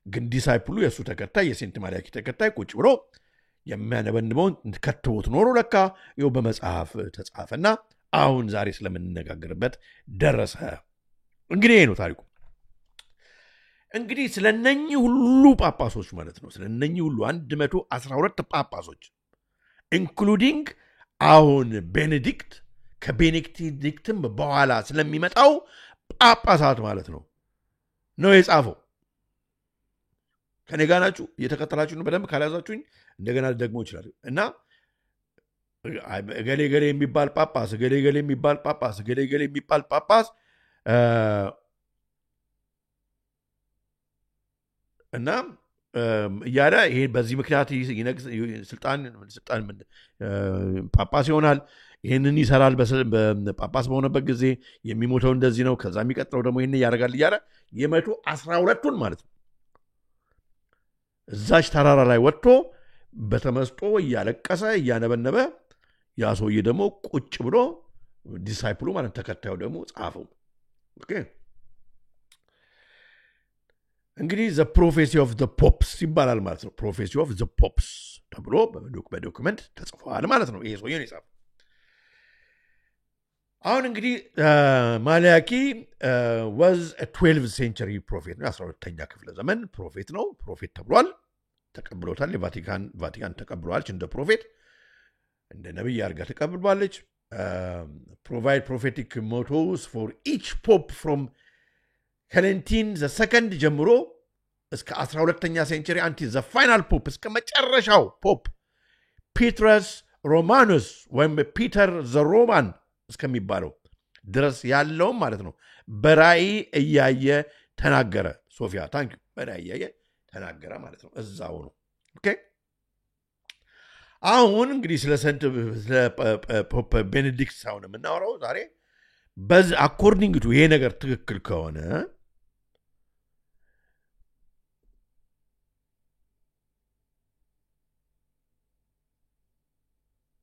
ግን ዲሳይፕሉ የሱ ተከታይ የሴንት ማሊያኪ ተከታይ ቁጭ ብሎ የሚያነበንበውን ከተውት ኖሮ ለካ ይው በመጽሐፍ ተጻፈና አሁን ዛሬ ስለምንነጋገርበት ደረሰ እንግዲህ ነው ታሪኩ እንግዲህ ስለነኚህ ሁሉ ጳጳሶች ማለት ነው ስለነኚህ ሁሉ 112 ጳጳሶች ኢንክሉዲንግ አሁን ቤኔዲክት ከቤኔዲክትም በኋላ ስለሚመጣው ጳጳሳት ማለት ነው የጻፈው ከኔ ጋር ናችሁ እየተከተላችሁ በደንብ ካላያዛችሁኝ እንደገና ደግሞ ይችላል እና ገሌ የሚባል ጳጳስ ገሌ የሚባል ጳጳስ ገሌ የሚባል ጳጳስ እና ያለ ይሄ በዚህ ምክንያት ስልጣን ጳጳስ ይሆናል ይሄንን ይሰራል በጳጳስ በሆነበት ጊዜ የሚሞተው እንደዚህ ነው ከዛ የሚቀጥለው ደግሞ ይሄን ያደርጋል እያለ የ112ቱን ማለት ነው እዛች ተራራ ላይ ወጥቶ በተመስጦ እያለቀሰ እያነበነበ ያ ሰውዬ ደግሞ ቁጭ ብሎ ዲሳይፕሉ ማለት ተከታዩ ደግሞ ጻፈው ኦኬ እንግዲህ the prophecy of the popes ይባላል ማለት ነው prophecy of the popes ተብሎ በዶክመንት ተጽፏል ማለት ነው ይሄ ሰውዬ ነው የጻፈው አሁን እንግዲህ ማሊያኪ was a 12th century prophet ነው 12ኛ ክፍለ ዘመን ፕሮፌት ነው ፕሮፌት ተብሏል ተቀብሎታል ቫቲካን ተቀብሏልች እንደ ፕሮፌት እንደ ነብይ አርጋ ተቀብሏለች provide prophetic mottos for each pope from Clementine the second ጀምሮ እስከ 12ኛ ሴንቸሪ አንቲ the final pope እስከ መጨረሻው ፖፕ ፒትረስ ሮማኑስ ወይም ፒተር ዘ ሮማን እስከሚባለው ድረስ ያለው ማለት ነው በራእይ እያየ ተናገረ ሶፊያ ታንክ በራእይ እያየ ተናገረ ማለት ነው እዛው ነው ኦኬ አሁን እንግዲህ ስለ ፖፕ ቤኔዲክት ሳውን የምናወራው ዛሬ በዝ አኮርዲንግ ቱ ይሄ ነገር ትክክል ከሆነ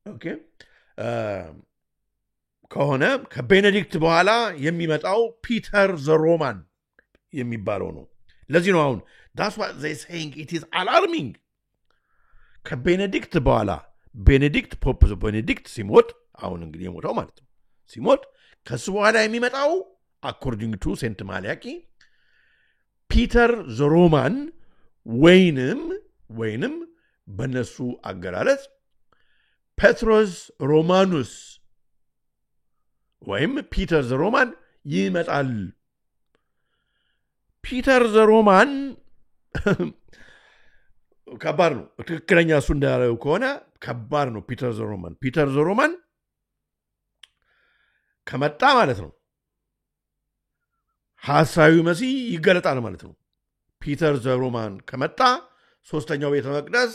ኦኬ ከሆነ ከቤኔዲክት በኋላ የሚመጣው ፒተር ዘ ሮማን የሚባለው ነው ለዚህ ነው አሁን that's what they saying it is alarming ከቤኔዲክት በኋላ ቤኔዲክት ፖፕ ቤኔዲክት ሲሞት አሁን እንግዲህ የሞተው ማለት ነው ሲሞት ከሱ በኋላ የሚመጣው አኮርዲንግ ቱ ሴንት ማሊያኪ ፒተር ዘ ሮማን ወይንም በነሱ አገላለጽ ፔትሮስ ሮማኑስ ወይም ፒተር ዘ ሮማን ይመጣል ፒተር ዘ ሮማን ከባድ ነው ትክክለኛ እሱ እንዳለው ከሆነ ከባድ ነው ፒተር ዘ ሮማን ከመጣ ማለት ነው ሐሳዊ መሲህ ይገለጣል ማለት ነው። ፒተር ዘ ሮማን ከመጣ ሶስተኛው ቤተ መቅደስ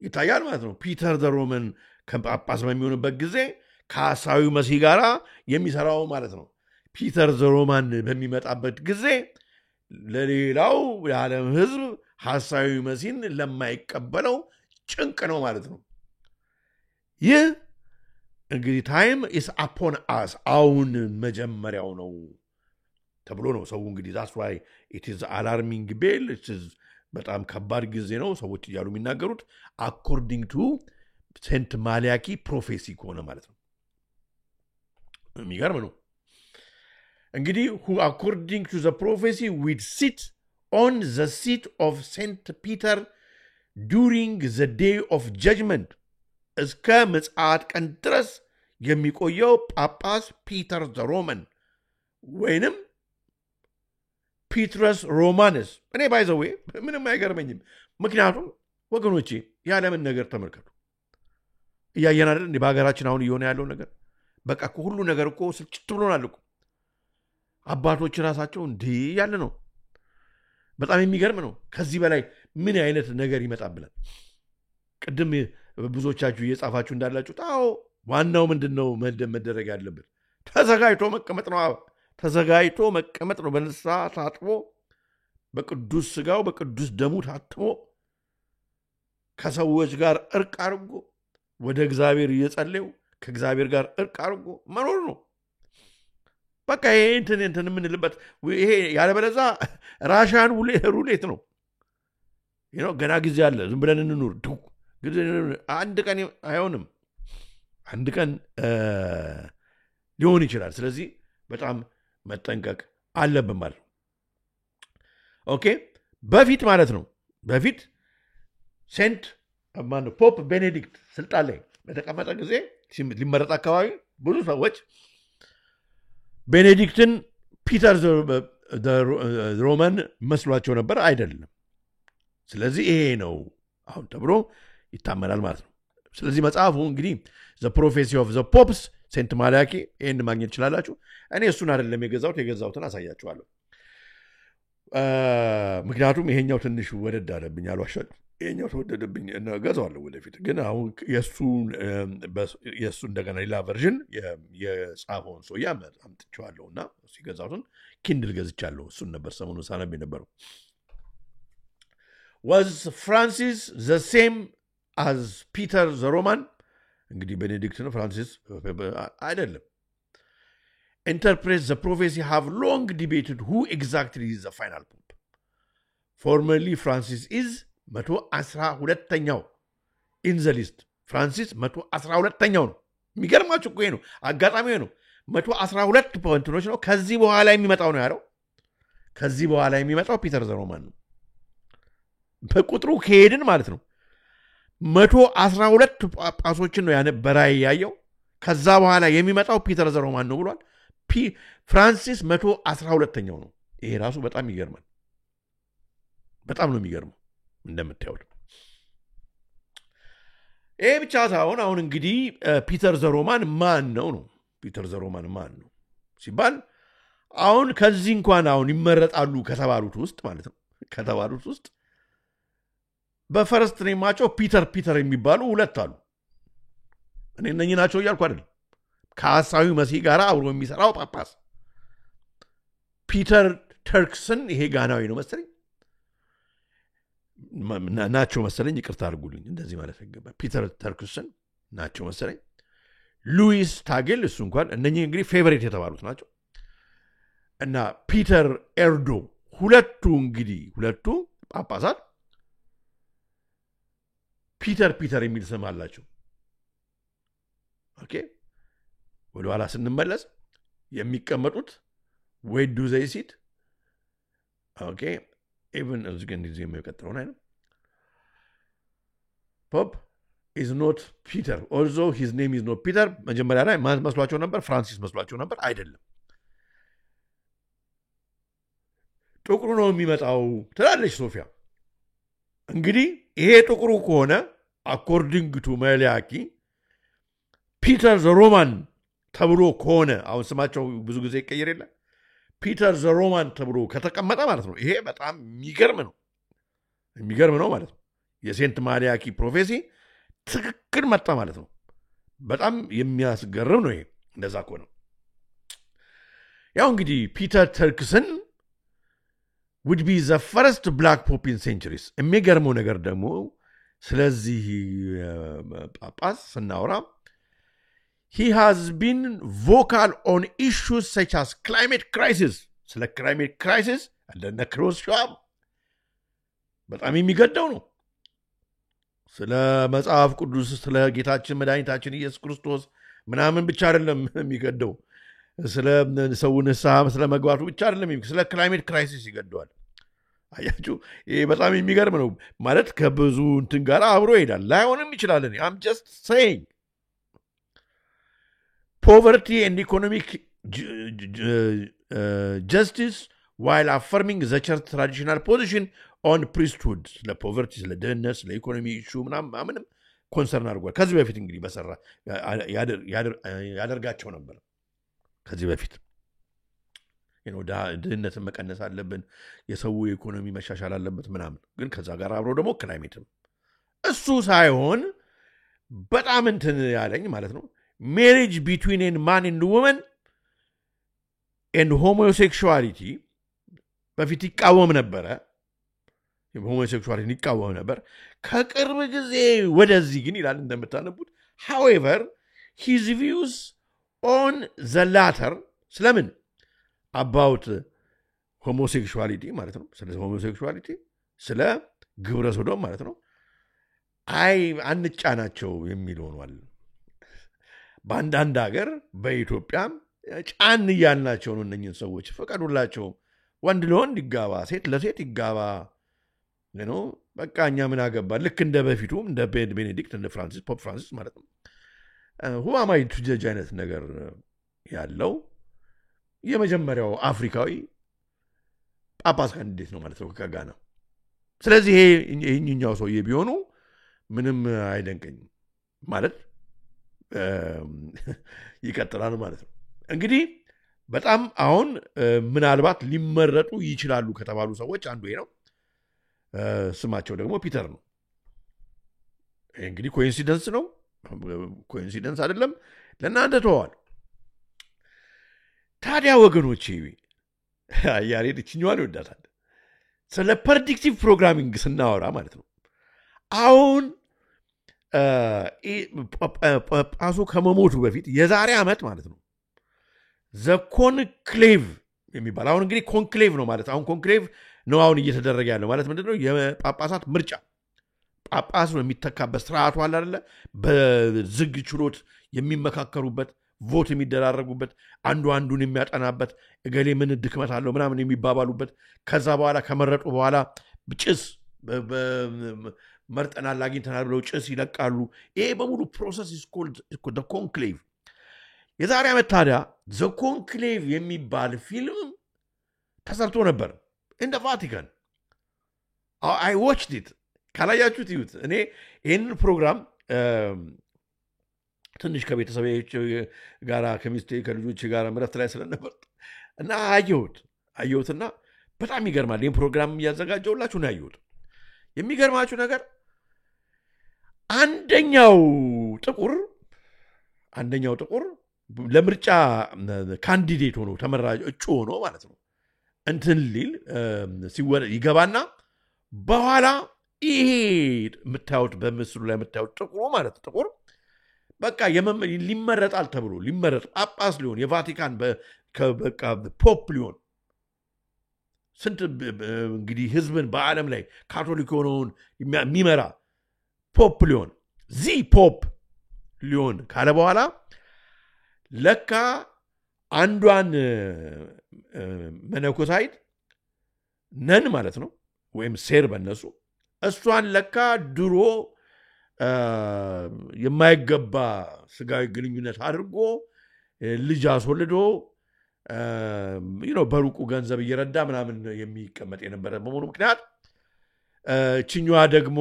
ይታያል ማለት ነው። ፒተር ዘ ሮማን ከጳጳስ በሚሆንበት ጊዜ ከሐሳዊ መሲህ ጋር የሚሰራው ማለት ነው። ፒተር ዘ ሮማን በሚመጣበት ጊዜ ለሌላው የዓለም ሕዝብ ሐሳዊ መሲህን ለማይቀበለው ጭንቅ ነው ማለት ነው። ይህ እንግዲህ ታይም ኢስ አፖን አስ አሁን መጀመሪያው ነው ተብሎ ነው ሰው እንግዲህ that's why it is alarming bell በጣም ከባድ ጊዜ ነው ሰዎች እያሉ የሚናገሩት according to ሴንት ማሊያኪ ፕሮፌሲ ከሆነ ማለት ነው። የሚገርም ነው እንግዲህ who according to the prophecy would sit on the seat of Saint Peter during the day of judgment እስከ ምጽአት ቀን ድረስ የሚቆየው ጳጳስ ፒተር ዘ ሮማን ወይንም ፒትረስ ሮማንስ። እኔ ባይዘዌ ምንም አይገርመኝም። ምክንያቱም ወገኖቼ የዓለምን ነገር ተመልከቱ። እያየን አይደል እንዴ በሀገራችን አሁን እየሆነ ያለው ነገር? በቃ ሁሉ ነገር እኮ ስልችት ብሎናል እኮ። አባቶች ራሳቸው እንዲህ ያለ ነው። በጣም የሚገርም ነው። ከዚህ በላይ ምን አይነት ነገር ይመጣብናል? ቅድም ብዙዎቻችሁ እየጻፋችሁ እንዳላችሁ ታው ዋናው ምንድነው መደረግ ያለበት? ተዘጋጅቶ መቀመጥ ነው። ተዘጋጅቶ መቀመጥ ነው። በንስሐ ታጥቦ በቅዱስ ሥጋው በቅዱስ ደሙ ታጥቦ ከሰዎች ጋር እርቅ አድርጎ ወደ እግዚአብሔር እየጸለዩ ከእግዚአብሔር ጋር እርቅ አድርጎ መኖር ነው። በቃ ይሄ እንትን የምንልበት ይሄ ያለበለዛ ራሻን ሩሌት ነው። ገና ጊዜ አለ። ዝም ብለን እንኑር። አንድ ቀን አይሆንም። አንድ ቀን ሊሆን ይችላል። ስለዚህ በጣም መጠንቀቅ አለብን ማለት ነው። ኦኬ በፊት ማለት ነው በፊት ፖፕ ቤኔዲክት ስልጣን ላይ በተቀመጠ ጊዜ ሊመረጥ አካባቢ ብዙ ሰዎች ቤኔዲክትን ፒተር ሮማን መስሏቸው ነበር። አይደለም። ስለዚህ ይሄ ነው አሁን ተብሎ ይታመናል ማለት ነው። ስለዚህ መጽሐፉ እንግዲህ ዘ ፕሮፌሲ ኦፍ ዘ ፖፕስ ሴንት ማሊያኪ ይህን ማግኘት ይችላላችሁ። እኔ እሱን አይደለም የገዛሁትን አሳያችኋለሁ። ምክንያቱም ይሄኛው ትንሽ ወደድ አለብኝ፣ አልዋሻል። ይሄኛው ተወደደብኝ እና ገዛዋለሁ ወደፊት። ግን አሁን የእሱ እንደገና ሌላ ቨርዥን የጻፈውን ሰውዬ አምጥቼዋለሁ እና እሱ የገዛሁትን ኪንድል ገዝቻለሁ። እሱን ነበር ሰሞኑን ሳነብ የነበረው። Was Francis the same as Peter the Roman? እንግዲህ ቤኔዲክት ነው ፍራንሲስ አይደለም። Interprets the prophecy have long debated who exactly is the final pope. Formerly Francis is 112ኛው in the list. ፍራንሲስ 112ኛው ነው። የሚገርማችሁ እኮ ነው። አጋጣሚ ነው። 112 ፖይንቶች ነው። ከዚህ በኋላ የሚመጣው ነው ያለው። ከዚህ በኋላ የሚመጣው ፒተር ዘ ሮማን ነው። በቁጥሩ ከሄድን ማለት ነው 112 ጳጳሶችን ነው በራእይ ያየው። ከዛ በኋላ የሚመጣው ፒተር ዘ ሮማን ነው ብሏል። ፍራንሲስ 112ኛው ነው። ይሄ ራሱ በጣም ይገርማል። በጣም ነው የሚገርመው እንደምታዩት። ይሄ ብቻ ሳይሆን አሁን እንግዲህ ፒተር ዘ ሮማን ማን ነው? ፒተር ዘ ሮማን ማን ነው ሲባል አሁን ከዚህ እንኳን አሁን ይመረጣሉ ከተባሉት ውስጥ ማለት ነው ከተባሉት ውስጥ በፈርስት ኔማቸው ፒተር የሚባሉ ሁለት አሉ። እኔ እነኚህ ናቸው እያልኩ አይደል። ከሐሳዊ መሲህ ጋር አብሮ የሚሰራው ጳጳስ ፒተር ተርክሰን፣ ይሄ ጋናዊ ነው መሰለኝ ናቸው መሰለኝ፣ ይቅርታ አድርጉልኝ እንደዚህ ማለት አይገባ። ፒተር ተርክሰን ናቸው መሰለኝ። ሉዊስ ታጌል እሱ እንኳን እነኚህ እንግዲህ ፌቨሬት የተባሉት ናቸው። እና ፒተር ኤርዶ ሁለቱ ጳጳሳት ፒተር የሚል ስም አላቸው። ኦኬ ወደ ኋላ ስንመለስ የሚቀመጡት ወይ ዱ ዘይ ሲት ኦኬ ኢቭን እዚህ ግን እዚህ የሚቀጥለው ነው ፖፕ is not Peter although his name is not Peter። መጀመሪያ ላይ መስሏቸው ነበር፣ ፍራንሲስ መስሏቸው ነበር። አይደለም፣ ጥቁሩ ነው የሚመጣው ትላለች ሶፊያ። እንግዲህ ይሄ ጥቁሩ ከሆነ አኮርዲንግ ቱ ማሊያኪ ፒተር ዘ ሮማን ተብሎ ከሆነ አሁን ስማቸው ብዙ ጊዜ ይቀየር የለ ፒተር ዘ ሮማን ተብሎ ከተቀመጠ ማለት ነው። ይሄ በጣም የሚገርም ነው ማለት ነው። የሴንት ማሪያኪ ፕሮፌሲ ትክክል መጣ ማለት ነው። በጣም የሚያስገርም ነው ይሄ እንደዛ ከሆነ። ያው እንግዲህ ፒተር ተርክሰን would be the first black pope in centuries። የሚገርመው ነገር ደግሞ ስለዚህ ጳጳስ ስናወራ he has been vocal on issues such as climate crisis። ስለ climate crisis እንደነ ክሮስ ሻም በጣም የሚገደው ነው። ስለ መጽሐፍ ቅዱስ ስለ ጌታችን መድኃኒታችን ኢየሱስ ክርስቶስ ምናምን ብቻ አይደለም የሚገደው፣ ስለ ሰው ንስሐ ስለ መግባቱ ብቻ አይደለም፣ ስለ ክላይሜት ክራይሲስ ይገደዋል። አያችሁ ይሄ በጣም የሚገርም ነው ማለት ከብዙ እንትን ጋር አብሮ ይሄዳል። ላይሆንም ይችላል። I'm just saying poverty and economic justice while affirming the church traditional position on priesthood። ስለ ፖቨርቲ ስለ ድህነት ስለ ኢኮኖሚ ኢሹ ምናምን ኮንሰርን አድርጓል። ከዚህ በፊት እንግዲህ በሰራ ያደርጋቸው ነበር። ከዚህ በፊት ድህነትን መቀነስ አለብን፣ የሰው ኢኮኖሚ መሻሻል አለበት ምናምን። ግን ከዛ ጋር አብሮ ደግሞ ክላይሜትም እሱ ሳይሆን በጣም እንትን ያለኝ ማለት ነው ሜሪጅ ቢትዊን ኤን ማን ኤንድ ውመን ኤንድ ሆሞሴክሹዋሊቲ በፊት ይቃወም ነበረ። ሆሞሴክሹዋሊቲ ይቃወም ነበር። ከቅርብ ጊዜ ወደዚህ ግን ይላል እንደምታነቡት however his views on the latter ስለምን about homosexuality ማለት ነው ስለ ሆሞሴክሹዋሊቲ ስለ ግብረ ሰዶም ማለት ነው አንጫናቸው የሚል ሆኗል። በአንዳንድ ሀገር በኢትዮጵያም ጫን እያልናቸው ነው። እነኝህን ሰዎች ፈቀዱላቸው፣ ወንድ ለወንድ ይጋባ፣ ሴት ለሴት ይጋባ ነው በቃ እኛ ምን አገባ። ልክ እንደ በፊቱም እንደ ቤኔዲክት እንደ ፍራንሲስ ፖፕ ፍራንሲስ ማለት ነው ሁማማይ ቱጀጅ አይነት ነገር ያለው የመጀመሪያው አፍሪካዊ ጳጳስ ካንዲዴት ነው ማለት ነው ከጋና። ስለዚህ ይሄኛው ሰውዬ ቢሆኑ ምንም አይደንቀኝም ማለት ይቀጥላል ማለት ነው። እንግዲህ በጣም አሁን ምናልባት ሊመረጡ ይችላሉ ከተባሉ ሰዎች አንዱ ይሄ ነው። ስማቸው ደግሞ ፒተር ነው። እንግዲህ ኮኢንሲደንስ ነው? ኮኢንሲደንስ አይደለም። ለእናንተ ተዋል። ታዲያ ወገኖቼ ያሬድ እችኛዋን ይወዳታል። ስለ ፕሬዲክቲቭ ፕሮግራሚንግ ስናወራ ማለት ነው አሁን ጳጳሱ ከመሞቱ በፊት የዛሬ ዓመት ማለት ነው ዘ ኮንክሌቭ የሚባል አሁን እንግዲህ ኮንክሌቭ ነው ማለት አሁን ኮንክሌቭ ነው አሁን እየተደረገ ያለው ማለት ምንድነው? የጳጳሳት ምርጫ ጳጳስ ነው የሚተካበት ስርዓቱ አለ አይደለ? በዝግ ችሎት የሚመካከሩበት ቮት የሚደራረጉበት አንዱ አንዱን የሚያጠናበት እገሌ ምን ድክመት አለው ምናምን የሚባባሉበት ከዛ በኋላ ከመረጡ በኋላ ጭስ መርጠናል አግኝተናል ብለው ጭስ ይለቃሉ። ይሄ በሙሉ ፕሮሰስ is called the conclave። የዛሬ ዓመት ታዲያ the conclave የሚባል ፊልም ተሰርቶ ነበር in the Vatican። I watched it። ካላያችሁት ይዩት። እኔ ይህንን ፕሮግራም ትንሽ ከቤተሰቦቼ ጋር ከሚስቴ ከልጆቼ ጋር ምረፍት ላይ ስለነበር እና አየሁትና በጣም ይገርማል። ይህን ፕሮግራም እያዘጋጀሁላችሁ ነው ያየሁት። የሚገርማችሁ ነገር አንደኛው ጥቁር ለምርጫ ካንዲዴት ሆኖ ተመራጭ እጩ ሆኖ ማለት ነው እንትን ሊል ይገባና በኋላ ይሄ የምታዩት በምስሉ ላይ የምታዩት ጥቁሩ ማለት ጥቁር በቃ ሊመረጣል ተብሎ ሊመረጥ ጳጳስ ሊሆን የቫቲካን በቃ ፖፕ ሊሆን ስንት እንግዲህ ህዝብን በዓለም ላይ ካቶሊክ ሆነውን የሚመራ ፖፕ ሊሆን ፖፕ ሊሆን ካለ በኋላ ለካ አንዷን መነኮሳይት ነን ማለት ነው ወይም ሴር በነሱ እሷን ለካ ድሮ የማይገባ ስጋዊ ግንኙነት አድርጎ ልጅ አስወልዶ በሩቁ ገንዘብ እየረዳ ምናምን የሚቀመጥ የነበረ በመሆኑ ምክንያት ችኛዋ ደግሞ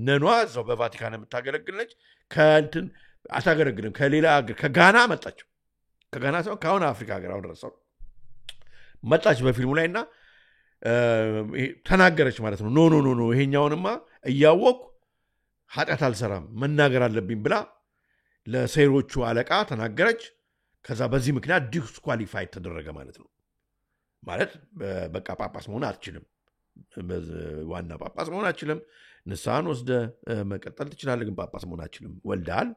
ነኗ እዛው በቫቲካን የምታገለግል ነች። ከእንትን አታገለግልም። ከሌላ ሀገር ከጋና መጣችው። ከጋና ሳይሆን ከአሁን አፍሪካ ሀገር አሁን ረሳው መጣች በፊልሙ ላይና ተናገረች ማለት ነው ኖ ይሄኛውንማ እያወቅኩ ኃጢአት አልሰራም መናገር አለብኝ ብላ ለሴሮቹ አለቃ ተናገረች ከዛ በዚህ ምክንያት ዲስኳሊፋይ ተደረገ ማለት ነው ማለት በቃ ጳጳስ መሆን አትችልም ዋና ጳጳስ መሆን አትችልም ንስሐን ወስደ መቀጠል ትችላለህ ግን ጳጳስ መሆን አትችልም ወልደሃል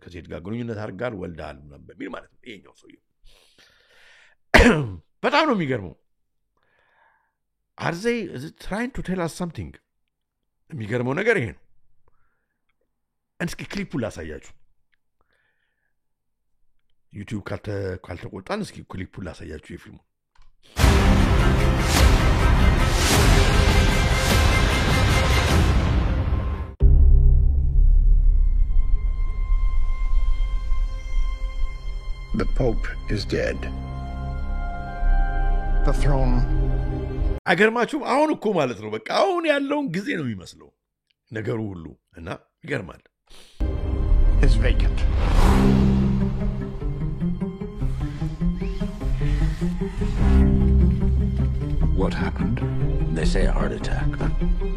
ከሴት ጋር ግንኙነት አድርጋል ወልደሃል በሚል ማለት ነው ይሄኛው ሰውዬው በጣም ነው የሚገርመው are they trying to tell us something የሚገርመው ነገር ይሄ ነው እስኪ ክሊፑን ላሳያችሁ ዩቲዩብ ካልተቆጣን እስኪ ክሊፑን ላሳያችሁ የፊልሙ The Pope is dead. The throne. አገርማችሁም አሁን እኮ ማለት ነው በቃ አሁን ያለውን ጊዜ ነው የሚመስለው ነገሩ ሁሉ እና ይገርማል is vacant. What happened? They say a heart attack.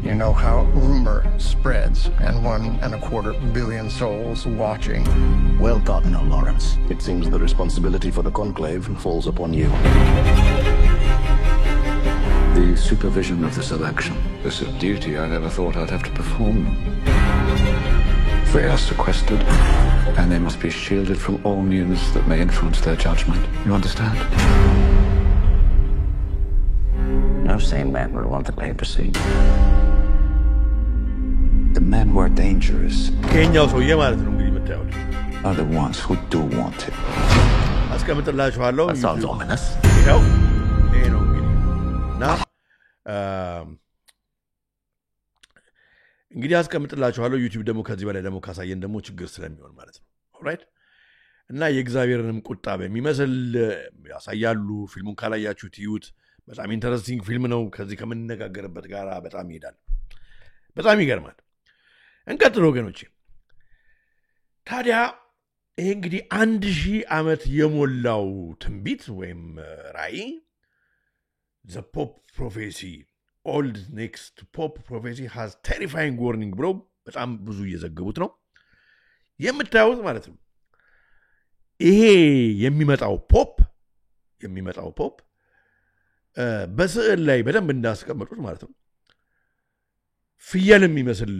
You know how rumor spreads and 1.25 billion souls watching. Well done, no, Lawrence. It seems the responsibility for the conclave falls upon you. The supervision of this election. It's a duty I never thought I'd have to perform. They are sequestered, and they must be shielded from all news that may influence their judgment. You understand? No sane man would want the papacy. The men who are dangerous ከኛው ሰውዬ ማለት ነው እንግዲህ የምታዩት are the ones who do want it. አስቀምጥላችኋለሁ That sounds ominous. ይኸው ይሄ ነው እንግዲህ እና እንግዲህ አስቀምጥላችኋለሁ ዩቲዩብ ደግሞ ከዚህ በላይ ደግሞ ካሳየን ደግሞ ችግር ስለሚሆን ማለት ነው ኦልራይት እና የእግዚአብሔርንም ቁጣ በሚመስል ያሳያሉ ፊልሙን ካላያችሁት ይዩት በጣም ኢንተረስቲንግ ፊልም ነው ከዚህ ከምንነጋገርበት ጋር በጣም ይሄዳል በጣም ይገርማል እንቀጥል ወገኖቼ ታዲያ ይሄ እንግዲህ 1000 ዓመት የሞላው ትንቢት ወይም ራእይ the Pope prophecy old next Pope prophecy has terrifying warning ብሎ በጣም ብዙ እየዘገቡት ነው የምታዩት ማለት ነው ይሄ የሚመጣው ፖፕ በስዕል ላይ በደንብ እንዳስቀመጡት ማለት ነው ፍየል የሚመስል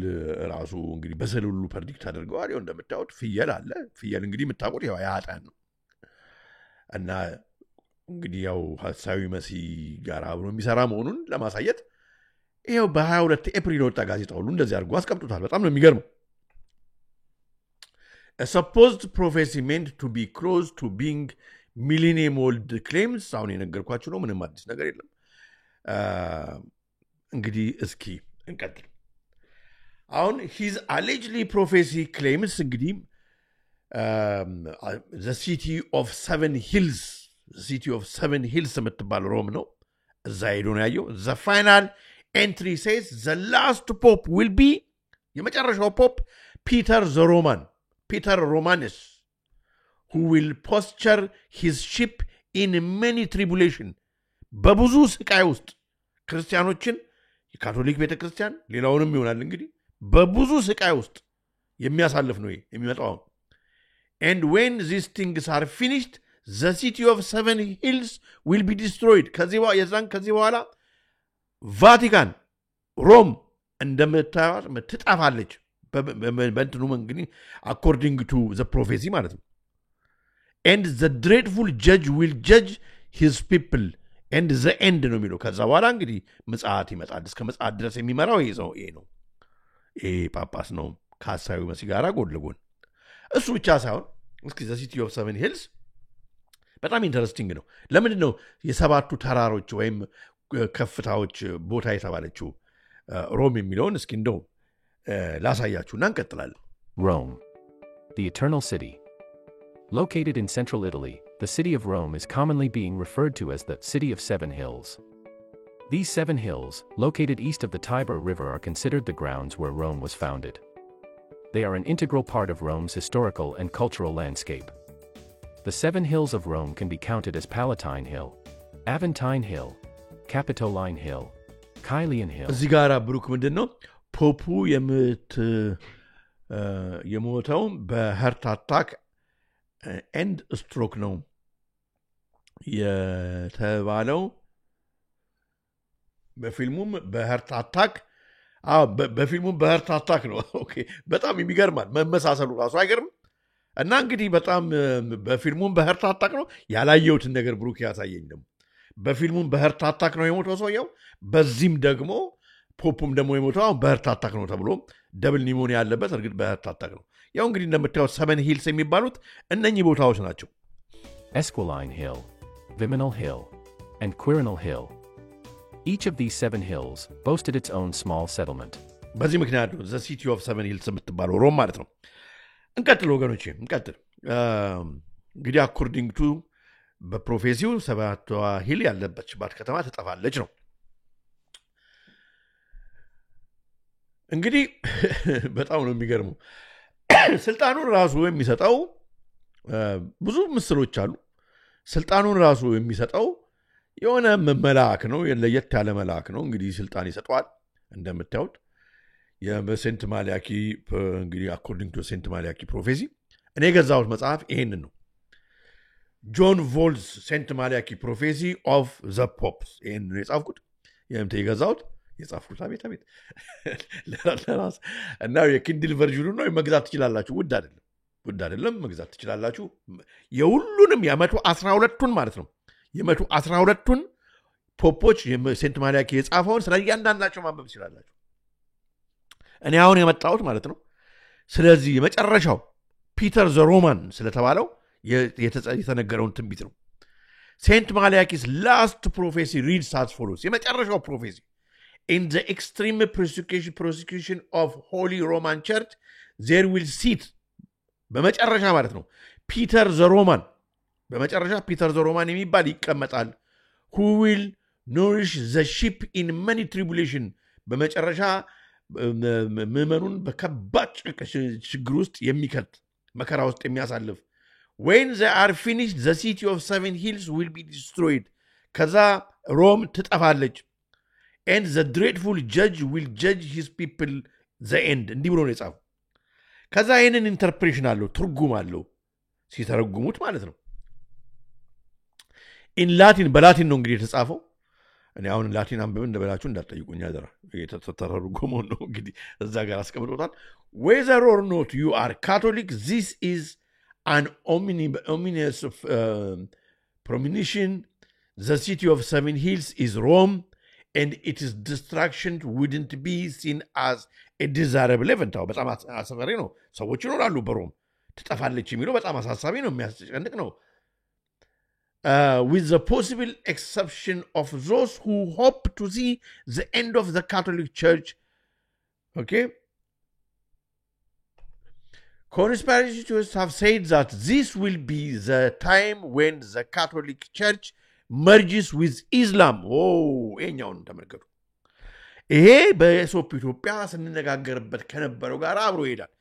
ራሱ እንግዲህ በስዕል ሁሉ ፕሬዲክት አድርገዋል ይኸው እንደምታዩት ፍየል አለ ፍየል እንግዲህ የምታውቁት ያው ያጣን ነው እና እንግዲህ ያው ሐሳዊ መሲህ ጋር አብሮ የሚሰራ መሆኑን ለማሳየት ይኸው በ22 ኤፕሪል ወጣ ጋዜጣ ሁሉ እንደዚህ አድርጎ አስቀምጡታል በጣም ነው የሚገርመው a supposed prophecy meant to be close to being millennium old claims አሁን የነገርኳችሁ ነው ምንም አዲስ ነገር የለም እንግዲህ እስኪ እንቀጥል አሁን his allegedly prophecy claims እንግዲህ the city of seven hills የምትባል ሮም ነው እዛ ሄዶ ነው ያየው the final entry says the last pope will be የመጨረሻው ፖፕ Peter Romanus who will posture his ship in many tribulation በብዙ ስቃይ ውስጥ ክርስቲያኖችን የካቶሊክ ቤተክርስቲያን ሌላውንም ይሆናል እንግዲህ በብዙ ስቃይ ውስጥ የሚያሳልፍ ነው የሚመጣው and when these things are finished the city of seven hills will be destroyed ከዚህ በኋላ ቫቲካን ሮም እንደምታዩት ትጠፋለች በእንትኑ እንግዲህ according to the prophecy ማለት ነው and the dreadful judge will judge his people and the end ነው የሚለው ከዛ በኋላ እንግዲህ ምጽአት ይመጣል እስከ ምጽአት ድረስ የሚመራው ይሄ ነው ይሄ ጳጳስ ነው ከሐሳዊ መሲህ ጋር ጎን ለጎን እሱ ብቻ ሳይሆን እስኪ the city of seven hills በጣም ኢንተረስቲንግ ነው ለምንድን ነው የሰባቱ ተራሮች ወይም ከፍታዎች ቦታ የተባለችው ሮም የሚለውን እስኪ እንደው ላሳያችሁና እንቀጥላለን Rome, the eternal city. Located in central Italy, the city of Rome is commonly being referred to as the City of Seven Hills. These 7 hills, located east of the Tiber River, are considered the grounds where Rome was founded. They are an integral part of Rome's historical and cultural landscape. the 7 hills of Rome can be counted as Palatine Hill, Aventine Hill, Capitoline Hill, Caelian Hill. እዚህ ጋር ብሩክ ምንድነው ፖፑ የሞተው በሃርት አታክ ኤንድ ስትሮክ ነው የተባለው በፊልሙም በሃርት አታክ በፊልሙም በሃርት አታክ ነው ኦኬ በጣም የሚገርማል መመሳሰሉ ራሱ አይገርም እና እንግዲህ በጣም በፊልሙም በሃርት አታክ ነው ያላየሁትን ነገር ብሩክ ያሳየኝ ደግሞ በፊልሙም በሃርት አታክ ነው የሞተው ሰውየው በዚህም ደግሞ ፖፑም ደግሞ የሞተው በሃርት አታክ ነው ተብሎ ደብል ኒሞኒያ ያለበት እርግጥ በሃርት አታክ ነው ያው እንግዲህ እንደምታዩት 7 ሂልስ የሚባሉት እነኚህ ቦታዎች ናቸው Esquiline Hill, Viminal Hill, and Quirinal Hill. Each of these 7 hills boasted its own small settlement. በዚህ ምክንያት ነው the city of 7 hills የምትባለው ሮም ማለት ነው እንቀጥል ወገኖቼ እንቀጥል እንግዲህ according to በፕሮፌሲው 7 ሂል ያለበችባት ከተማ ትጠፋለች ነው እንግዲህ በጣም ነው የሚገርመው ስልጣኑን ራሱ የሚሰጠው ብዙ ምስሎች አሉ ስልጣኑን ራሱ የሚሰጠው የሆነ መልአክ ነው ለየት ያለ መልአክ ነው እንግዲህ ስልጣን ይሰጣል እንደምታዩት የሴንት ማሊያኪ እንግዲህ according to ሴንት ማሊያኪ ፕሮፌሲ እኔ ገዛሁት መጽሐፍ ይሄንን ነው ጆን ቮልስ ሴንት ማሊያኪ ፕሮፌሲ ኦፍ ዘ ፖፕስ ይሄን ነው የጻፍኩት የገዛሁት የጻፍኩት አቤት ለራስ እና የኪንድል ቨርዥኑ ነው መግዛት ትችላላችሁ ውድ አይደለም መግዛት ትችላላችሁ የሁሉንም የ112ቱን ማለት ነው የ112ቱን ፖፖች ሴንት ማሪያኪ የጻፈውን ስለያንዳንዳቸው ማንበብ ትችላላችሁ እኔ አሁን የመጣሁት ማለት ነው ስለዚህ የመጨረሻው ፒተር ዘ ሮማን ስለተባለው የተነገረውን ትንቢት ነው ሴንት ማሊያኪስ ላስት ፕሮፌሲ ሪድስ as follows የመጨረሻው ፕሮፌሲ in the extreme persecution of Holy Roman Church there will sit በመጨረሻ ማለት ነው ፒተር ዘ ሮማን በመጨረሻ ፒተር ዘ ሮማን የሚባል ይቀመጣል who will nourish the sheep in many tribulation በመጨረሻ ምዕመኑን በከባድ ችግር ውስጥ የሚከት መከራ ውስጥ የሚያሳልፍ when they are finished the city of 7 hills will be destroyed ከዛ ሮም ትጠፋለች and the dreadful judge will judge his people the end እንዲህ ብሎ ነው የጻፈው ከዛ ይሄንን ኢንተርፕሬሽን አለው ትርጉም አለው ሲተረጉሙት ማለት ነው in latin በላቲን ነው እንግዲህ የተጻፈው እኔ አሁን ላቲን አንብበን እንደበላችሁ እንዳትጠይቁኝ አደራ የተተረጎመው ነው እንግዲህ እዛ ጋር አስቀምጦታል whether or not you are Catholic this is an ominous premonition the city of 7 hills is Rome and its destruction wouldn't be seen as a desirable event በጣም አሳሳቢ ነው ሰዎች ይኖራሉ በሮም ትጠፋለች የሚለው በጣም አሳሳቢ ነው የሚያስጨንቅ ነው with the possible exception of those who hope to see the end of the Catholic Church okay conspiracy theorists have said that this will be the time when the Catholic Church merges with Islam እኛውን ተመልከቱ ይሄ በኢትዮጵያ ስንነጋገርበት ከነበረው ጋር አብሮ ይሄዳል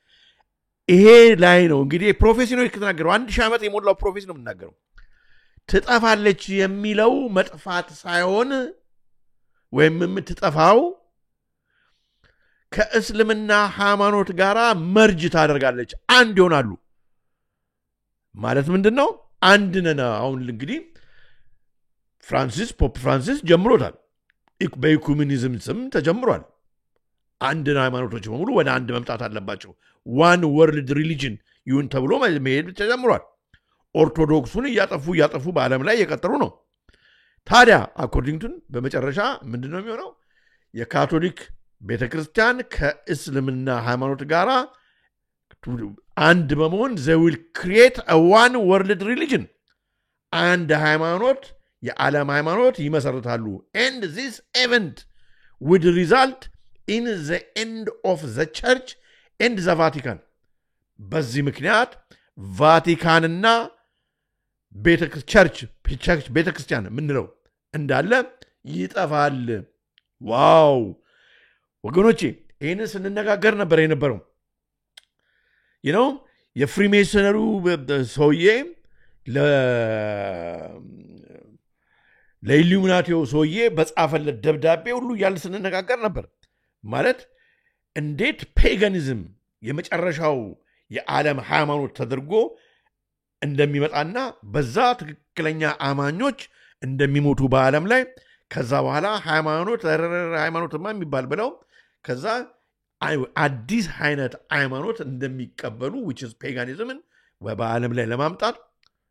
ይሄ ላይ ነው እንግዲህ ፕሮፌሲ ነው የተናገረው 1000 ዓመት የሞላው ፕሮፌሲ ነው የምናገረው ትጠፋለች የሚለው መጥፋት ሳይሆን ወይም የምትጠፋው ከእስልምና ሃይማኖት ጋር መርጅ ታደርጋለች አንድ ይሆናሉ ማለት ምንድነው አንድ ነን አሁን እንግዲህ ፖፕ ፍራንሲስ ጀምሮታል በኢኩሜኒዝም ስም ተጀምሯል አንድ ሃይማኖቶች በሙሉ ወደ አንድ መምጣት አለባቸው ዋን ወርልድ ሪሊጅን ይሁን ተብሎ መሄድ ተጀምሯል ኦርቶዶክሱን ያጠፉ በዓለም ላይ የቀጠሩ ነው ታዲያ አኮርዲንግቱን በመጨረሻ ምንድነው የሚሆነው የካቶሊክ ቤተክርስቲያን ከእስልምና ሃይማኖት ጋር አንድ በመሆን they will create a one world religion አንድ ሃይማኖት የዓለም ሃይማኖት ይመሰርታሉ and this event would result in the end of the church and the Vatican በዚህ ምክንያት ቫቲካንና ቤተክርስቲያን ምንለው እንዳለ ይጠፋል ዋው ወገኖቼ ይሄንን ስንነጋገር ነበር የነበረው የፍሪሜሰነሩ ሰውዬ ለኢሉሚናቲው ሰውዬ በጻፈለት ደብዳቤ ሁሉ እያልን ስንነጋገር ነበር። ማለት እንዴት ፔጋኒዝም የመጨረሻው የዓለም ሃይማኖት ተደርጎ እንደሚመጣና በዛ ትክክለኛ አማኞች እንደሚሞቱ በዓለም ላይ ከዛ በኋላ ሃይማኖትማ የሚባል ብለው ከዛ አዲስ አይነት ሃይማኖት እንደሚቀበሉ which is paganism በዓለም ላይ ለማምጣት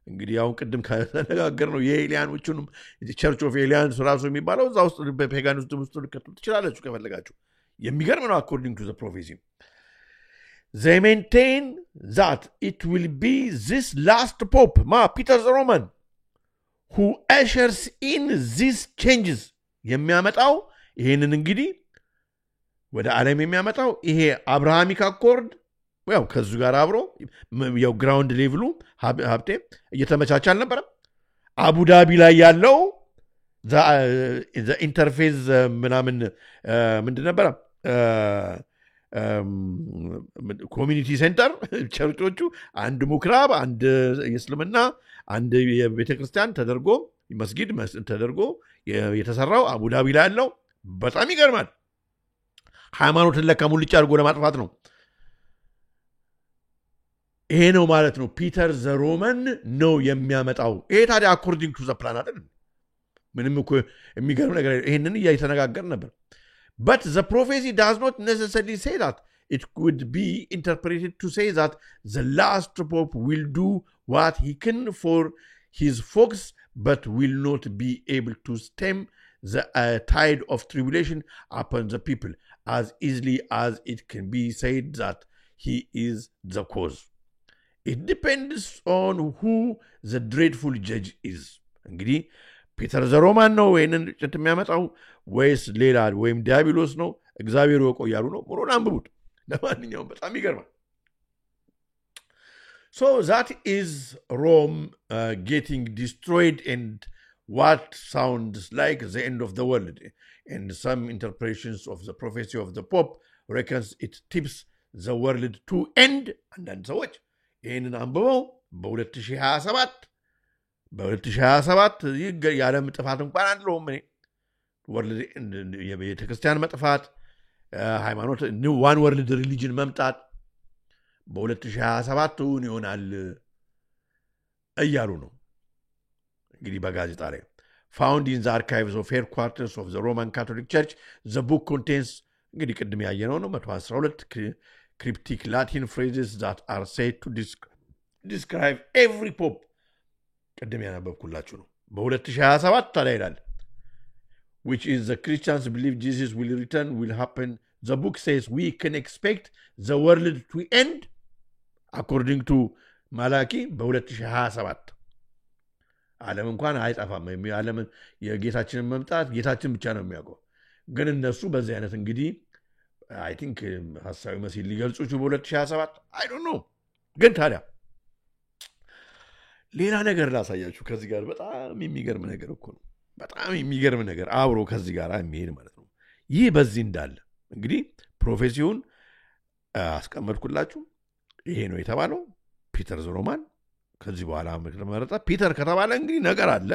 እንግዲህ አሁን ቅድም ከተነጋገር ነው የኤሊያኖቹንም ቸርች ኦፍ ኤሊያንስ ራሱ የሚባለው እዛ ውስጥ በፔጋኒዝም ውስጥ ልከቱ ትችላላችሁ ከፈለጋችሁ። የሚገርም ነው። according to the prophecy they maintain that it will be this last pope Peter the Roman who ushers in these changes የሚያመጣው ይሄንን እንግዲህ ወደ ዓለም የሚያመጣው ይሄ አብርሃሚክ አኮርድ ያው ከዙ ጋር አብሮ ያው ግራውንድ ሌቭሉ ሀብቴ እየተመቻቸ አልነበረም። አቡዳቢ ላይ ያለው ኢንተርፌስ ምናምን ምንድን ነበረ ኮሚኒቲ ሴንተር ቸርቾቹ አንድ ሙክራብ አንድ የእስልምና አንድ የቤተክርስቲያን ተደርጎ መስጊድ ተደርጎ የተሰራው አቡዳቢ ላይ ያለው በጣም ይገርማል። ሃይማኖትን ለካ ሙልጭ አድርጎ ለማጥፋት ነው። ይሄ ነው ማለት ነው ፒተር ዘ ሮማን ነው የሚያመጣው። ይሄ ታዲያ አኮርዲንግ ቱ ዘ ፕላን አይደል? ምንም እኮ የሚገርም ነገር ይሄንን እየተነጋገር ነበር። but the prophecy does not necessarily say that. It could be interpreted to say that the last pope will do what he can for his folks but will not be able to stem the tide of tribulation upon the people as easily as it can be said that he is the cause. It depends on who the dreadful judge is. እንግዲህ ፒተር ዘ ሮማን ነው ወይንን ጭንት የሚያመጣው ወይስ ሌላ ወይም ዲያብሎስ ነው? እግዚአብሔር ወቆ ያሉ ነው። ሙሉን አንብቡት። ለማንኛውም በጣም ይገርማል። So that is Rome getting destroyed and what sounds like the end of the world. And some interpretations of the prophecy of the Pope reckons it tips the world to end. አንዳንድ ሰዎች ይህንን አንብበው በ2027 የዓለም ጥፋት እንኳን አንለውም እኔ የቤተክርስቲያን መጥፋት ሃይማኖት ዋን ወርልድ ሪሊጅን መምጣት በ2027 ይሆናል እያሉ ነው። እንግዲህ በጋዜጣ ላይ found in the archives of headquarters of the Roman Catholic Church the book contains እንግዲህ ቅድም ያየነው ነው 112 cryptic Latin phrases that are said to describe every pope ቅድም ያነበብኩላችሁ ነው። በ2027 ታዲያ ይላል which is the Christians believe Jesus will return will happen. The book says we can expect the world to end according to Malachi በ2027 ዓለም እንኳን አይጠፋም። ዓለም የጌታችንን መምጣት ጌታችን ብቻ ነው የሚያውቀው። ግን እነሱ በዚህ አይነት እንግዲህ I think ሐሳዊ መሲል ሊገልጹ በ2027 I don't know። ግን ታዲያ ሌላ ነገር ላሳያችሁ ከዚህ ጋር በጣም የሚገርም ነገር እኮ ነው። በጣም የሚገርም ነገር አብሮ ከዚህ ጋር የሚሄድ ማለት ነው። ይህ በዚህ እንዳለ እንግዲህ ፕሮፌሲውን አስቀመጥኩላችሁ። ይሄ ነው የተባለው ፒተር ዘ ሮማን። ከዚህ በኋላ መረጣ ፒተር ከተባለ እንግዲህ ነገር አለ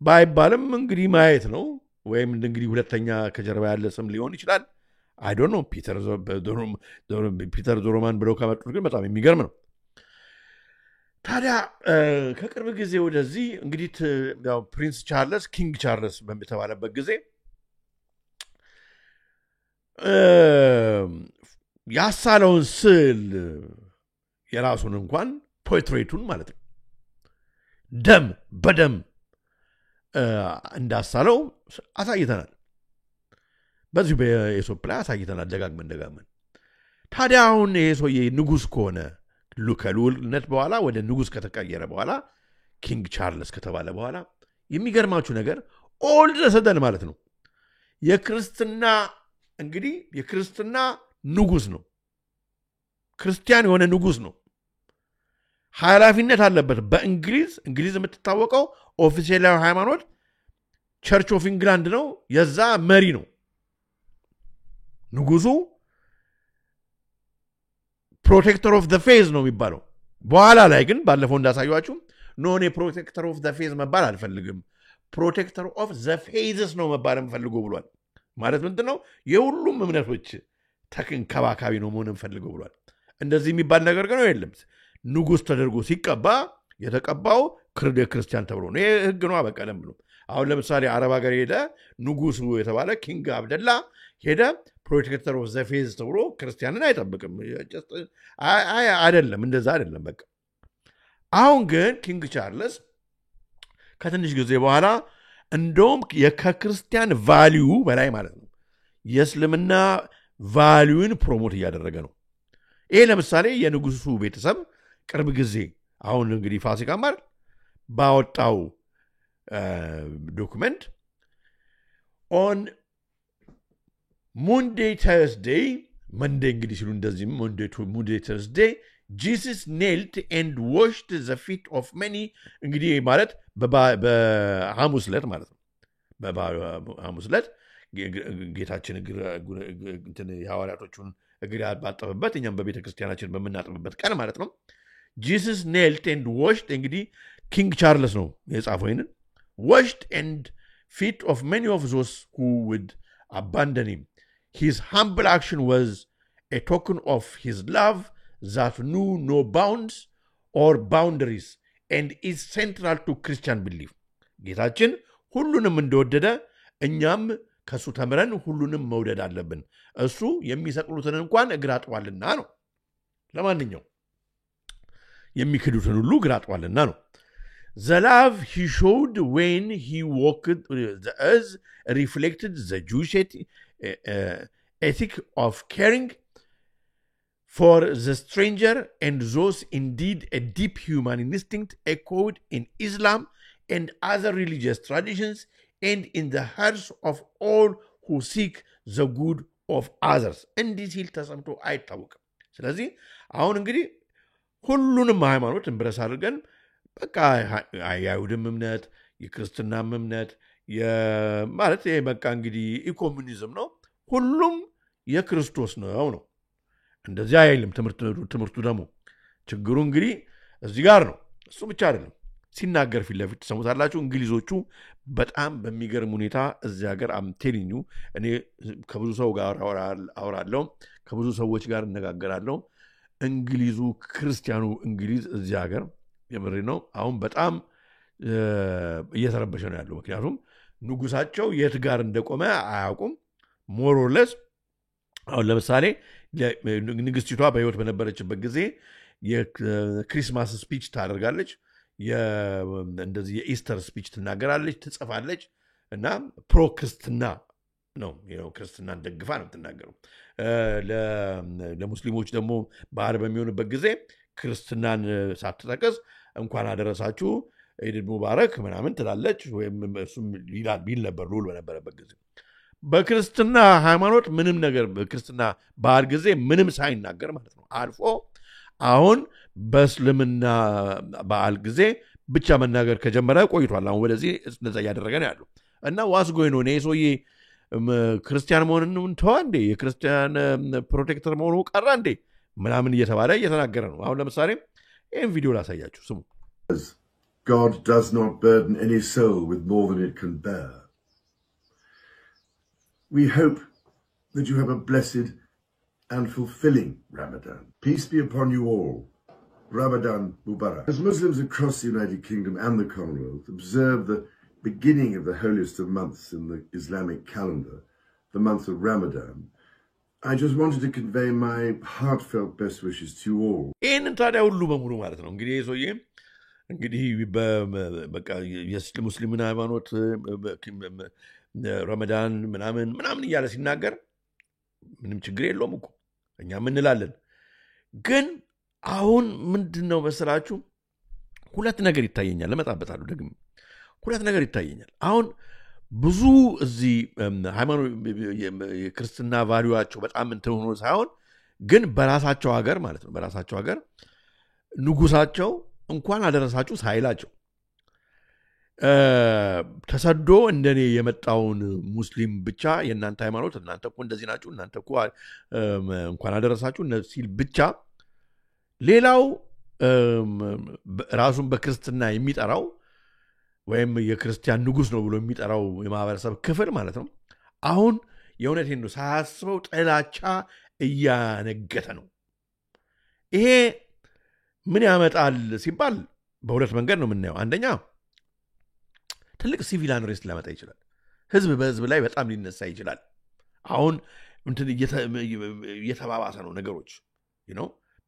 ባይባልም እንግዲህ ማየት ነው። ወይም እንግዲህ ሁለተኛ ከጀርባ ያለ ስም ሊሆን ይችላል። አይ ዶንት ኖ። ፒተር ዘ ሮማን ብለው ከመጡት ግን በጣም የሚገርም ነው። ታዲያ ከቅርብ ጊዜ ወደዚህ እንግዲህ ፕሪንስ ቻርለስ ኪንግ ቻርለስ በተባለበት ጊዜ ያሳለውን ስዕል የራሱን እንኳን ፖርትሬቱን ማለት ነው ደም በደም እንዳሳለው አሳይተናል። በዚህ በኢትዮጵያ ላይ አሳይተናል ደጋግመን። ታዲያ አሁን ይሄ ሰውዬ ንጉሥ ከሆነ ከልዑልነት በኋላ ወደ ንጉሥ ከተቀየረ በኋላ ኪንግ ቻርለስ ከተባለ በኋላ የሚገርማችሁ ነገር ኦል ዘ ሰደን ማለት ነው የክርስትና እንግዲህ የክርስትና ንጉሥ ነው። ክርስቲያን የሆነ ንጉሥ ነው። ኃላፊነት አለበት። እንግሊዝ የምትታወቀው ኦፊሴላዊ ሃይማኖት ቸርች ኦፍ ኢንግላንድ ነው። የዛ መሪ ነው ንጉሱ። ፕሮቴክተር ኦፍ ዘ ፌዝ ነው የሚባለው። በኋላ ላይ ግን ባለፈው እንዳሳዩአችሁ ኖ እኔ ፕሮቴክተር ኦፍ ዘ ፌዝ መባል አልፈልግም ፕሮቴክተር ኦፍ ዘ ፌዝስ ነው መባል የምፈልገው ብሏል ማለት ምንድነው የሁሉም እምነቶች ተንከባካቢ ነው መሆን የምፈልገው ብሏል እንደዚህ የሚባል ነገር ግን የለም ንጉስ ተደርጎ ሲቀባ የተቀባው ክርስቲያን ተብሎ ነው ይሄ ህግ ነው በቀለም ብሎ አሁን ለምሳሌ አረብ ሀገር ሄደ ንጉሱ የተባለ ኪንግ አብደላ ሄደ ፕሮቴክተር ኦፍ ዘ ፌዝ ተብሎ ክርስቲያንን አይጠብቅም አይደለም እንደዛ አይደለም በቃ አሁን ግን ኪንግ ቻርልስ ከትንሽ ጊዜ በኋላ እንደውም የከክርስቲያን ቫልዩ በላይ ማለት ነው የእስልምና ቫልዩን ፕሮሞት እያደረገ ነው ይሄ ለምሳሌ የንጉሱ ቤተሰብ ቅርብ ጊዜ አሁን እንግዲህ ፋሲካ ማለት ባወጣው ዶክመንት on Monday Thursday Monday እንግዲህ ሲሉ እንደዚህ Monday Thursday Jesus knelt and washed the feet of many እንግዲህ ማለት በሐሙስ ዕለት ማለት ነው በሐሙስ ዕለት ጌታችን እንትን የሐዋርያቶቹን እግር ያባጠበበት እኛም በቤተ ክርስቲያናችን በመናጥብበት ቀን ማለት ነው Jesus knelt and washed እንግዲህ ኪንግ ቻርልስ ነው የጻፈው ይሄንን washed and feet of many of those who would abandon him his humble action was a token of his love that knew no bounds or boundaries and is central to Christian belief ጌታችን ሁሉንም እንደወደደ እኛም ከሱ ተምረን ሁሉንም መውደድ አለብን እሱ የሚሰቅሉትን እንኳን እግር አጥቧልና ነው ለማንኛው የሚክዱትን ሁሉ እግር አጥቧልና ነው The love he showed when he walked the earth reflected the Jewish ethic of caring for the stranger and those indeed a deep human instinct echoed in Islam and other religious traditions and in the hearts of all who seek the good of others. እንዲህ ሲል ተሰምቶ አይታወቅም ስለዚህ አሁን እንግዲህ ሁሉንም ሃይማኖት እንብረስ አድርገን በቃ የአይሁድም እምነት የክርስትናም እምነት ማለት በቃ እንግዲህ ኢኮሙኒዝም ነው ሁሉም የክርስቶስ ነው እንደዚህ አይልም ትምህርቱ ደግሞ ችግሩ እንግዲህ እዚህ ጋር ነው እሱ ብቻ አይደለም ሲናገር ፊት ለፊት ሰሙታላችሁ እንግሊዞቹ በጣም በሚገርም ሁኔታ እዚህ ሀገር አምቴሊኙ እኔ ከብዙ ሰው ጋር አወራለሁ ከብዙ ሰዎች ጋር እነጋገራለሁ እንግሊዙ ክርስቲያኑ እንግሊዝ እዚህ ሀገር የምሬ ነው አሁን በጣም እየተረበሸ ነው ያለው ምክንያቱም ንጉሳቸው የት ጋር እንደቆመ አያውቁም ሞሮለስ አሁን ለምሳሌ ንግስቲቷ በህይወት በነበረችበት ጊዜ የክሪስማስ ስፒች ታደርጋለች እንደዚህ የኢስተር ስፒች ትናገራለች ትጽፋለች እና ፕሮ ክርስትና ነው ክርስትናን ደግፋ ነው የምትናገረው ለሙስሊሞች ደግሞ ባህር በሚሆንበት ጊዜ ክርስትናን ሳትጠቅስ እንኳን አደረሳችሁ ኢድ ሙባረክ ምናምን ትላለች ወይም እሱም ቢል ነበር ሉል በነበረበት ጊዜ በክርስትና ሃይማኖት ምንም ነገር በክርስትና ባህል ጊዜ ምንም ሳይናገር ማለት ነው አልፎ አሁን በእስልምና ባህል ጊዜ ብቻ መናገር ከጀመረ ቆይቷል አሁን ወደዚህ እንደዛ ያደረገ ነው ያለው እና ዋስጎይ ነው ነው ሶዬ ክርስቲያን መሆኑን ተዋ እንዴ የክርስቲያን ፕሮቴክተር መሆኑ ቀራ እንዴ ምናምን እየተባለ እየተናገረ ነው አሁን ለምሳሌ ይሄን ቪዲዮ ላሳያችሁ ስሙ God does not burden any soul with more than it can bear. We hope that you have a blessed and fulfilling Ramadan. Peace be upon you all. Ramadan Mubarak. As Muslims across the United Kingdom and the Commonwealth observe the beginning of the holiest of months in the Islamic calendar, the month of Ramadan, I just wanted to convey my heartfelt best wishes to you all. ይህንን ታዲያ ሁሉ በሙሉ ማለት ነው እንግዲህ ሰውዬ እንግዲህ በቃ የሙስሊምን ሃይማኖት ረመዳን ምናምን እያለ ሲናገር ምንም ችግር የለውም እኮ እኛ ምንላለን ግን አሁን ምንድነው መሰላችሁ ሁለት ነገር ይታየኛል ለመጣበታለሁ ደግሞ ሁለት ነገር ይታየኛል አሁን ብዙ እዚህ ሃይማኖት የክርስትና ቫልዩዋቸው በጣም እንትን ሆኖ ሳይሆን ግን በራሳቸው ሀገር ማለት ነው በራሳቸው ሀገር ንጉሳቸው እንኳን አደረሳችሁ ሳይላቸው ተሰዶ እንደኔ የመጣውን ሙስሊም ብቻ የእናንተ ሃይማኖት እናንተ እኮ እንደዚህ ናችሁ እናንተ እኮ እንኳን አደረሳችሁ ሲል ብቻ ሌላው ራሱን በክርስትና የሚጠራው ወይም የክርስቲያን ንጉስ ነው ብሎ የሚጠራው የማህበረሰብ ክፍል ማለት ነው አሁን የእውነቴን ነው ሳያስበው ጥላቻ እያነገተ ነው ይሄ ምን ያመጣል ሲባል በሁለት መንገድ ነው የምናየው አንደኛ ትልቅ ሲቪል አንሬስት ሊያመጣ ይችላል ህዝብ በህዝብ ላይ በጣም ሊነሳ ይችላል አሁን እንትን እየተባባሰ ነው ነገሮች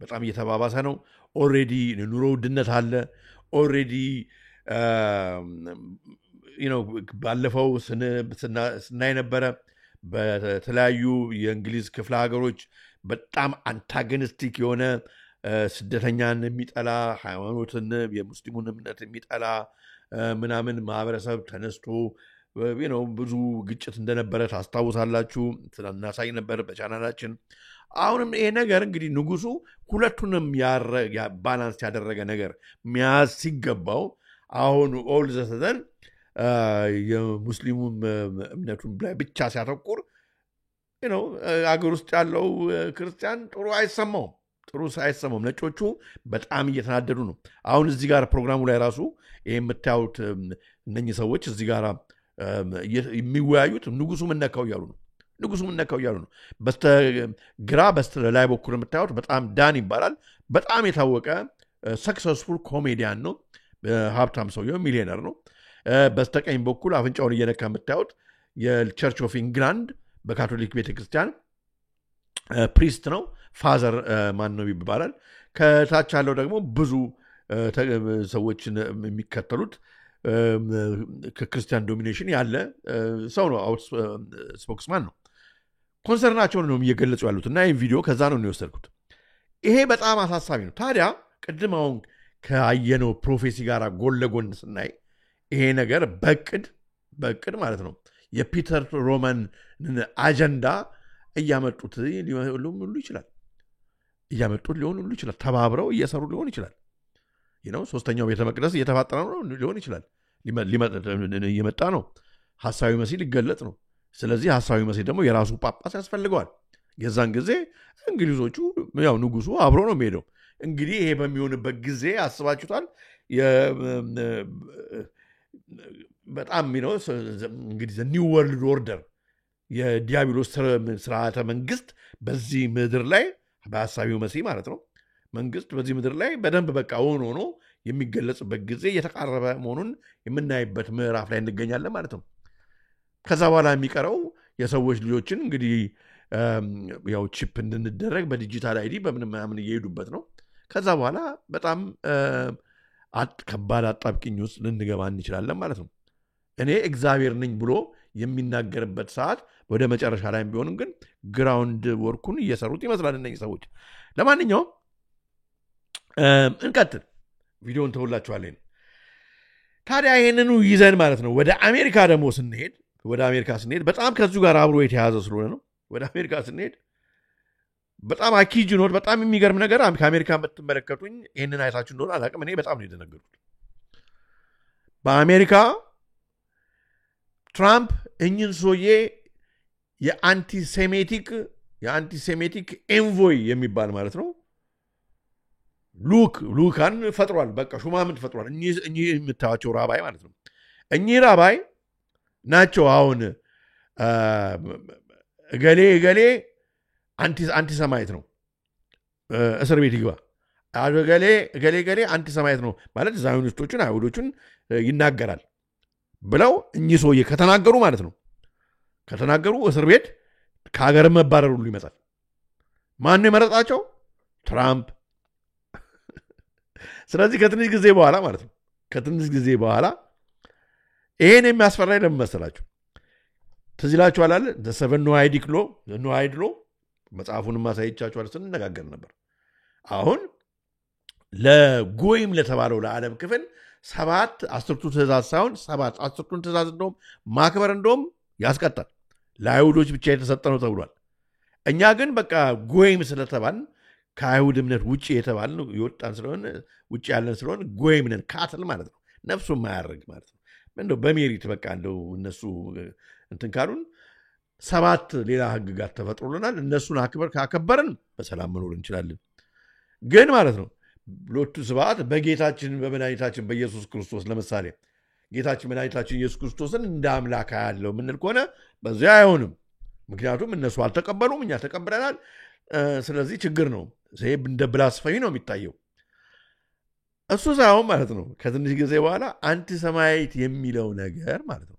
በጣም እየተባባሰ ነው ኦሬዲ ኑሮ ውድነት አለ ኦሬዲ ባለፈው ስናይ ነበረ በተለያዩ የእንግሊዝ ክፍለ ሀገሮች በጣም አንታጎኒስቲክ የሆነ ስደተኛን የሚጠላ ሃይማኖትን የሙስሊሙን እምነት የሚጠላ ምናምን ማህበረሰብ ተነስቶ ብዙ ግጭት እንደነበረ ታስታውሳላችሁ እናሳይ ነበር በቻናላችን አሁንም ይሄ ነገር እንግዲህ ንጉሱ ሁለቱንም ባላንስ ያደረገ ነገር ሚያዝ ሲገባው አሁን ኦል ዘሰደን የሙስሊሙ እምነቱን ላይ ብቻ ሲያተኩር አገር ውስጥ ያለው ክርስቲያን ጥሩ አይሰማውም ነጮቹ በጣም እየተናደዱ ነው አሁን እዚህ ጋር ፕሮግራሙ ላይ ራሱ ይሄ የምታዩት እነኚህ ሰዎች እዚህ ጋር የሚወያዩት ንጉሱ ምነካው እያሉ ነው በስተግራ በስተላይ በኩል የምታዩት በጣም ዳን ይባላል በጣም የታወቀ ሰክሰስፉል ኮሜዲያን ነው ሀብታም ሰውየው ሚሊዮነር ነው በስተቀኝ በኩል አፍንጫውን እየነካ የምታዩት የቸርች ኦፍ ኢንግላንድ በካቶሊክ ቤተክርስቲያን ፕሪስት ነው ፋዘር ማን ነው ይባላል ከታች ያለው ደግሞ ብዙ ሰዎችን የሚከተሉት ከክርስቲያን ዶሚኔሽን ያለ ሰው ነው ስፖክስማን ነው ኮንሰርናቸውን ነው እየገለጹ ያሉት እና ይህን ቪዲዮ ከዛ ነው የወሰድኩት ይሄ በጣም አሳሳቢ ነው ታዲያ ቅድም አሁን ከአየነው ፕሮፌሲ ጋር ጎን ለጎን ስናይ ይሄ ነገር በቅድ ማለት ነው የፒተር ሮማን አጀንዳ እያመጡት ሊሆን ይችላል ተባብረው እየሰሩ ሊሆን ይችላል ሶስተኛው ቤተ መቅደስ እየተፋጠረ ነው ሊሆን ይችላል እየመጣ ነው ሐሳዊ መሲህ ሊገለጽ ነው ስለዚህ ሐሳዊ መሲህ ደግሞ የራሱ ጳጳስ ያስፈልገዋል የዛን ጊዜ እንግሊዞቹ ንጉሱ አብሮ ነው የሚሄደው እንግዲህ ይሄ በሚሆንበት ጊዜ አስባችሁታል በጣም እንግዲህ ኒው ወርልድ ኦርደር የዲያብሎስ ስርዓተ መንግስት በዚህ ምድር ላይ በሐሳዊው መሲህ ማለት ነው መንግስት በዚህ ምድር ላይ በደንብ በቃ ሆኖ የሚገለጽበት ጊዜ እየተቃረበ መሆኑን የምናይበት ምዕራፍ ላይ እንገኛለን ማለት ነው ከዛ በኋላ የሚቀረው የሰዎች ልጆችን እንግዲህ ቺፕ እንድንደረግ በዲጂታል አይዲ በምንም እየሄዱበት ነው ከዛ በኋላ በጣም ከባድ አጣብቂኝ ውስጥ ልንገባ እንችላለን ማለት ነው እኔ እግዚአብሔር ነኝ ብሎ የሚናገርበት ሰዓት ወደ መጨረሻ ላይ ቢሆንም ግን ግራውንድ ወርኩን እየሰሩት ይመስላል እነዚህ ሰዎች ለማንኛውም እንቀጥል ቪዲዮን ተውላችኋለሁ ታዲያ ይሄንኑ ይዘን ማለት ነው ወደ አሜሪካ ደግሞ ስንሄድ በጣም ከዚሁ ጋር አብሮ የተያዘ ስለሆነ ነው ወደ አሜሪካ ስንሄድ በጣም አኪጅ ኖት በጣም የሚገርም ነገር ከአሜሪካ የምትመለከቱኝ ይህንን አይታችሁ እንደሆነ አላቅም እኔ በጣም ነው የደነገጥኩት በአሜሪካ ትራምፕ እኝን ሰውዬ የአንቲሴሜቲክ ኤንቮይ የሚባል ማለት ነው ሉካን ፈጥሯል በቃ ሹማምንት ፈጥሯል እኚህ የምታዋቸው ራባይ ማለት ነው እኚህ ራባይ ናቸው አሁን እገሌ አንቲሰማይት ነው እስር ቤት ይግባ እገሌ አንቲሰማይት ነው ማለት ዛዮኒስቶችን አይሁዶችን ይናገራል ብለው እኚህ ሰውዬ ከተናገሩ ማለት ነው እስር ቤት ከሀገር መባረር ሁሉ ይመጣል ማን ነው የመረጣቸው ትራምፕ ስለዚህ ከትንሽ ጊዜ በኋላ ማለት ነው ይሄን የሚያስፈራኝ ለምን መሰላችሁ ትዝ ይላችኋል አይደል ዘሰቨን ኖአይድ ሎ መጽሐፉንም ማሳየቻችኋል ስንነጋገር ነበር አሁን ለጎይም ለተባለው ለዓለም ክፍል 7 10ቱ ትእዛዝ ሳይሆን 7 10ቱን ትእዛዝ እንደውም ማክበር እንደውም ያስቀጣል ለአይሁዶች ብቻ የተሰጠ ነው ተብሏል እኛ ግን በቃ ጎይም ስለተባልን ከአይሁድ እምነት ውጪ የተባልን ይወጣን ስለሆነ ውጪ ያለን ስለሆነ ጎይም ነን ካትል ማለት ነው ነፍሱ ማያርግ ማለት ነው እንደው በሜሪት በቃ እንደው እነሱ እንትን ካሉን 7 ሌላ ህግጋት ተፈጥሮልናል እነሱን ካከበርን በሰላም መኖር እንችላለን ግን ማለት ነው ሎቱ ስብሐት በጌታችን በመድኃኒታችን በኢየሱስ ክርስቶስ ለምሳሌ ጌታችን መድኃኒታችን ኢየሱስ ክርስቶስን እንደ አምላክ ያለው ምንል ከሆነ በዚያ አይሆንም። ምክንያቱም እነሱ አልተቀበሉም፣ እኛ ተቀብለናል። ስለዚህ ችግር ነው። ይሄ እንደ ብላስፈሚ ነው የሚታየው። እሱ ሳይሆን ማለት ነው ከትንሽ ጊዜ በኋላ አንቲ ሰማያዊት የሚለው ነገር ማለት ነው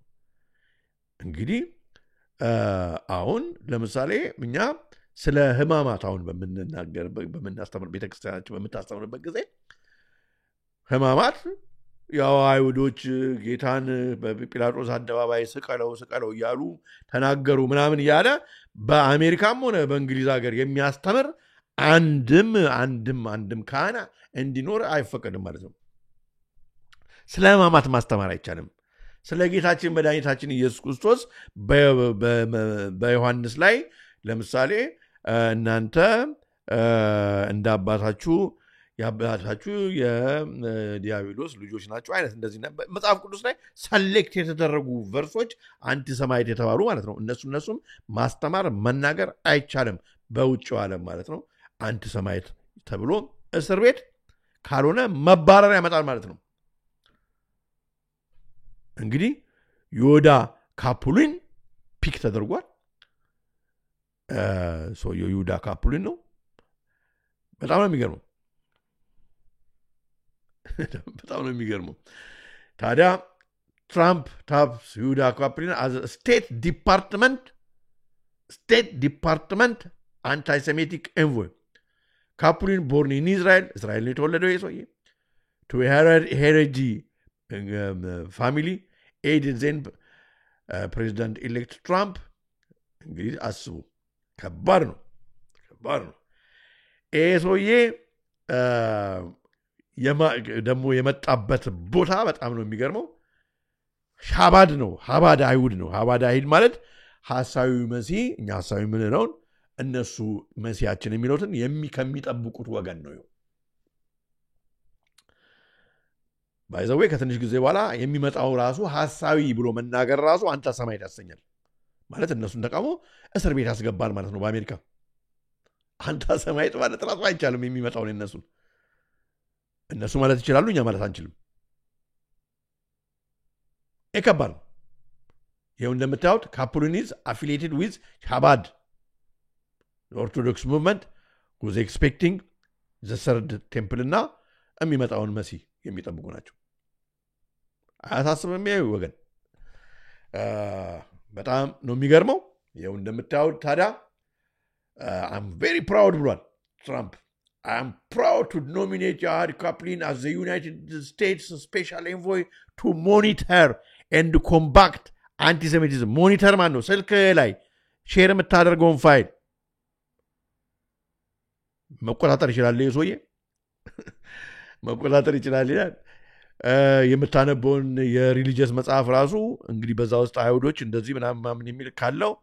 እንግዲህ አሁን ለምሳሌ እኛ ስለ ሕማማት አሁን በምናስተምር ቤተክርስቲያናችን በምታስተምርበት ጊዜ ሕማማት ያው አይሁዶች ጌታን በጲላጦስ አደባባይ ስቀለው እያሉ ተናገሩ ምናምን እያለ በአሜሪካም ሆነ በእንግሊዝ ሀገር የሚያስተምር አንድም ካህን እንዲኖር አይፈቀድም ማለት ነው። ስለ ሕማማት ማስተማር አይቻልም። ስለ ጌታችን መድኃኒታችን ኢየሱስ ክርስቶስ በዮሐንስ ላይ ለምሳሌ እናንተ እንደ አባታችሁ የአባታችሁ የዲያብሎስ ልጆች ናቸው አይነት እንደዚህ መጽሐፍ ቅዱስ ላይ ሰሌክት የተደረጉ ቨርሶች አንቲ ሰማያዊት የተባሉ ማለት ነው። እነሱም ማስተማር መናገር አይቻልም በውጭው ዓለም ማለት ነው። አንቲ ሰማያዊት ተብሎ እስር ቤት ካልሆነ መባረር ያመጣል ማለት ነው። እንግዲህ ዮዳ ካፑሊን ፒክ ተደርጓል። ሰውየው ዮዳ ካፑሊን ነው። በጣም ነው የሚገርመው። በጣም ነው የሚገርመው። ታዲያ ትራምፕ ታፕስ ዮዳ ካፑሊን አዝ ስቴት ዲፓርትመንት አንታይሴሜቲክ ኤንቮይ ካፑሊን ቦርን ኢን እስራኤል ነው የተወለደው የሰውዬ ቱ ሄሬጂ ፋሚሊ ኤድን ዜን ፕሬዚዳንት ኤሌክት ትራምፕ። እንግዲህ አስቡ፣ ከባድ ነው። ይህ ሰውዬ ደግሞ የመጣበት ቦታ በጣም ነው የሚገርመው። ሀባድ ነው፣ ሀባድ አይሁድ ነው። ሀባድ አይሁድ ማለት ሐሳዊ መሲህ፣ እኛ ሐሳዊ ምንለውን እነሱ መሲያችን የሚሉትን ከሚጠብቁት ወገን ነው። ባይዘዌ ከትንሽ ጊዜ በኋላ የሚመጣው ራሱ ሐሳዊ ብሎ መናገር ራሱ አንተ ሰማያዊት ያሰኛል ማለት እነሱን ተቃውሞ እስር ቤት ያስገባል ማለት ነው። በአሜሪካ አንተ ሰማያዊት ማለት ራሱ አይቻልም። የሚመጣውን እነሱ ማለት ይችላሉ፣ እኛ ማለት አንችልም። ከባድ ነው። ይኸው እንደምታዩት ካፑሊን ኢዝ አፊሊየትድ ዊዝ ሀባድ ኦርቶዶክስ ሙቭመንት ሁዝ ኤክስፔክቲንግ ዘ ሰርድ ቴምፕል እና የሚመጣውን መሲህ የሚጠብቁ ናቸው። አያሳስብም? ይሄ ወገን በጣም ነው የሚገርመው። ይኸው እንደምታዩት ታዲያ አም ቬሪ ፕራውድ ብሏል ትራምፕ። I am proud to nominate Yoda Kaplan as the United States Special Envoy to monitor and combat anti-Semitism. ሞኒተር ማን ነው? ስልክ ላይ ሼር የምታደርገውን ፋይል መቆጣጠር ይችላል። ይህ ሰውዬ መቆጣጠር ይችላል ይላል። የምታነበውን የሪሊጂየስ መጽሐፍ ራሱ እንግዲህ በዛ ውስጥ አይሁዶች እንደዚህ ምናምን የሚል ካለው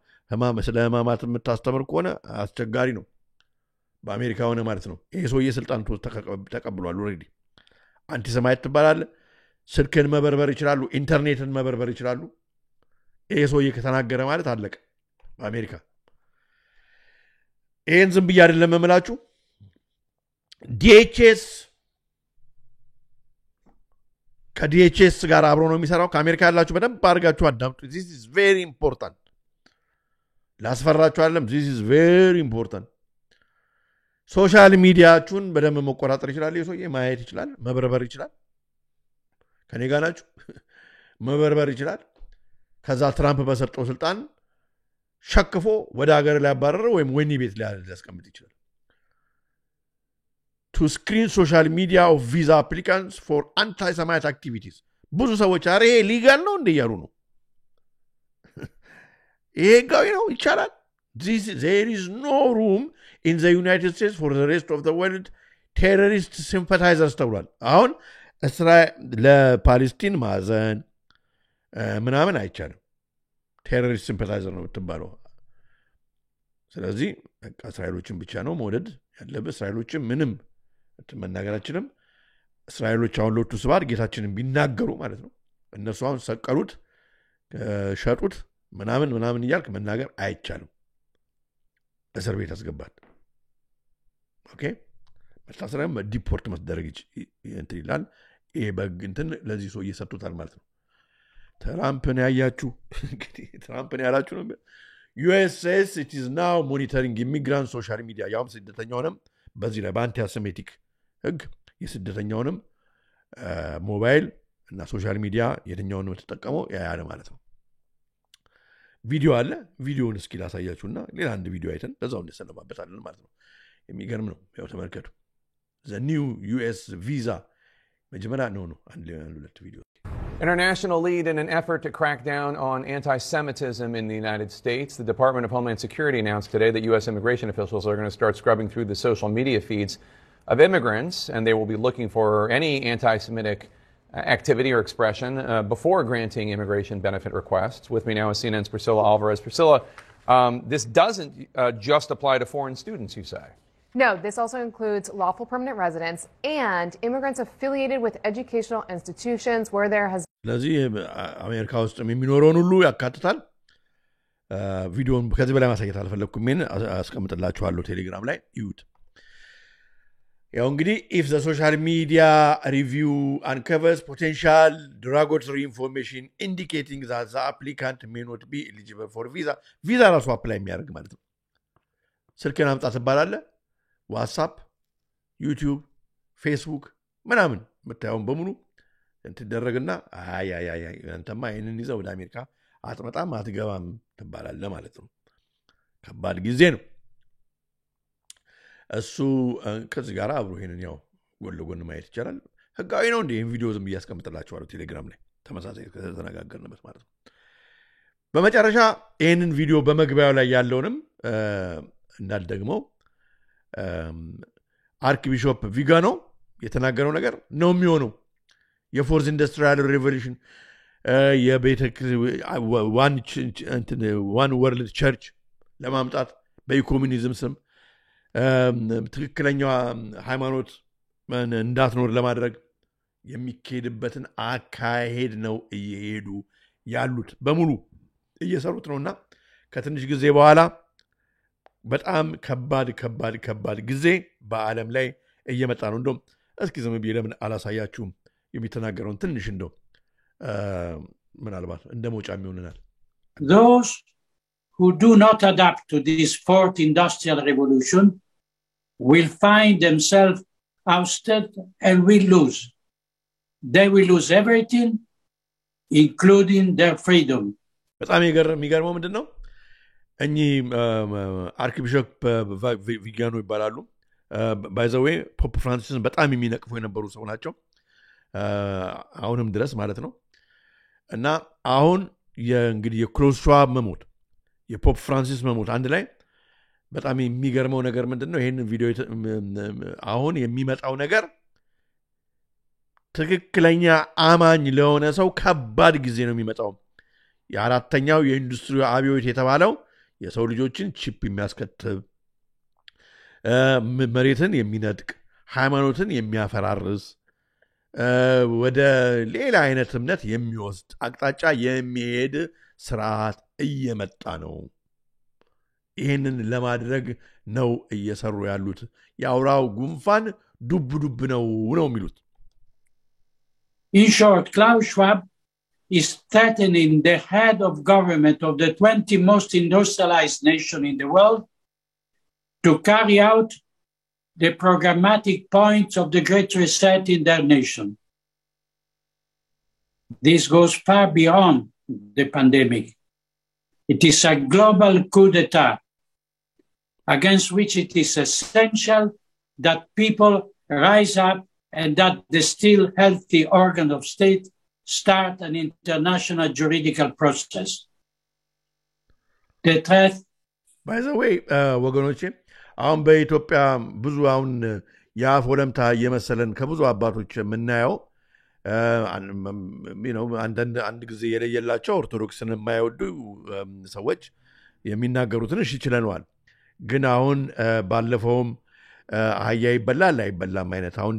ስለ ሕማማት የምታስተምር ከሆነ አስቸጋሪ ነው። በአሜሪካ ሆነ ማለት ነው። ይሄ ሰውዬ ስልጣን ተቀብሏል። ኦልሬዲ አንቲሰማያዊት ትባላል። ስልክን መበርበር ይችላሉ፣ ኢንተርኔትን መበርበር ይችላሉ። ይሄ ሰውዬ ከተናገረ ማለት አለቀ በአሜሪካ። ይሄን ዝም ብዬ አይደለም የምላችሁ። ዲኤችኤስ ከዲኤችኤስ ጋር አብሮ ነው የሚሰራው። ከአሜሪካ ያላችሁ በደንብ አድርጋችሁ አዳምጡ። ዚስ ኢዝ ቬሪ ኢምፖርታንት። ላስፈራችሁ አይደለም። ዚስ ኢዝ ቬሪ ኢምፖርታንት። ሶሻል ሚዲያችሁን በደንብ መቆጣጠር ይችላል። የሰውዬ ማየት ይችላል፣ መበርበር ይችላል። ከኔ ጋር ናችሁ? መበርበር ይችላል። ከዛ ትራምፕ በሰጠው ስልጣን ሸክፎ ወደ ሀገር ሊያባረር ወይም ወህኒ ቤት ሊያስቀምጥ ይችላል። ቱ ስክሪን ሶሻል ሚዲያ ኦፍ ቪዛ አፕሊካንትስ ፎር አንታይሰማያት አክቲቪቲስ። ብዙ ሰዎች አረ ይሄ ሊጋል ነው እንደ እያሉ ነው። ይሄ ህጋዊ ነው፣ ይቻላል። there is no room in the United States for the rest of the world terrorist sympathizers ተብሏል። አሁን ለፓሌስቲን ማዘን ምናምን አይቻልም። ቴሮሪስት ሲምፓታይዘር ነው የምትባለው። ስለዚህ እስራኤሎችን ብቻ ነው መውደድ ያለብህ። እስራኤሎችን ምንም መናገር አችልም። እስራኤሎች አሁን ሎቱ ስብሐት ጌታችንን ቢናገሩ ማለት ነው እነሱ አሁን ሰቀሉት፣ ሸጡት ምናምን እያልክ መናገር አይቻልም። እስር ቤት አስገባል። ኦኬ መታሰሪያም ዲፖርት መደረግ እንትን ይላል ይሄ በግ እንትን ለዚህ ሰው እየሰጡታል ማለት ነው ትራምፕን ያያችሁ እንግዲህ ትራምፕን ያላችሁ ነው US says it is now monitoring immigrant social media ያውም ስደተኛውንም በዚህ ላይ በአንቲ አሰሜቲክ ህግ የስደተኛውንም ሞባይል እና ሶሻል ሚዲያ የትኛውንም ተጠቀመው ያያለ ማለት ነው ቪዲዮ አለ ቪዲዮውን እስኪ ላሳያችሁና ሌላ አንድ ቪዲዮ አይተን በዛው እንሰነባበታለን ማለት ነው የሚገርም ነው ያው ተመልከቱ the new US visa መጀመሪያ ነው አንድ ሁለት ቪዲዮ International lead in an effort to crack down on anti-Semitism in the United States. The Department of Homeland Security announced today that U.S. immigration officials are going to start scrubbing through the social media feeds of immigrants, and they will be looking for any anti-Semitic activity or expression before granting immigration benefit requests. With me now is CNN's Priscilla Alvarez. Priscilla, this doesn't just apply to foreign students, you say? No, this also includes lawful permanent residents and immigrants affiliated with educational institutions where there has ለዚህ አሜሪካ ውስጥ የሚኖረውን ሁሉ ያካትታል ቪዲዮን ከዚህ በላይ ማሳየት አልፈለኩም ምን አስቀምጥላችኋለሁ ቴሌግራም ላይ ይዩት ያው እንግዲህ if the social media review uncovers potential derogatory information indicating that the applicant may not be eligible for visa ራሱ አፕላይ የሚያደርግ ማለት ነው ስልክን አምጣ ትባላለ ዋትስአፕ ዩቲዩብ ፌስቡክ ምናምን መታየውን በሙሉ እንትደረግና አይ አንተማ ይሄንን ይዘው ወደ አሜሪካ አትመጣም አትገባም ትባላለ ማለት ነው ከባድ ጊዜ ነው እሱ ከዚህ ጋር አብሮ ይሄንን ያው ጎን ማየት ይችላል ህጋዊ ነው እንዴ ይሄን ቪዲዮ ዝም ያስቀምጥላችኋለሁ ቴሌግራም ላይ ተመሳሳይ ከተነጋገርንበት ማለት ነው በመጨረሻ ይሄንን ቪዲዮ በመግቢያው ላይ ያለውንም እንዳልደግመው አርክቢሾፕ ቪጋኖ የተናገረው ነገር ነው የሚሆነው የፎርዝ ኢንዱስትሪያል ሬቮሉሽን ዋን ወርልድ ቸርች ለማምጣት በኢኮሙኒዝም ስም ትክክለኛ ሃይማኖት እንዳትኖር ለማድረግ የሚካሄድበትን አካሄድ ነው እየሄዱ ያሉት በሙሉ እየሰሩት ነውና ከትንሽ ጊዜ በኋላ በጣም ከባድ ጊዜ በአለም ላይ እየመጣ ነው እንደም እስኪ ዝም ብዬ ለምን አላሳያችሁም የሚተናገረውን ትንሽ እንደው ምናልባት እንደ ሞጫ የሚሆንናል Those who do not adapt to this fourth industrial revolution will find themselves ousted and will lose. They will lose everything, including their freedom. በጣም የሚገርመው ምንድነው እኚህ አርክቢሾፕ ቪጋኖ ይባላሉ by the way ፖፕ ፍራንሲስን በጣም የሚነቅፉ የነበሩ ሰው ናቸው አሁንም ድረስ ማለት ነው እና አሁን እንግዲህ የክሎስ ሸዋብ መሞት የፖፕ ፍራንሲስ መሞት አንድ ላይ በጣም የሚገርመው ነገር ምንድነው ይሄን ቪዲዮ አሁን የሚመጣው ነገር ትክክለኛ አማኝ ለሆነ ሰው ከባድ ጊዜ ነው የሚመጣው የአራተኛው የኢንዱስትሪ አብዮት የተባለው የሰው ልጆችን ቺፕ የሚያስከትብ መሬትን የሚነጥቅ ሃይማኖትን የሚያፈራርስ ወደ ሌላ አይነት እምነት የሚወስድ አቅጣጫ የሚሄድ ስርዓት እየመጣ ነው ይሄንን ለማድረግ ነው እየሰሩ ያሉት ያውራው ጉንፋን ዱብ ነው የሚሉት In short, Klaus Schwab is threatening the head of government of the 20 most industrialized nations in the world to carry out the programmatic points of the Great Reset in their nation. This goes far beyond the pandemic. It is a global coup d'etat against which it is essential that people rise up and that the still healthy organ of state start an international juridical process. The threat... By the way, ወገኖቼ አሁን በኢትዮጵያ ብዙ አሁን ያፍ ወለምታ የመሰለን ከብዙ አባቶች የምናየው አንድ ጊዜ የለየላቸው ኦርቶዶክስን የማይወዱ ሰዎች የሚናገሩትን እሺ ይችላል ግን አሁን ባለፈውም አህያ ይበላል አይበላም አይነት አሁን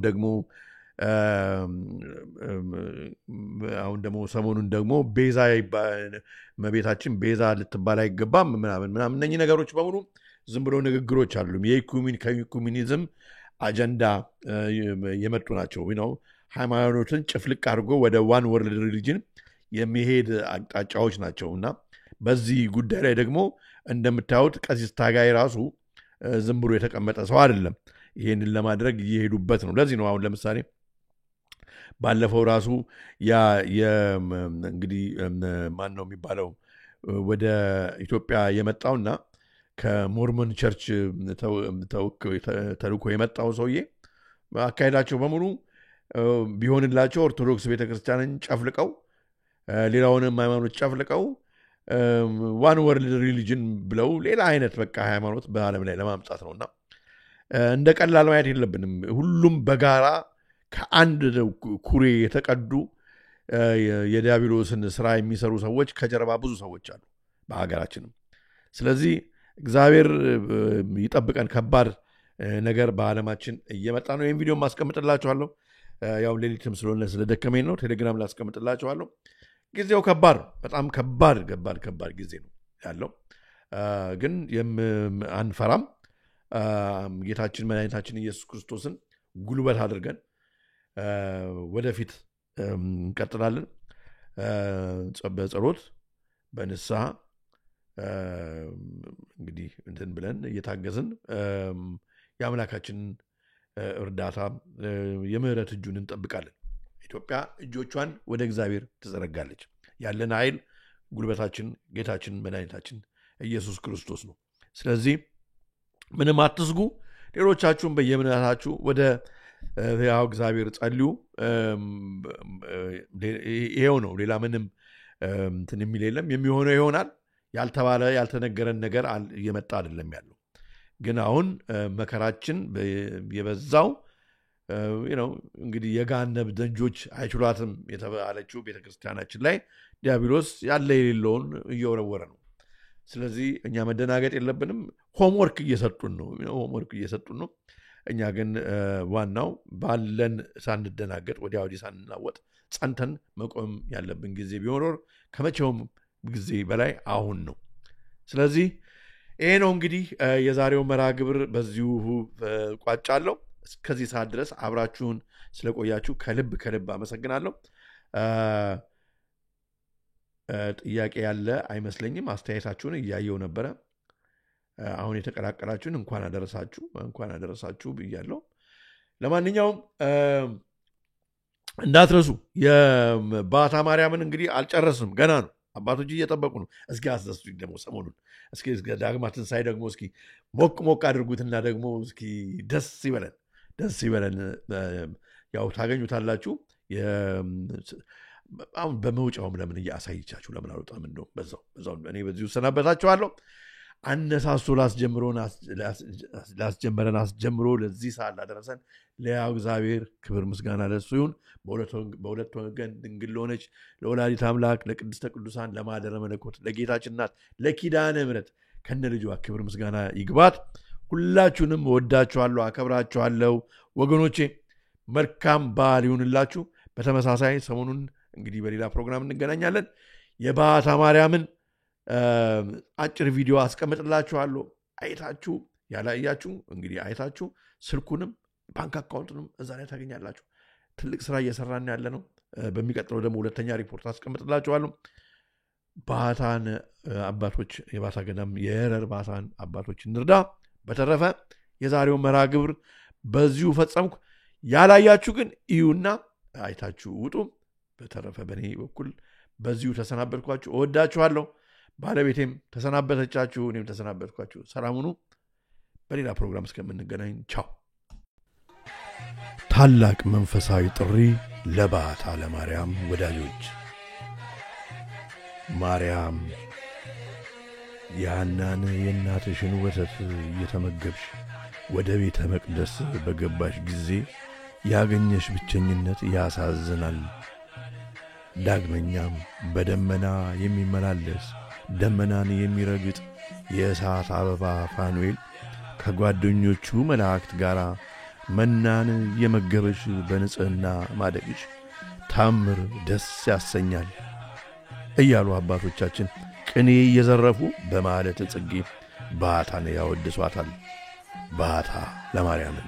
ደግሞ ሰሞኑን ደግሞ ቤዛ መቤታችን ቤዛ ልትባል አይገባም ምናምን እነኚህ ነገሮች በሙሉ ዝም ብሎ ንግግሮች አሉ የኢኩሚኒዝም አጀንዳ የመጡ ናቸው ነው ሃይማኖትን ጭፍልቅ አድርጎ ወደ ዋን ወርልድ ሪሊጅን የሚሄድ አቅጣጫዎች ናቸውና በዚህ ጉዳይ ላይ ደግሞ እንደምታዩት ቀሲስ ታጋይ ራሱ ዝም ብሎ የተቀመጠ ሰው አይደለም ይሄንን ለማድረግ እየሄዱበት ነው ለዚህ ነው አሁን ለምሳሌ ባለፈው ራሱ ያ እንግዲህ ማን ነው የሚባለው ወደ ኢትዮጵያ የመጣውና ከሞርመን ቸርች ተልኮ የመጣው ሰውዬ አካሄዳቸው በሙሉ ቢሆንላቸው ኦርቶዶክስ ቤተክርስቲያንን ጨፍልቀው ሌላውንም ሃይማኖት ጨፍልቀው ዋን ወርልድ ሪሊጅን ብለው ሌላ አይነት በቃ ሃይማኖት በዓለም ላይ ለማምጣት ነውና እንደ ቀላል ማየት የለብንም ሁሉም በጋራ ከአንድ ኩሬ የተቀዱ የዲያብሎስን ስራ የሚሰሩ ሰዎች ከጀርባ ብዙ ሰዎች አሉ በአገራችንም ስለዚህ እግዚአብሔር ይጠብቀን ከባድ ነገር በዓለማችን እየመጣ ነው ይሄን ቪዲዮ ማስቀምጥላችኋለሁ ያው ሌሊትም ስለሆነ ስለደከመኝ ነው ቴሌግራም ላይ አስቀምጥላችኋለሁ ጊዜው ከባድ በጣም ከባድ ጊዜ ነው ያለው ግን አንፈራም ጌታችን መድኃኒታችን ኢየሱስ ክርስቶስን ጉልበት አድርገን ወደፊት እንቀጥላለን በጸሎት በንስሐ እንግዲህ እንትን ብለን እየታገዝን የአምላካችን እርዳታ የምህረት እጁን እንጠብቃለን ኢትዮጵያ እጆቿን ወደ እግዚአብሔር ትዘረጋለች ያለን ኃይል ጉልበታችን ጌታችን መድኃኒታችን ኢየሱስ ክርስቶስ ነው ስለዚህ ምንም አትስጉ ሌሎቻችሁም በየእምነታችሁ ወደ ያው እግዚአብሔር ጸልዩ ይሄው ነው ሌላ ምንም እንትን የሚል የለም የሚሆነው ይሆናል ያልተባለ ያልተነገረን ነገር እየመጣ አይደለም ያለው ግን አሁን መከራችን የበዛው እንግዲህ የጋነብ ደንጆች አይችሏትም የተባለችው ቤተክርስቲያናችን ላይ ዲያብሎስ ያለ የሌለውን እየወረወረ ነው ስለዚህ እኛ መደናገጥ የለብንም ሆምወርክ እየሰጡን ነው እኛ ግን ዋናው ባለን ሳንደናገጥ ወዲያ ወዲህ ሳንናወጥ ጸንተን መቆም ያለብን ጊዜ ቢሆን ከመቼውም ጊዜ በላይ አሁን ነው ስለዚህ ይሄ ነው እንግዲህ የዛሬው መርሃ ግብር በዚሁ ቋጫለሁ እስከዚህ ሰዓት ድረስ አብራችሁን ስለቆያችሁ ከልብ አመሰግናለሁ ጥያቄ ያለ አይመስለኝም አስተያየታችሁን እያየው ነበረ አሁን የተቀላቀላችሁን እንኳን አደረሳችሁ ብያለሁ ለማንኛውም እንዳትረሱ የባታ ማርያምን እንግዲህ አልጨረስንም ገና ነው አባቶች እየጠበቁ ነው እስኪ አስደስቱኝ ደግሞ ሰሞኑን እስኪ ዳግማ ትንሣኤ ደግሞ እስኪ ሞቅ አድርጉትና ደግሞ እስኪ ደስ ይበለን ያው ታገኙታላችሁ አሁን በመውጫውም ለምን እያሳይቻችሁ ለምን አልወጣም እንደው በዛው እኔ በዚሁ ሰናበታችኋለሁ አነሳስቶ ላስጀመረን አስጀምሮ ለዚህ ሰዓት ላደረሰን ለያው እግዚአብሔር ክብር ምስጋና ለእሱ ይሁን በሁለት ወገን ድንግል ለሆነች ለወላዲተ አምላክ ለቅድስተ ቅዱሳን ለማደረ መለኮት ለጌታችን እናት ለኪዳነ ምሕረት ከነ ልጇ ክብር ምስጋና ይግባት ሁላችሁንም ወዳችኋለሁ አከብራችኋለሁ ወገኖቼ መልካም በዓል ይሁንላችሁ በተመሳሳይ ሰሞኑን እንግዲህ በሌላ ፕሮግራም እንገናኛለን የባታ ማርያምን አጭር ቪዲዮ አስቀምጥላችኋለሁ አይታችሁ ያላያችሁ እንግዲህ አይታችሁ ስልኩንም ባንክ አካውንቱንም እዛ ላይ ታገኛላችሁ ትልቅ ስራ እየሰራን ያለ ነው በሚቀጥለው ደግሞ ሁለተኛ ሪፖርት አስቀምጥላችኋለሁ ባታን አባቶች የባታ ገዳም የረር ባታን አባቶች እንርዳ በተረፈ የዛሬው መርሃ ግብር በዚሁ ፈጸምኩ ያላያችሁ ግን እዩና አይታችሁ ውጡ በተረፈ በኔ በኩል በዚሁ ተሰናበትኳችሁ እወዳችኋለሁ ባለቤቴም ተሰናበተቻችሁ እኔም ተሰናበትኳችሁ ሰላም ሁኑ በሌላ ፕሮግራም እስከምንገናኝ ቻው ታላቅ መንፈሳዊ ጥሪ ለባታ ለማርያም ወዳጆች ማርያም ያናን የእናትሽን ወተት እየተመገብሽ ወደ ቤተ መቅደስ በገባሽ ጊዜ ያገኘሽ ብቸኝነት ያሳዝናል ዳግመኛም በደመና የሚመላለስ ደመናን የሚረግጥ የእሳት አበባ ፋኑኤል ከጓደኞቹ መላእክት ጋር መናን የመገበሽ በንጽህና ማደግሽ ታምር ደስ ያሰኛል እያሉ አባቶቻችን ቅኔ እየዘረፉ በማለት ጽጌ ባታን ያወድሷታል ባታ ለማርያምን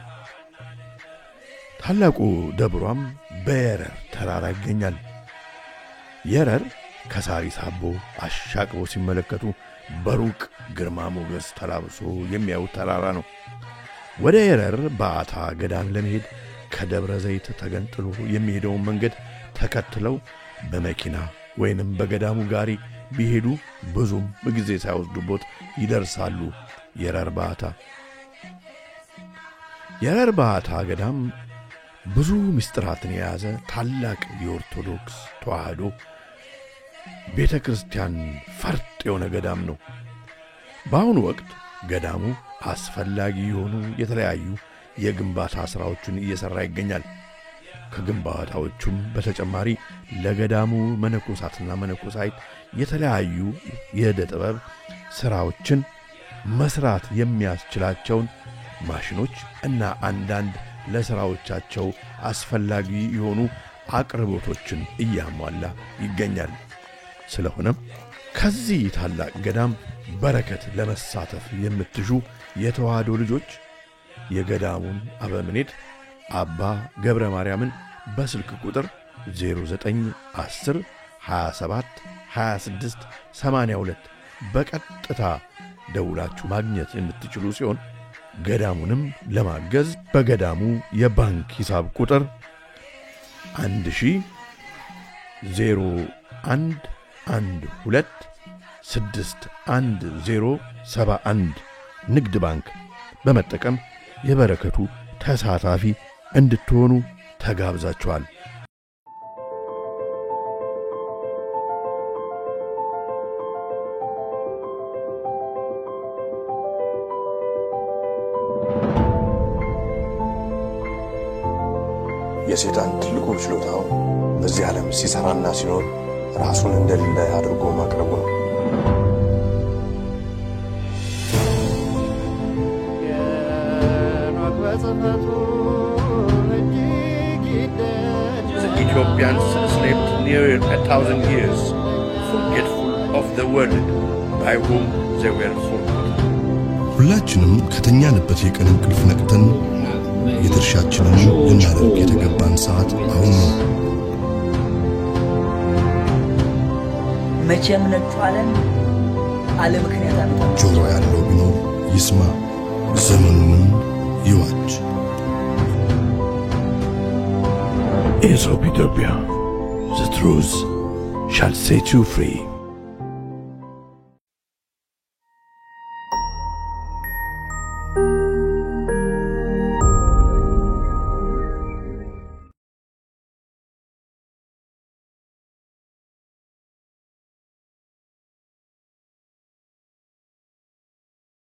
ታላቁ ደብሯም በየረር ተራራ ይገኛል። የረር ከሳሪስ አቦ አሻቅቦ ሲመለከቱ በሩቅ ግርማ ሞገስ ተላብሶ የሚያዩት ተራራ ነው። ወደ የረር በአታ ገዳም ለመሄድ ከደብረ ዘይት ተገንጥሎ የሚሄደውን መንገድ ተከትለው በመኪና ወይንም በገዳሙ ጋሪ ቢሄዱ ብዙም ጊዜ ሳይወስዱበት ይደርሳሉ የረር በአታ። የረር በአታ ገዳም ብዙ ምስጢራትን የያዘ ታላቅ የኦርቶዶክስ ተዋህዶ ቤተ ክርስቲያን ፈርጥ የሆነ ገዳም ነው። በአሁኑ ወቅት ገዳሙ አስፈላጊ የሆኑ የተለያዩ የግንባታ ሥራዎችን እየሠራ ይገኛል። ከግንባታዎቹም በተጨማሪ ለገዳሙ መነኮሳትና መነኮሳይት የተለያዩ የዕደ ጥበብ ሥራዎችን መስራት የሚያስችላቸውን ማሽኖች እና አንዳንድ ለሥራዎቻቸው አስፈላጊ የሆኑ አቅርቦቶችን እያሟላ ይገኛል። ስለሆነም ከዚህ ታላቅ ገዳም በረከት ለመሳተፍ የምትሹ የተዋህዶ ልጆች የገዳሙን አበምኔት አባ ገብረ ማርያምን በስልክ ቁጥር 0910 27 26 82 በቀጥታ ደውላችሁ ማግኘት የምትችሉ ሲሆን ገዳሙንም ለማገዝ በገዳሙ የባንክ ሂሳብ ቁጥር 100112611071 ንግድ ባንክ በመጠቀም የበረከቱ ተሳታፊ እንድትሆኑ ተጋብዛችኋል። የሰይጣን ትልቁ ችሎታው በዚህ ዓለም ሲሰራና ሲኖር ራሱን እንደሌለ አድርጎ ማቅረቡ ነው። The Ethiopians slept nearly 1,000 years, forgetful of the world by whom they were forgotten. ሁላችንም ከተኛንበት የቀን እንቅልፍ ነቅተን የድርሻችንን ልናደርግ የተገባን ሰዓት አሁን ነው። መቼም ነጩ ዓለም አለ ምክንያት አመጣ። ጆሮ ያለው ቢኖር ይስማ፣ ዘመኑንም ይዋጅ። Aesop Ethiopia, the truth shall set you free.